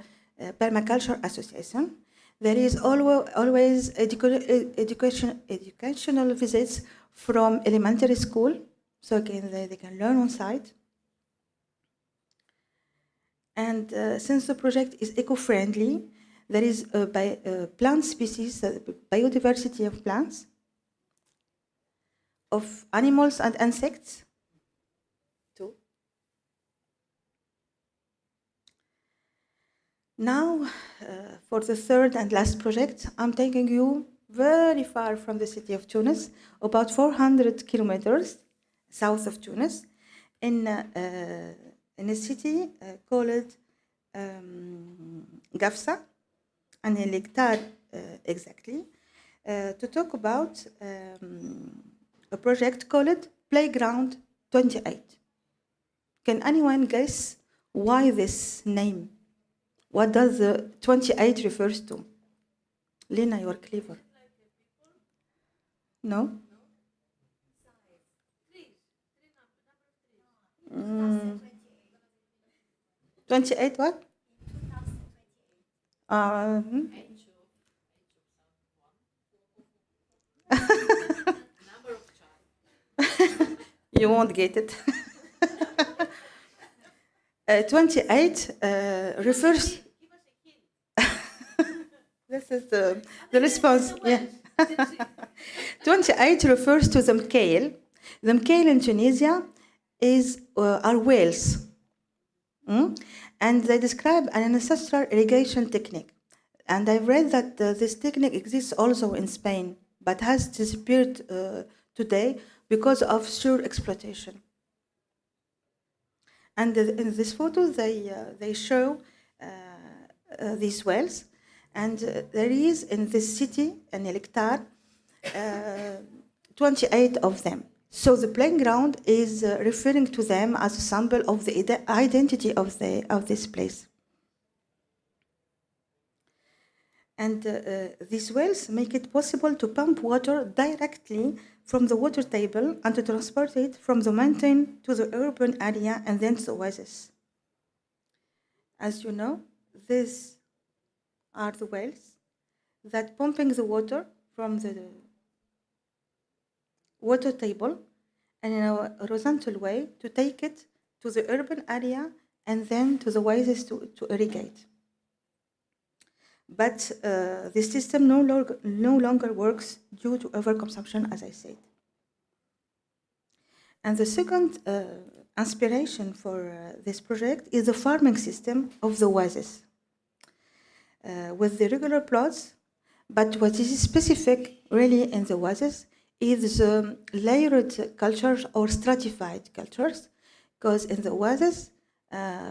permaculture associations. There is always educational visits from elementary school, so they can learn on site. And since the project is eco-friendly, there is plant species, biodiversity of plants, of animals and insects, too. Now, for the third and last project, I'm taking you very far from the city of Tunis, about 400 kilometers south of Tunis, in in a city called Gafsa, and in Hectare exactly, to talk about a project called Playground 28. Can anyone guess why this name? What does the 28 refers to? Lena, you are clever. No? 28 what? You won't get it. 28 refers. This is the response. Yeah. 28 refers to the mkail. The mkail in Tunisia are whales. And they describe an ancestral irrigation technique. And I've read that this technique exists also in Spain, but has disappeared today because of exploitation. And in this photo, they show these whales. And there is in this city, in Hectare, 28 of them. So the playground is referring to them as a symbol of the identity of this place. And these wells make it possible to pump water directly from the water table and to transport it from the mountain to the urban area and then to the oasis. As you know, these are the wells that pumping the water from the water table and in a horizontal way to take it to the urban area and then to the oasis to irrigate. But this system no longer works due to overconsumption, as I said. And the second inspiration for this project is the farming system of the oasis with the regular plots. But what is specific really in the oasis is layered cultures or stratified cultures, because in the oasis,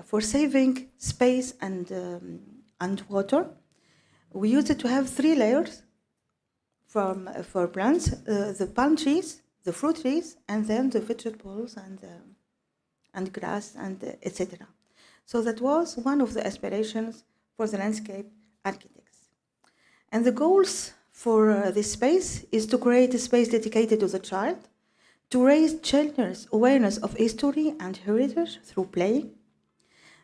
for saving space and water, we used to have 3 layers for plants, the palm trees, the fruit trees, and then the vegetables and grass and etc. So that was one of the aspirations for the landscape architects. And the goals for this space is to create a space dedicated to the child, to raise children's awareness of history and heritage through play,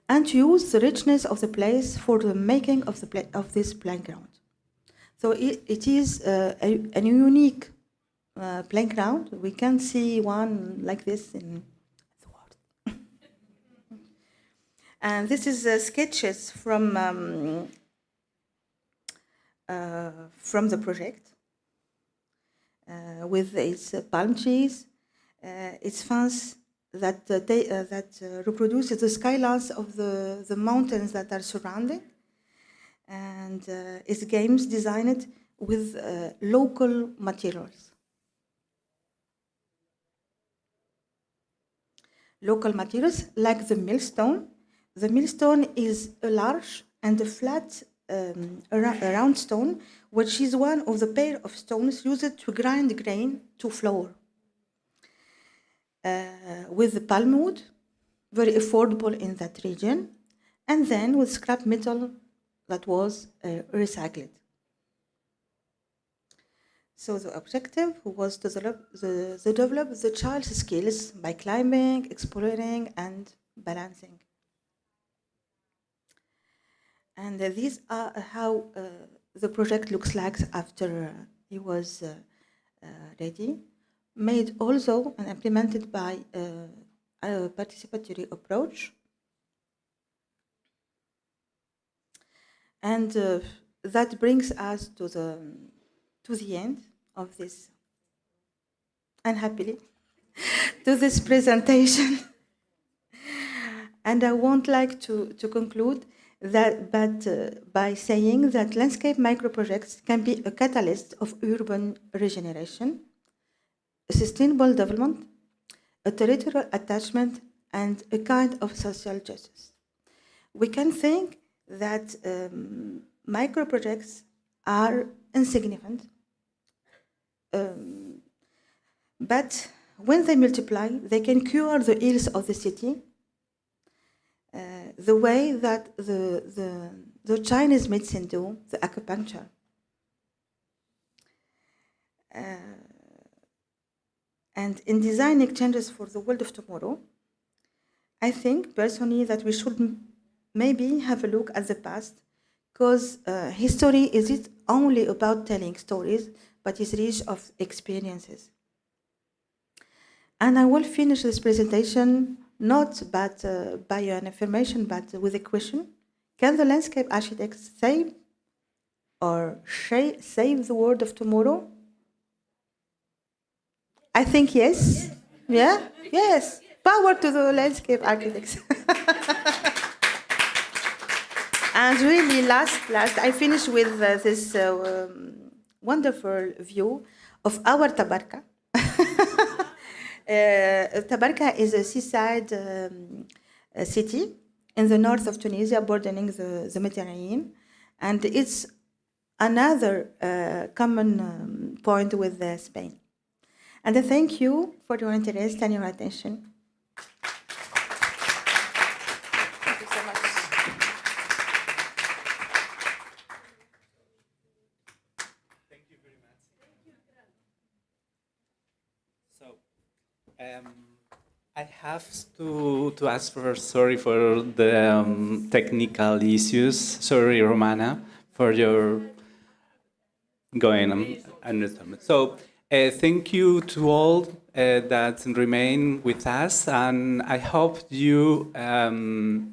and to use the richness of the place for the making of this playground. So it is a unique playground. We can see one like this in the world. And this is sketches from the project with its palm trees, its fence that reproduces the skylines of the mountains that are surrounding, and its games designed with local materials. Local materials like the millstone. The millstone is a large and a flat round stone, which is one of the pair of stones used to grind grain to flour. With the palm wood, very affordable in that region, and then with scrap metal that was recycled. So the objective was to develop the child's skills by climbing, exploring, and balancing. And these are how the project looks like after it was ready, made also and implemented by a participatory approach. And that brings us to the end of this, unhappily, to this presentation. And I would like to conclude by saying that landscape microprojects can be a catalyst of urban regeneration, a sustainable development, a territorial attachment, and a kind of social justice. We can think that micro projects are insignificant, but when they multiply, they can cure the ills of the city, the way that the Chinese medicine do, the acupuncture. And in designing changes for the world of tomorrow, I think personally that we should maybe have a look at the past, because history isn't only about telling stories, but is rich of experiences. And I will finish this presentation not by an affirmation, but with a question. Can the landscape architects save the world of tomorrow? I think yes. Yeah? Yes. Power to the landscape architects. And really, last, I finish with this wonderful view of our Tabarka. Tabarka is a seaside city in the north of Tunisia, bordering the Mediterranean, and it's another common point with Spain. And I thank you for your interest and your attention. Thank you so much. Thank you very much. So, I have to ask for sorry for the technical issues. Sorry, Romana, for your going on. So, thank you to all that remain with us, and I hope you have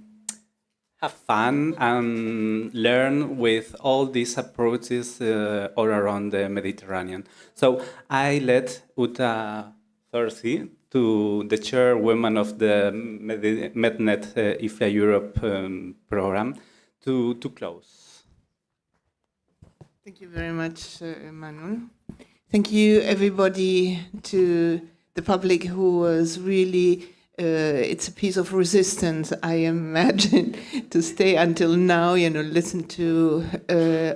fun and learn with all these approaches all around the Mediterranean. So I let Uta Thorsi, to the chairwoman of the MedNet IFA Europe program, to close. Thank you very much, Manuel. Thank you, everybody, to the public who was really, it's a piece of resistance, I imagine, to stay until now, listen to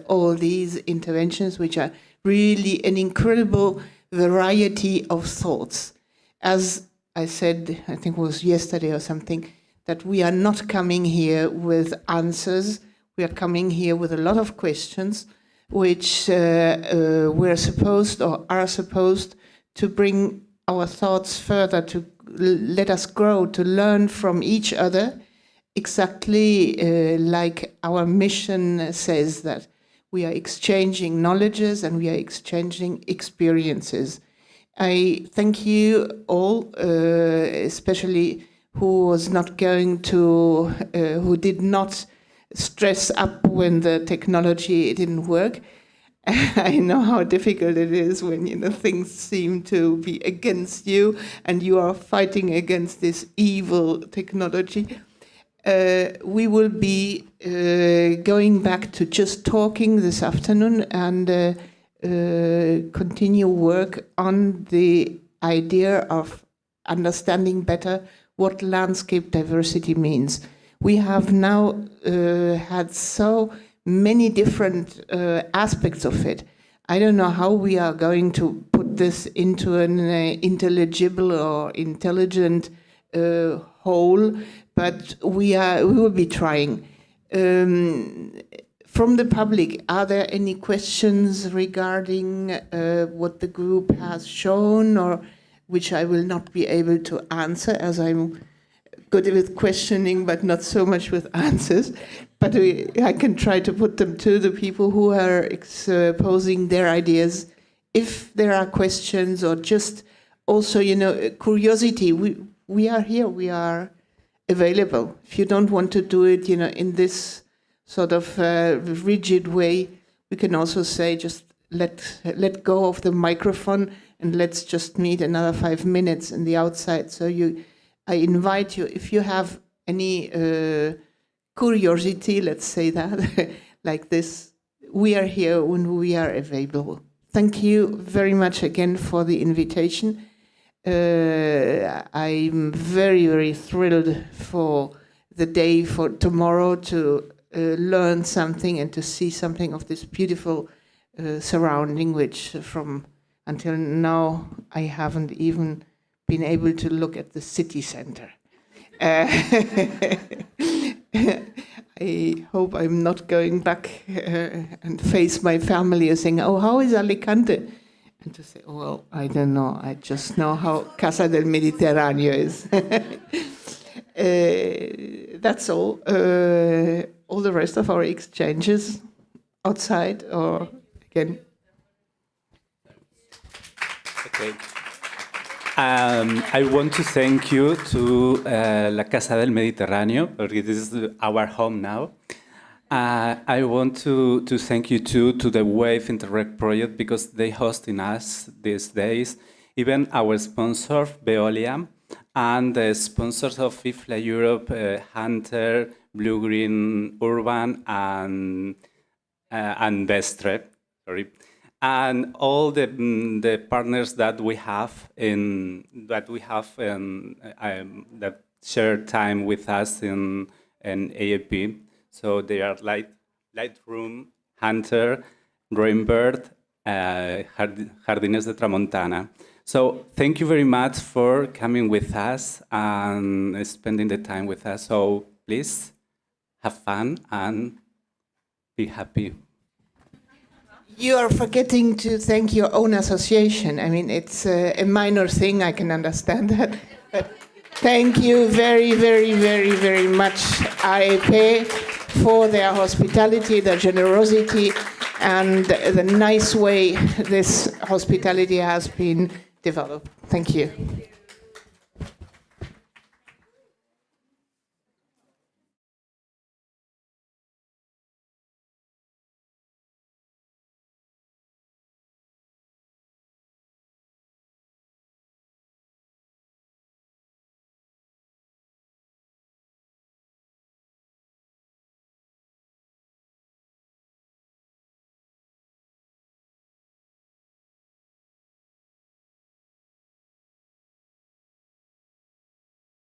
all these interventions, which are really an incredible variety of thoughts. As I said, I think it was yesterday or something, that we are not coming here with answers. We are coming here with a lot of questions, which we're supposed or are supposed to bring our thoughts further, to let us grow, to learn from each other, exactly like our mission says, that we are exchanging knowledges and we are exchanging experiences. I thank you all, especially who did not stress up when the technology didn't work. I know how difficult it is when things seem to be against you and you are fighting against this evil technology. We will be going back to just talking this afternoon and continue work on the idea of understanding better what landscape diversity means. We have now had so many different aspects of it. I don't know how we are going to put this into an intelligible or intelligent whole, but we will be trying. From the public, are there any questions regarding what the group has shown, or which I will not be able to answer, as I'm good with questioning, but not so much with answers. But I can try to put them to the people who are exposing their ideas. If there are questions or just also, curiosity, we are here, we are available. If you don't want to do it, in this sort of rigid way, we can also say just let go of the microphone and let's just meet another 5 minutes in the outside. So I invite you, if you have any curiosity, let's say that, like this, we are here when we are available. Thank you very much again for the invitation. I'm very, very thrilled for the day for tomorrow to learn something and to see something of this beautiful surrounding, which from until now I haven't even been able to look at the city center. I hope I'm not going back and face my family and saying, oh, how is Alicante? And to say, oh, well, I don't know. I just know how Casa del Mediterráneo is. That's all. All the rest of our exchanges outside or again. Okay. I want to thank you to La Casa del Mediterráneo, because this is our home now. I want to thank you too to the WAVE Interreg project, because they hosting us these days. Even our sponsor, Veolia, and the sponsors of IFLA Europe, Hunter, Blue Green Urban, and Vestre. Sorry. And all the partners that we have that share time with us in AAP. So they are Lightroom, Hunter, Rainbird, Jardines de Tramontana. So thank you very much for coming with us and spending the time with us. So please have fun and be happy. You are forgetting to thank your own association. I mean, it's a minor thing, I can understand that. But thank you very, very, very, very much, AEP, for their hospitality, their generosity, and the nice way this hospitality has been developed. Thank you.